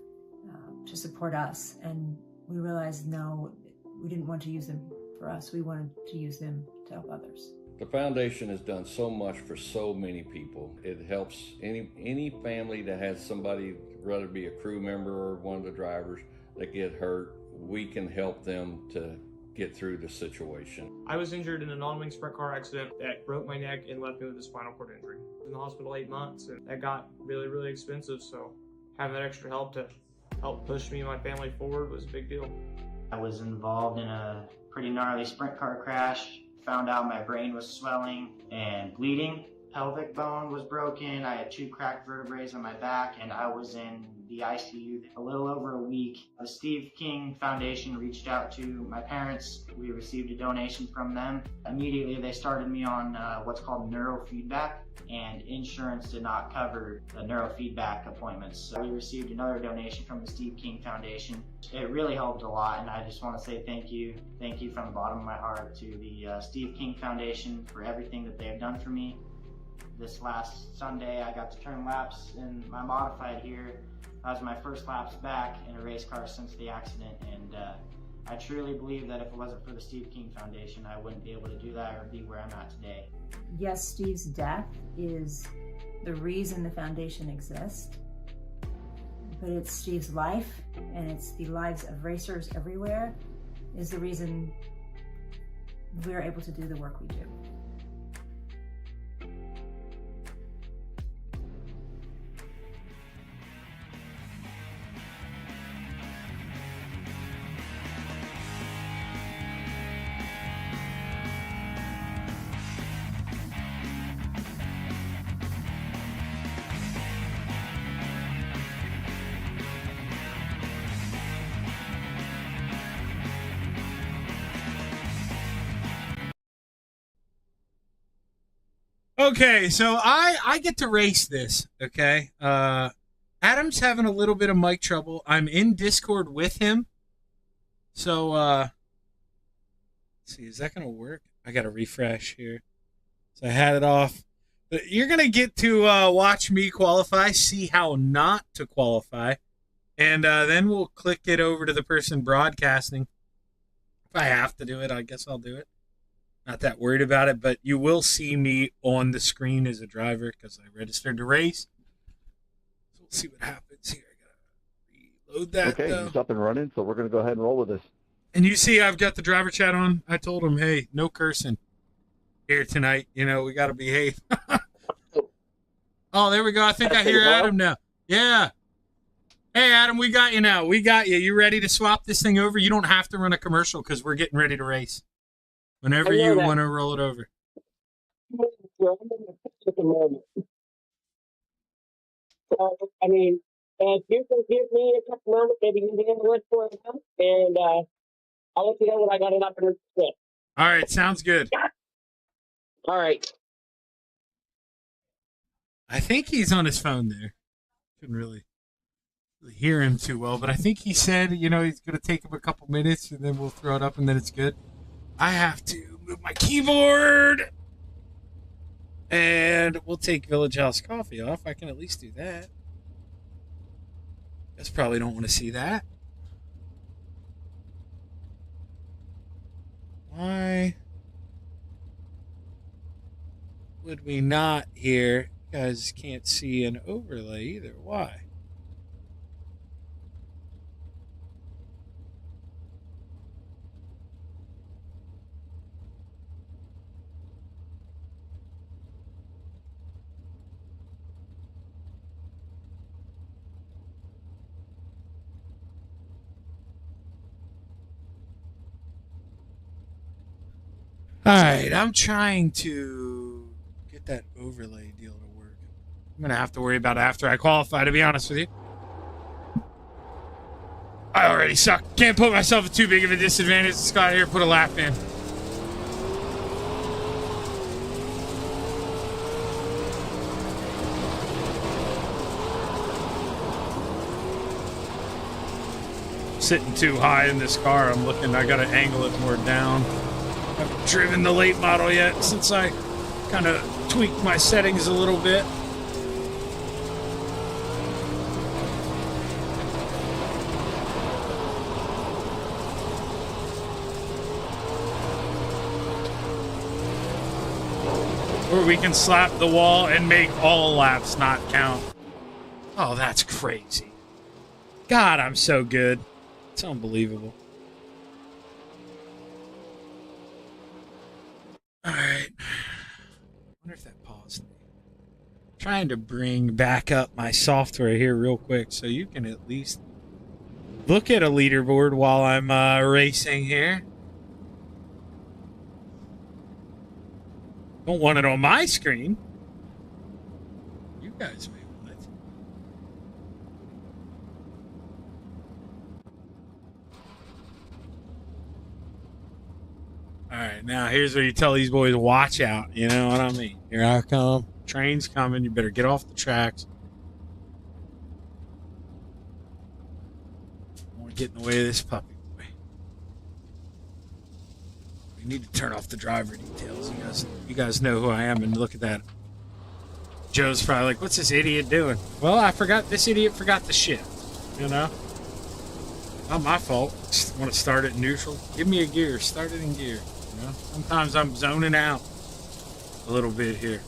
to support us, and we realized no, we didn't want to use them for us. We wanted to use them to help others. The foundation has done so much for so many people. It helps any family that has somebody, whether it be a crew member or one of the drivers, that get hurt. We can help them to get through the situation. I was injured in a non-wing sprint car accident that broke my neck and left me with a spinal cord injury. I was in the hospital 8 months, and that got really, really expensive, so having that extra help to help push me and my family forward was a big deal. I was involved in a pretty gnarly sprint car crash, found out my brain was swelling and bleeding. Pelvic bone was broken, I had 2 cracked vertebrae on my back, and I was in the ICU a little over a week. The Steve King Foundation reached out to my parents. We received a donation from them. Immediately they started me on what's called neurofeedback, and insurance did not cover the neurofeedback appointments. So we received another donation from the Steve King Foundation. It really helped a lot, and I just want to say thank you. Thank you from the bottom of my heart to the Steve King Foundation for everything that they have done for me. This last Sunday, I got to turn laps in my modified here. That was my first laps back in a race car since the accident, and I truly believe that if it wasn't for the Steve King Foundation, I wouldn't be able to do that or be where I'm at today. Yes, Steve's death is the reason the foundation exists, but it's Steve's life, and it's the lives of racers everywhere, is the reason we're able to do the work we do. Okay, so I get to race this, okay? Adam's having a little bit of mic trouble. I'm in Discord with him. So, let's see, is that going to work? I got to refresh here. So I had it off. But you're going to get to watch me qualify, see how not to qualify. And then we'll click it over to the person broadcasting. If I have to do it, I guess I'll do it. Not that worried about it, but you will see me on the screen as a driver because I registered to race. So we'll see what happens here. I gotta reload that. Okay, it's up and running, so we're going to go ahead and roll with this. And you see I've got the driver chat on. I told him, hey, no cursing here tonight. You know, we got to behave. Oh, there we go. I think I hear Adam now. Yeah. Hey, Adam, we got you now. We got you. You ready to swap this thing over? You don't have to run a commercial because we're getting ready to race. Whenever you want to roll it over. I mean, if you can give me a couple moments, maybe you can handle it for them, and I'll let you know when I got it up and running. All right, sounds good. All right. I think he's on his phone there. Couldn't really hear him too well, but I think he said, you know, he's going to take him a couple minutes, and then we'll throw it up, and then it's good. I have to move my keyboard, and we'll take Village House Coffee off. I can at least do that. Guys probably don't want to see that. Why would we not here? You guys can't see an overlay either. Why? All right, I'm trying to get that overlay deal to work. I'm going to have to worry about it after I qualify, to be honest with you. I already suck. Can't put myself at too big of a disadvantage. Scott here, put a lap in. Sitting too high in this car. I'm looking, I got to angle it more down. I haven't driven the late model yet since I kind of tweaked my settings a little bit. Or we can slap the wall and make all laps not count. Oh, that's crazy. God, I'm so good. It's unbelievable. Alright. I wonder if that paused me. Trying to bring back up my software here real quick so you can at least look at a leaderboard while I'm racing here. Don't want it on my screen. You guys may want it. Alright, now here's where you tell these boys, watch out. You know what I mean? Here I come. Train's coming. You better get off the tracks. I want to get in the way of this puppy boy. We need to turn off the driver details. You guys know who I am, and look at that. Joe's probably like, what's this idiot doing? Well, I forgot. This idiot forgot the shift. You know? Not my fault. Just want to start it in neutral. Give me a gear. Start it in gear. You know? Sometimes I'm zoning out a little bit here.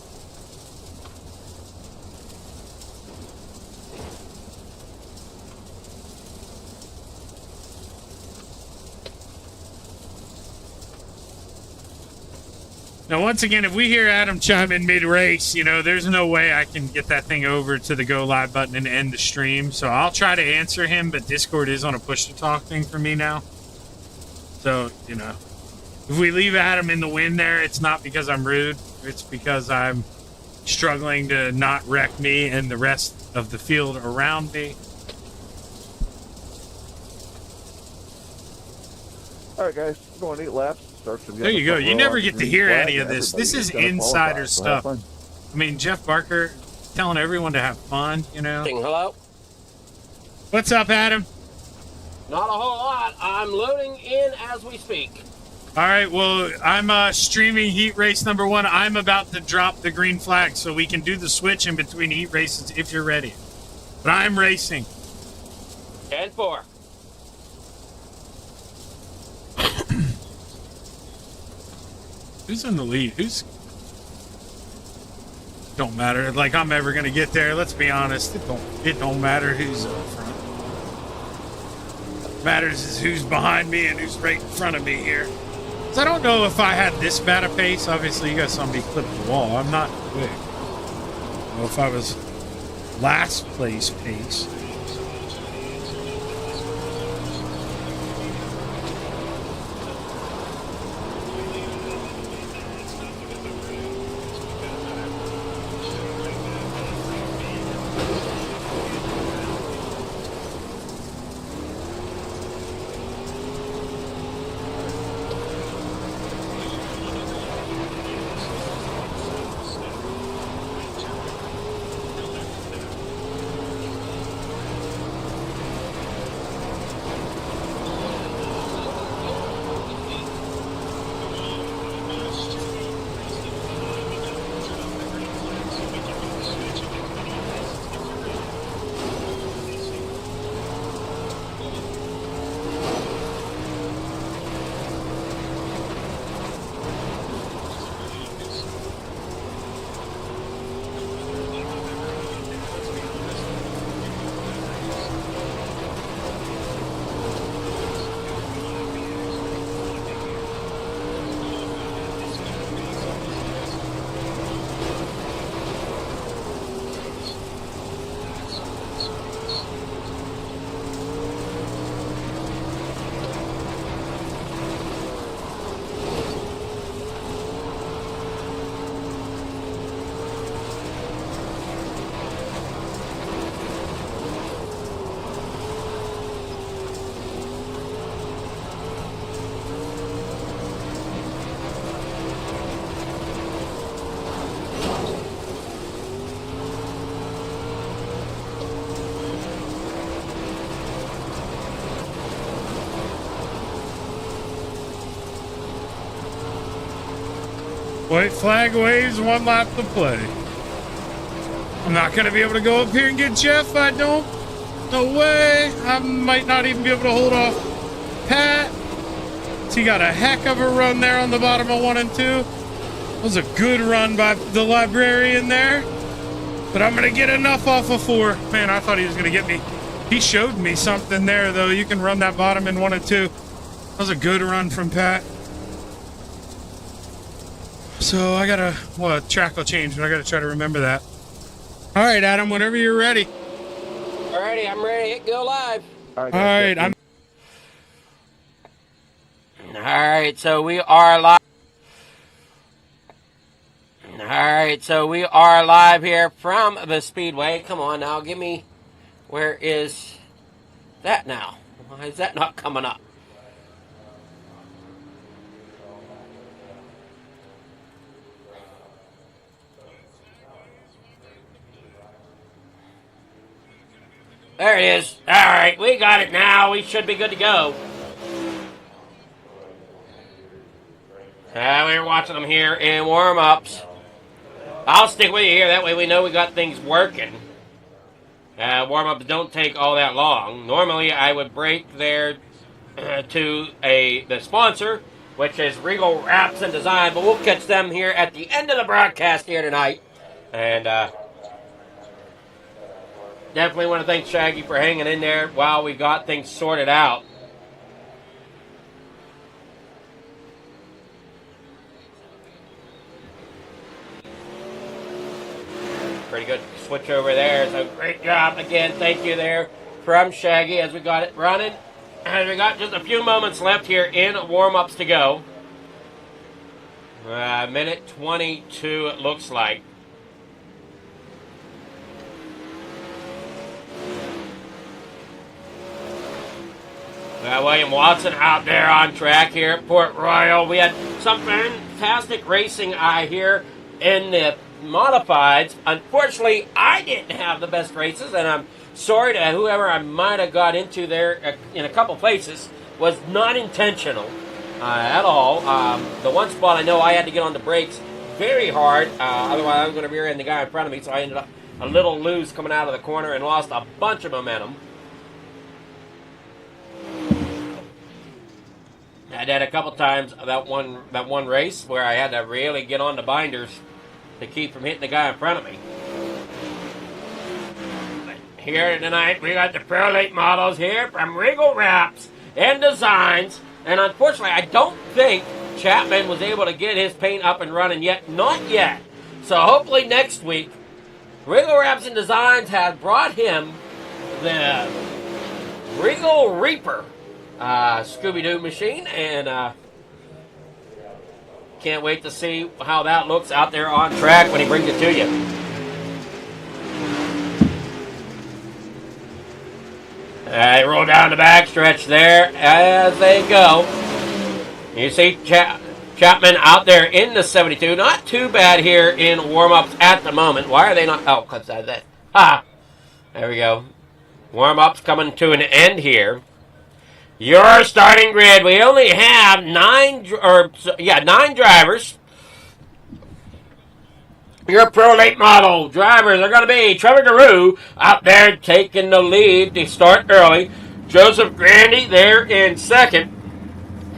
Now, once again, if we hear Adam chime in mid-race, you know, there's no way I can get that thing over to the go live button and end the stream. So I'll try to answer him, but Discord is on a push-to-talk thing for me now. So, you know, if we leave Adam in the wind there, it's not because I'm rude. It's because I'm struggling to not wreck me and the rest of the field around me. All right, guys, we're going 8 laps. There you go. You never get to hear any of this. This is insider stuff. I mean, Jeff Barker telling everyone to have fun, you know. Hello? What's up, Adam? Not a whole lot. I'm loading in as we speak. All right, well, I'm streaming Heat Race number 1. I'm about to drop the green flag, so we can do the switch in between heat races if you're ready. But I'm racing. 10-4. Who's in the lead? Don't matter. Like I'm ever gonna get there. Let's be honest. It don't matter who's up front. Matters is who's behind me and who's right in front of me here. So I don't know if I had this bad a pace. Obviously, you guys saw me clip the wall. I'm not quick. I don't know if I was last place pace. White flag waves, 1 lap to play. I'm not going to be able to go up here and get Jeff, I don't. No way. I might not even be able to hold off Pat. He got a heck of a run there on the bottom of 1 and 2. That was a good run by the librarian there. But I'm going to get enough off of 4. Man, I thought he was going to get me. He showed me something there, though. You can run that bottom in 1 and 2. That was a good run from Pat. So I gotta, well, track will change, but I gotta try to remember that. All right, Adam, whenever you're ready. Alrighty, I'm ready. Hit go live. All right, I'm. All right, so we are live. All right, so we are live here from the Speedway. Come on now, give me. Where is that now? Why is that not coming up? There it is. All right, we got it now. We should be good to go. We're watching them here in warm-ups. I'll stick with you here. That way we know we got things working. Warm-ups don't take all that long. Normally, I would break there to the sponsor, which is Regal Wraps and Design, but we'll catch them here at the end of the broadcast here tonight. And definitely want to thank Shaggy for hanging in there while we got things sorted out. Pretty good switch over there. So great job again. Thank you there from Shaggy as we got it running. And we got just a few moments left here in warm-ups to go. Minute 22 it looks like. William Watson out there on track here at Port Royal. We had some fantastic racing here in the modifieds. Unfortunately, I didn't have the best races, and I'm sorry to whoever I might have got into there in a couple places. Was not intentional at all. The one spot I know I had to get on the brakes very hard. Otherwise, I was going to rear end the guy in front of me, so I ended up a little loose coming out of the corner and lost a bunch of momentum. I did a couple times that one race where I had to really get on the binders to keep from hitting the guy in front of me. But here tonight we got the Pro Late models here from Regal Wraps and Designs. And unfortunately, I don't think Chapman was able to get his paint up and running yet. Not yet. So hopefully next week, Regal Wraps and Designs has brought him the Regal Reaper Scooby-Doo machine. And can't wait to see how that looks out there on track when he brings it to you. They roll down the backstretch there as they go. You see Chapman out there in the 72. Not too bad here in warm-ups at the moment. Why are they not? Oh, because of that. Ha! There we go. Warm-ups coming to an end here. Your starting grid. We only have 9 drivers. Your Pro Late Model drivers are going to be Trevor Garou out there taking the lead to start early. Joseph Grandy there in second.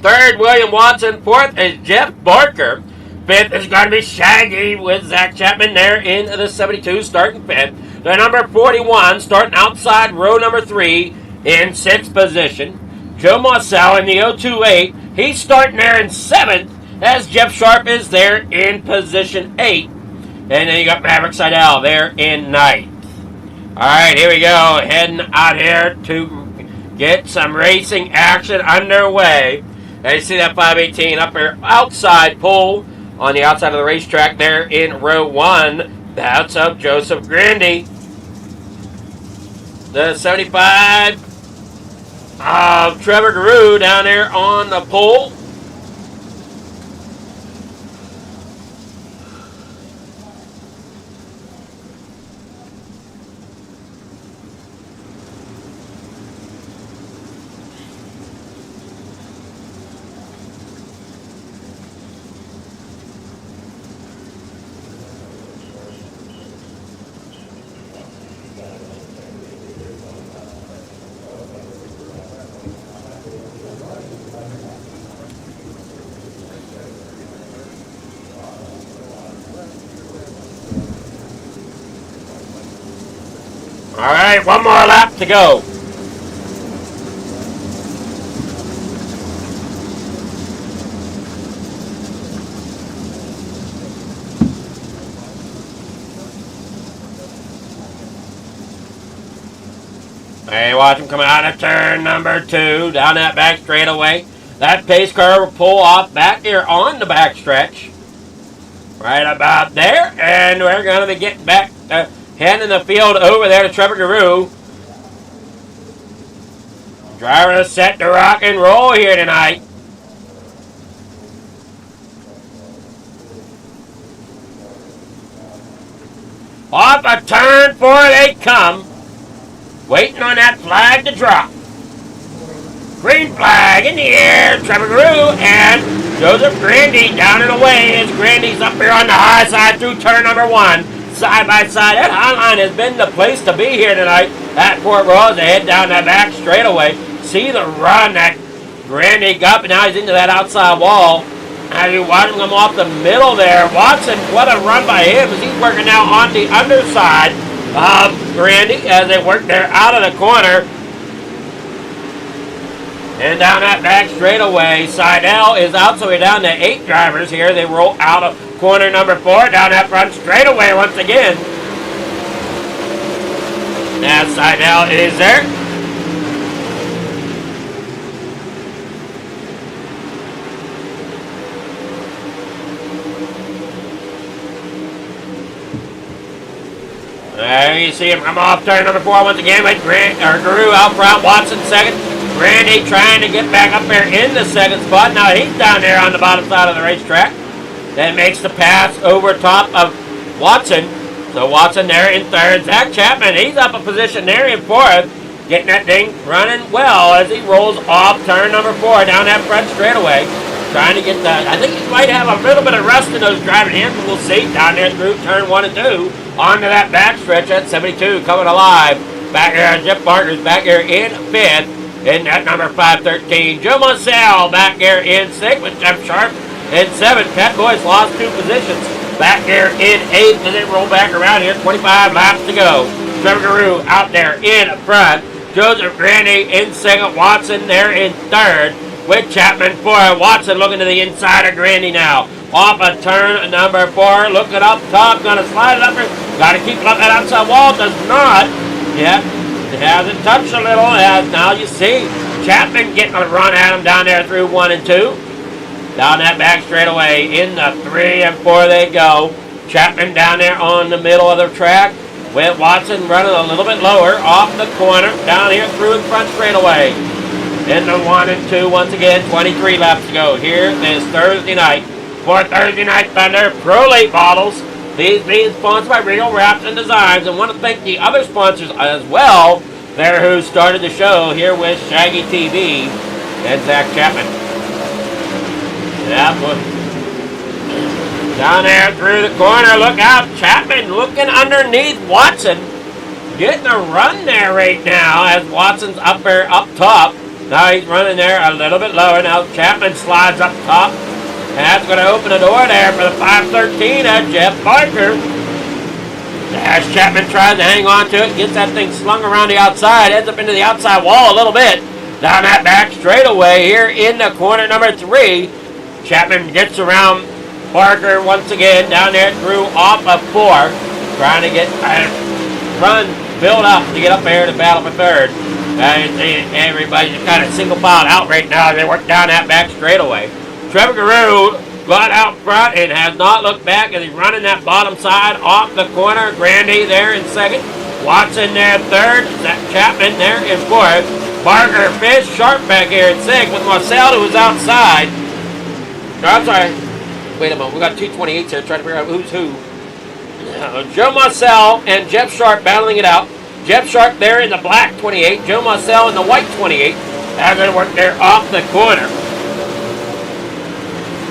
Third, William Watson. Fourth is Jeff Barker. Fifth is going to be Shaggy with Zach Chapman there in the 72 starting fifth. The number 41 starting outside row number 3 in 6th position. Joe Marcel in the 028. He's starting there in 7th as Jeff Sharp is there in position 8. And then you got Maverick Seidel there in 9th. Alright, here we go. Heading out here to get some racing action underway. Now you see that 518 up there outside pole on the outside of the racetrack there in row 1. That's of Joseph Grandy. The 75 of Trevor Garou down there on the pole. All right, one more lap to go. Hey, watch him coming out of turn number 2, down that back straightaway. That pace car will pull off back here on the back stretch. Right about there, and we're going to be getting back, handing the field over there to Trevor Garou. Driver is set to rock and roll here tonight. Off of turn 4 they come. Waiting on that flag to drop. Green flag in the air. Trevor Garou and Joseph Grandy down and away as Grandy's up here on the high side through turn number 1. Side by side. That high line has been the place to be here tonight at Fort Royal. They head down that back straightaway. See the run that Grandy got, but now he's into that outside wall. As you watch him come off the middle there. Watson, what a run by him as he's working now on the underside of Grandy as they work there out of the corner. And down that back straightaway, Seidel is out, so we're down to 8 drivers here. They roll out of corner number 4, down that front straightaway once again. Now Seidel is there. There you see him come off turn number 4 once again with Garou out front, Watson second. Grandy trying to get back up there in the second spot. Now he's down there on the bottom side of the racetrack. Then makes the pass over top of Watson. So Watson there in third. Zach Chapman, he's up a position there in 4th. Getting that thing running well as he rolls off turn number 4 down that front straightaway. Trying to get that. I think he might have a little bit of rust in those driving hands. We'll see down there through turn 1 and 2. Onto that back stretch at 72 coming alive. Back here, Jeff Barker's back here in 5th. In that number 513. Joe Marcel back here in 6th with Jeff Sharp in 7th. Pat Boyce lost 2 positions. Back here in 8th as they roll back around here. 25 laps to go. Trevor Garou out there in front. Joseph Grandy in second. Watson there in third with Chapman fourth. Watson looking to the inside of Grandy now. Off a turn number 4. Looking up top. Going to slide it up. Got to keep it up that outside wall. Does not. Yep. It hasn't touched a little. As now you see Chapman getting a run at him down there through 1 and 2. Down that back straightaway. In the 3 and 4 they go. Chapman down there on the middle of the track. With Watson running a little bit lower off the corner. Down here through the front straightaway. In the 1 and 2 once again. 23 laps to go here this Thursday night. For Thursday Night Thunder Pro Late Bottles. These being sponsored by Real Wraps and Designs. And want to thank the other sponsors as well. There who started the show here with Shaggy TV and Zach Chapman. Yeah, down there through the corner. Look out. Chapman looking underneath Watson. Getting a run there right now as Watson's up there up top. Now he's running there a little bit lower. Now Chapman slides up top. That's going to open the door there for the 513 of Jeff Barker. As Chapman tries to hang on to it, gets that thing slung around the outside, ends up into the outside wall a little bit. Down that back straightaway here in the corner number 3. Chapman gets around Barker once again down there through off of 4. Trying to get run, build up to get up there to battle for third. Everybody's kind of single filed out right now. They work down that back straightaway. Trevor Guru got out front and has not looked back as he's running that bottom side off the corner. Grandy there in second. Watson there third. Chapman there in fourth. Barker, Fish, Sharp back here in sixth with Marcel who was outside. I'm sorry. Wait a moment. We got 228s here trying to figure out who's who. Joe Marcel and Jeff Sharp battling it out. Jeff Sharp there in the black 28. Joe Marcel in the white 28. As they work there off the corner.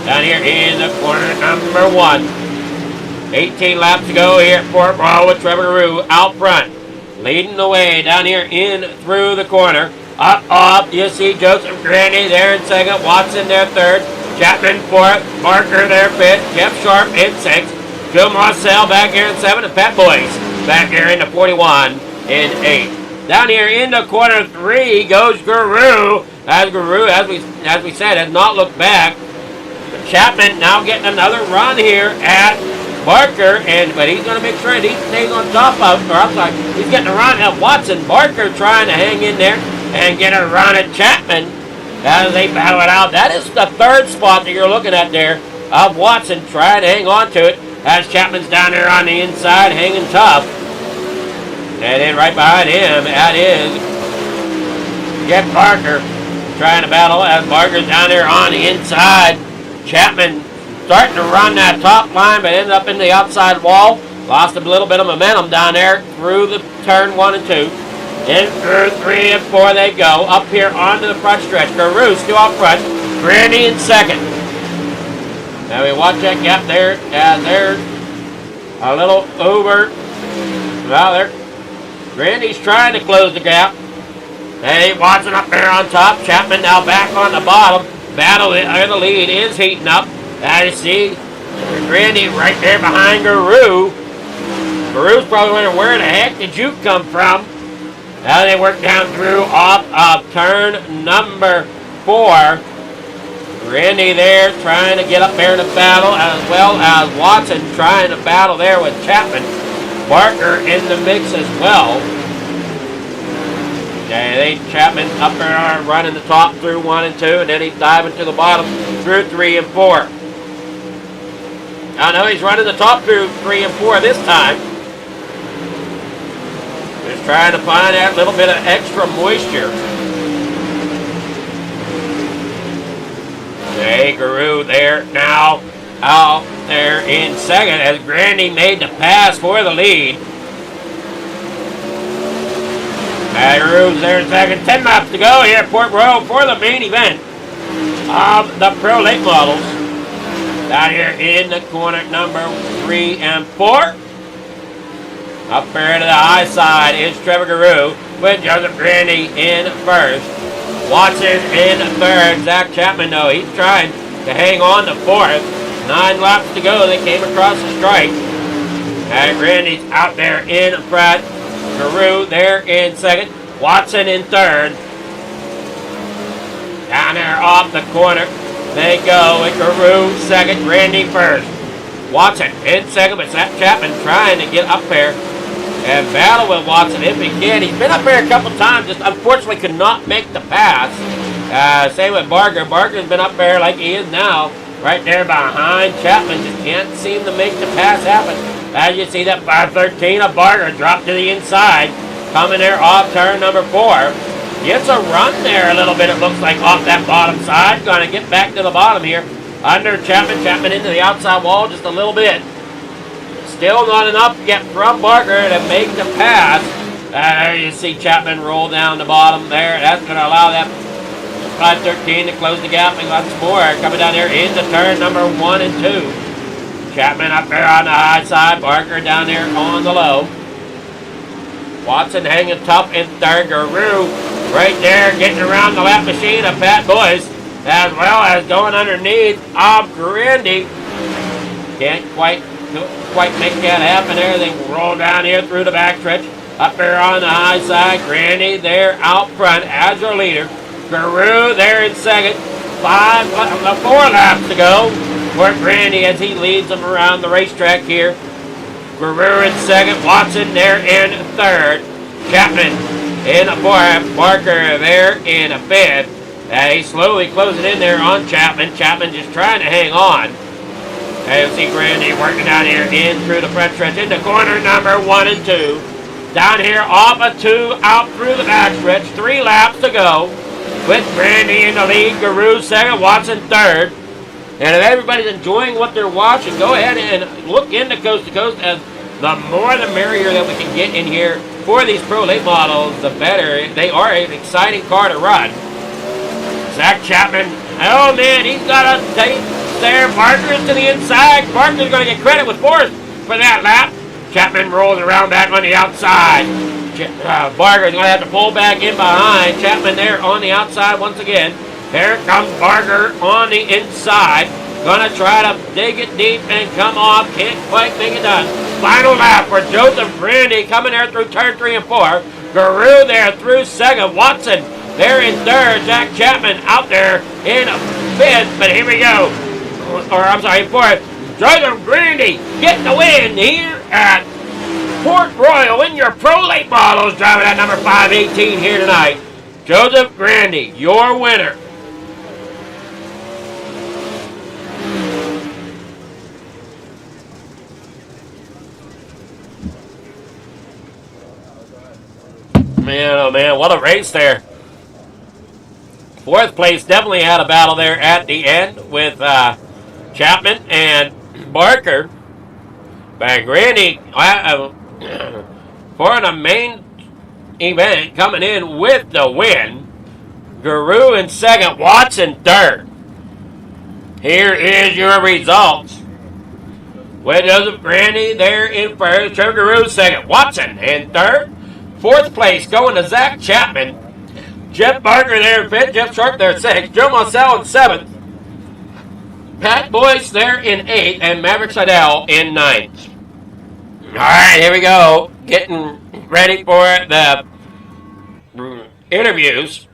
Down here in the corner number 1. 18 laps to go here at Fort Royal with Trevor Guru out front. Leading the way down here in through the corner. Up, you see Joseph Grandy there in second. Watson there third. Chapman fourth. Barker there fifth. Jeff Sharp in sixth. Joe Marcel back here in seventh. And Pat Boyce back here in the 41 in eighth. Down here in the corner 3 goes Guru. As Guru, as we said, has not looked back. Chapman now getting another run here at Barker, but he's going to make sure that he stays on top of, he's getting a run at Watson. Barker trying to hang in there and get a run at Chapman as they battle it out. That is the third spot that you're looking at there of Watson trying to hang on to it as Chapman's down there on the inside hanging tough. And then right behind him, that is Jeff Barker trying to battle as Barker's down there on the inside. Chapman starting to run that top line, but ended up in the outside wall. Lost a little bit of momentum down there through the turn 1 and 2. In through 3 and 4 they go. Up here onto the front stretch. Guru still up front. Grandy in second. Now we watch that gap there. There's a little over. Well, there. Grandy's trying to close the gap. Hey, Watson up there on top. Chapman now back on the bottom. Battle in the lead is heating up. As you see, Grandy right there behind Guru. Guru's probably wondering, where the heck did you come from? Now they work down through off of turn number 4. Grandy there trying to get up there to battle, as well as Watson trying to battle there with Chapman. Barker in the mix as well. Okay, Chapman up there running the top through 1 and 2, and then he's diving to the bottom through 3 and 4. I know he's running the top through 3 and 4 this time. Just trying to find that little bit of extra moisture. Okay, Guru there now out there in second as Grandy made the pass for the lead. Guru's there in second. 10 laps to go here at Port Royal for the main event of the Pro Late Models. Down here in the corner number 3 and 4. Up there to the high side is Trevor Guru with Joseph Grandy in first. Watson in third. Zach Chapman, though, he's trying to hang on to fourth. 9 laps to go. They came across the strike. And Grandy's out there in front. Guru there in second. Watson in third. Down there off the corner. They go with Guru second, Randy first. Watson in second, but Chapman trying to get up there and battle with Watson if he can. He's been up there a couple times, just unfortunately could not make the pass. Same with Barker. Barker's been up there like he is now, right there behind Chapman. Just can't seem to make the pass happen. As you see that 513 of Barker dropped to the inside, coming there off turn number 4. Gets a run there a little bit, it looks like, off that bottom side. Going to get back to the bottom here. Under Chapman. Chapman into the outside wall just a little bit. Still not enough to get from Barker to make the pass. There you see Chapman roll down the bottom there. That's going to allow that 513 to close the gap and lots more. Coming down there into turn number 1 and 2. Chapman up there on the high side. Barker down there on the low. Watson hanging tough in third. Guru right there getting around the lap machine of Pat Boyce, as well as going underneath of Grandy. Can't quite make that happen there. They roll down here through the backstretch. Up there on the high side. Grandy there out front as your leader. Guru there in second. 4 laps to go for Grandy as he leads them around the racetrack here. Guru in second. Watson there in third. Chapman in a fourth. Barker there in a fifth. He's slowly closing in there on Chapman. Chapman just trying to hang on. You see Grandy working down here in through the front stretch into corner number 1 and 2. Down here off of 2 out through the back stretch. 3 laps to go with Grandy in the lead. Guru second. Watson third. And if everybody's enjoying what they're watching, go ahead and look into Coast to Coast, as the more the merrier that we can get in here for these Pro Late models, the better. They are an exciting car to run. Zach Chapman, oh man, he's got a tape there. Barker's to the inside. Barker's going to get credit with fourth for that lap. Chapman rolls around back on the outside. Barker's going to have to pull back in behind. Chapman there on the outside once again. Here comes Barker on the inside. Gonna try to dig it deep and come off. Can't quite make it done. Final lap for Joseph Grandy coming there through turn 3 and 4. Guru there through second. Watson there in third. Zach Chapman out there in fifth. But here we go. Fourth. Joseph Grandy getting the win here at Port Royal in your Pro Late models. Driving at number 518 here tonight. Joseph Grandy, your winner. Man, oh man, what a race there. Fourth place definitely had a battle there at the end with Chapman and Barker. But Grandy, for the main event, coming in with the win. Guru in second, Watson third. Here is your results. With Joseph Grandy there in first, Trevor Guru second, Watson in third. Fourth place going to Zach Chapman. Jeff Barker there in fifth. Jeff Sharp there in sixth. Joe Marcel in seventh. Pat Boyce there in eighth. And Maverick Seidel in ninth. All right, here we go. Getting ready for the interviews.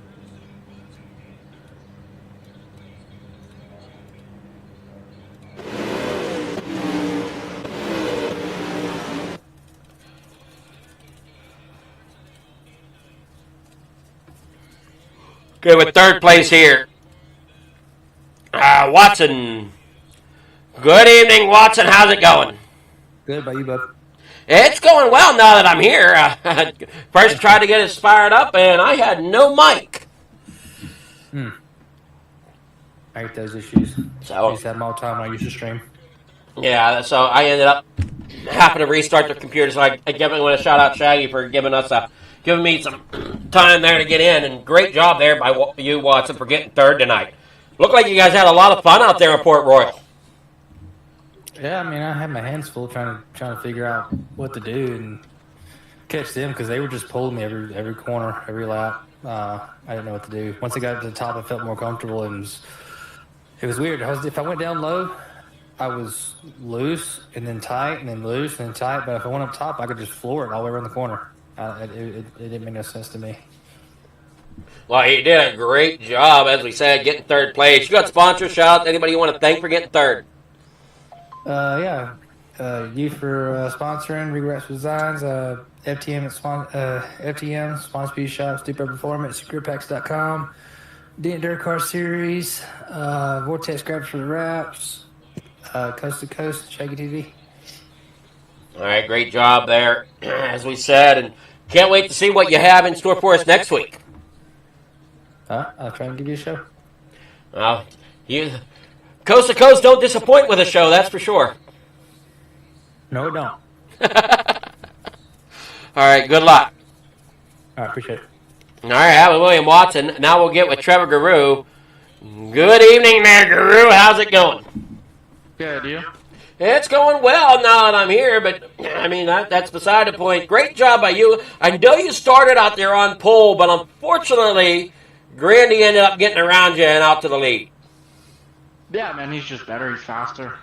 Good with third place here. Watson. Good evening, Watson. How's it going? Good, about you, bud? It's going well now that I'm here. First tried to get it fired up, and I had no mic. I hate those issues. So, I used to have them all the time when I used to stream. Yeah, so I ended up having to restart the computer. So I definitely want to shout out Shaggy for giving me some time there to get in. And great job there by you, Watson, for getting third tonight. Looked like you guys had a lot of fun out there in Port Royal. Yeah, I mean, I had my hands full trying to figure out what to do and catch them because they were just pulling me every corner, every lap. I didn't know what to do. Once I got to the top, I felt more comfortable, and it was weird. If I went down low, I was loose and then tight and then loose and then tight. But if I went up top, I could just floor it all the way around the corner. It didn't make no sense to me. Well, he did a great job, as we said, getting third place. You got sponsor shout-outs? Anybody you want to thank for getting third? Yeah. You for sponsoring Regrets Designs, FTM Spawn Speed Shop, Stupid Performance, GripX.com, Dirt Car Series, Vortex Grabs for the Wraps, Coast to Coast, Shaggy TV. All right, great job there, as we said, and can't wait to see what you have in store for us next week. I'll try and give you a show. Well, you Coast to Coast don't disappoint with a show, that's for sure. No, it don't. All right, good luck. All right, appreciate it. All right, that was William Watson. Now we'll get with Trevor Guru. Good evening there, Guru. How's it going? Good, you? It's going well now that I'm here, but, I mean, that's beside the point. Great job by you. I know you started out there on pole, but unfortunately, Grandy ended up getting around you and out to the lead. Yeah, man, he's just better. He's faster.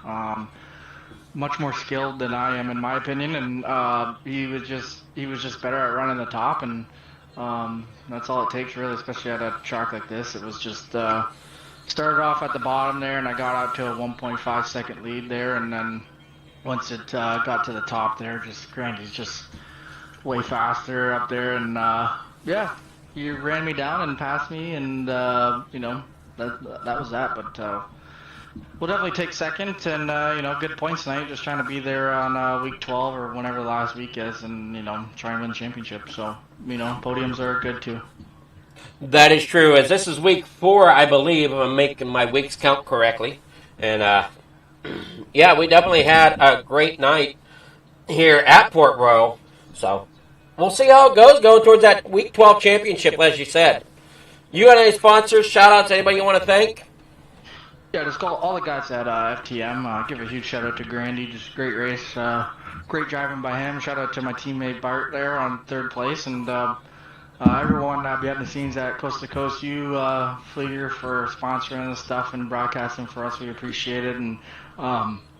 Much more skilled than I am, in my opinion, and he was just better at running the top, and that's all it takes, really, especially at a track like this. It was just started off at the bottom there, and I got out to a 1.5 second lead there, and then once it got to the top there, Grandy's just way faster up there, and yeah, he ran me down and passed me, and you know, that was that. But we'll definitely take second, and you know, good points tonight. Just trying to be there on week 12 or whenever the last week is, and you know, try and win the championship. So you know, podiums are good too. That is true. As this is week 4, I believe, if I'm making my weeks count correctly, and yeah, we definitely had a great night here at Port Royal. So we'll see how it goes going towards that week 12 championship, as you said. You got any sponsors? Shout out to anybody you want to thank? Yeah, just all the guys at FTM. Give a huge shout out to Grandy. Just great race. Great driving by him. Shout out to my teammate Bart there on 3rd place. And everyone behind the scenes at Coast to Coast, you, Fleeter, for sponsoring this stuff and broadcasting for us. We appreciate it. And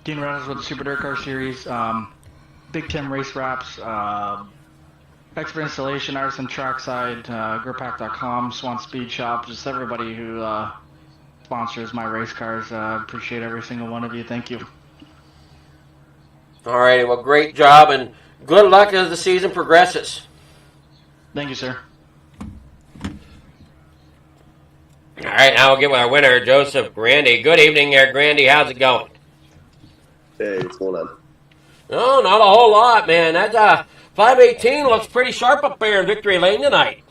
Dean Reynolds with the Super Dirt Car Series. Big Tim Race Wraps. Expert Installation, Artisan Trackside, GripPack.com, Swan Speed Shop. Just everybody who sponsors my race cars. Appreciate every single one of you. Thank you. All right. Well, great job, and good luck as the season progresses. Thank you, sir. All right. Now we'll get with our winner, Joseph Grandy. Good evening there, Grandy. How's it going? Hey, what's going on? No, not a whole lot, man. That 518 looks pretty sharp up there in Victory Lane tonight.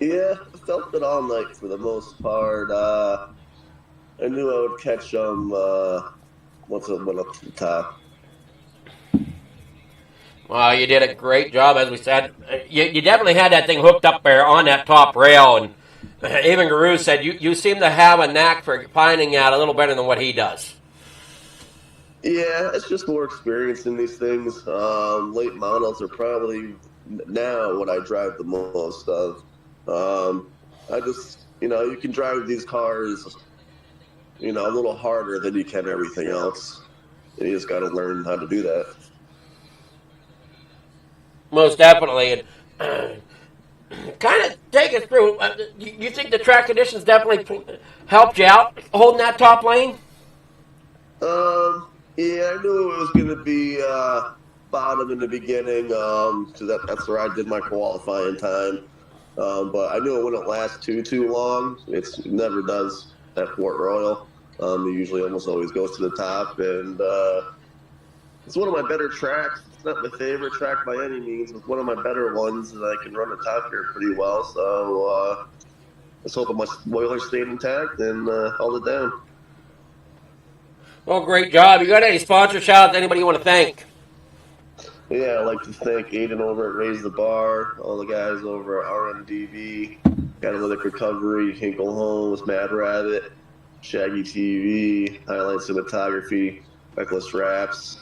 Yeah, I felt it all night for the most part. I knew I would catch them once it went up to the top. Well, you did a great job, as we said. You definitely had that thing hooked up there on that top rail, and even Guru said you seem to have a knack for finding out a little better than what he does. Yeah, it's just more experience in these things. Late models are probably now what I drive the most of. I just, you know, you can drive these cars, you know, a little harder than you can everything else. And you just got to learn how to do that. Most definitely. And kind of take us through. You think the track conditions definitely helped you out holding that top lane? Yeah, I knew it was going to be bottom in the beginning, so that's where I did my qualifying time. But I knew it wouldn't last too long. It never does at Port Royal. It usually almost always goes to the top, and it's one of my better tracks. It's not my favorite track by any means, but one of my better ones, and I can run the top here pretty well. So let's hope my spoiler stayed intact and held it down. Well, great job. You got any sponsor shout-outs? Anybody you want to thank? Yeah, I'd like to thank Aiden over at Raise the Bar, all the guys over at RMDB, Catalytic Recovery, Hinkle Homes, Mad Rabbit, Shaggy TV, Highline Cinematography, Reckless Wraps.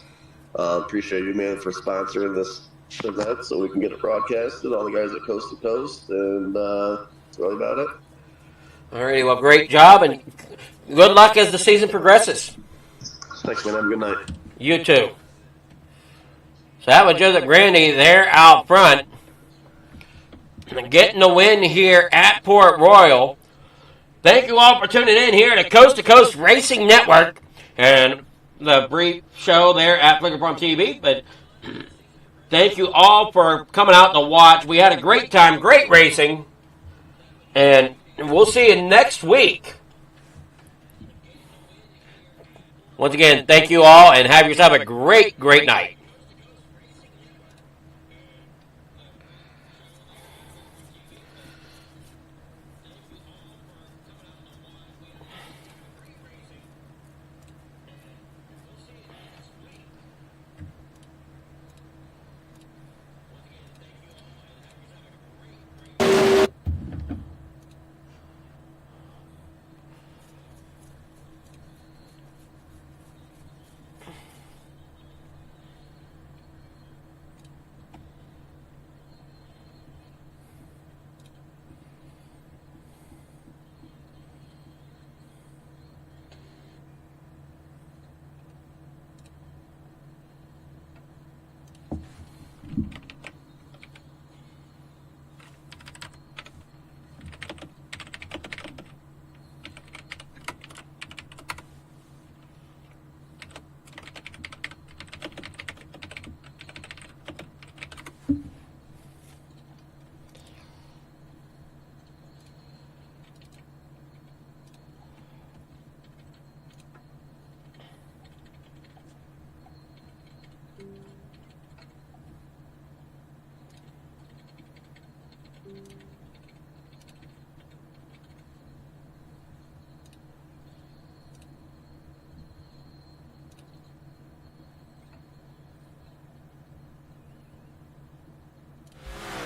Appreciate you, man, for sponsoring this event so we can get it broadcasted. All the guys at Coast to Coast, and that's really about it. All righty, well, great job, and good luck as the season progresses. Thanks, man. Have a good night. You too. So that was Joseph Grandy there out front. getting the win here at Port Royal. Thank you all for tuning in here to Coast Racing Network and the brief show there at Flicker Farm TV. But thank you all for coming out to watch. We had a great time, great racing, and we'll see you next week. Once again, thank you all, and have yourself a great, great night.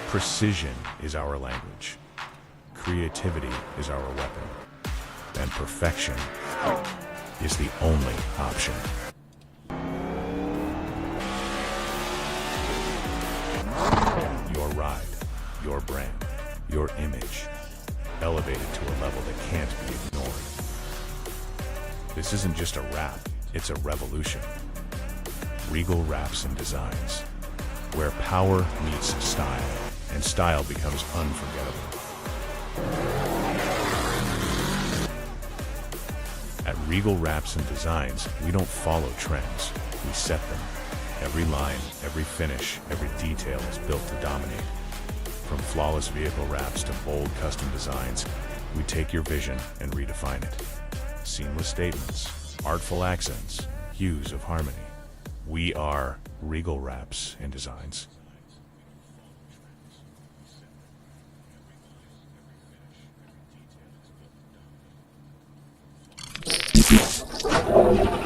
Precision is our language. Creativity is our weapon. And perfection is the only option. Your ride, your brand, your image, elevated to a level that can't be ignored. This isn't just a wrap, it's a revolution. Regal Wraps and Designs, where power meets style, and style becomes unforgettable. At Regal Wraps and Designs, we don't follow trends, we set them. Every line, every finish, every detail is built to dominate. From flawless vehicle wraps to bold custom designs, we take your vision and redefine it. Seamless statements, artful accents, hues of harmony. We are Regal Wraps and Designs. Thank you.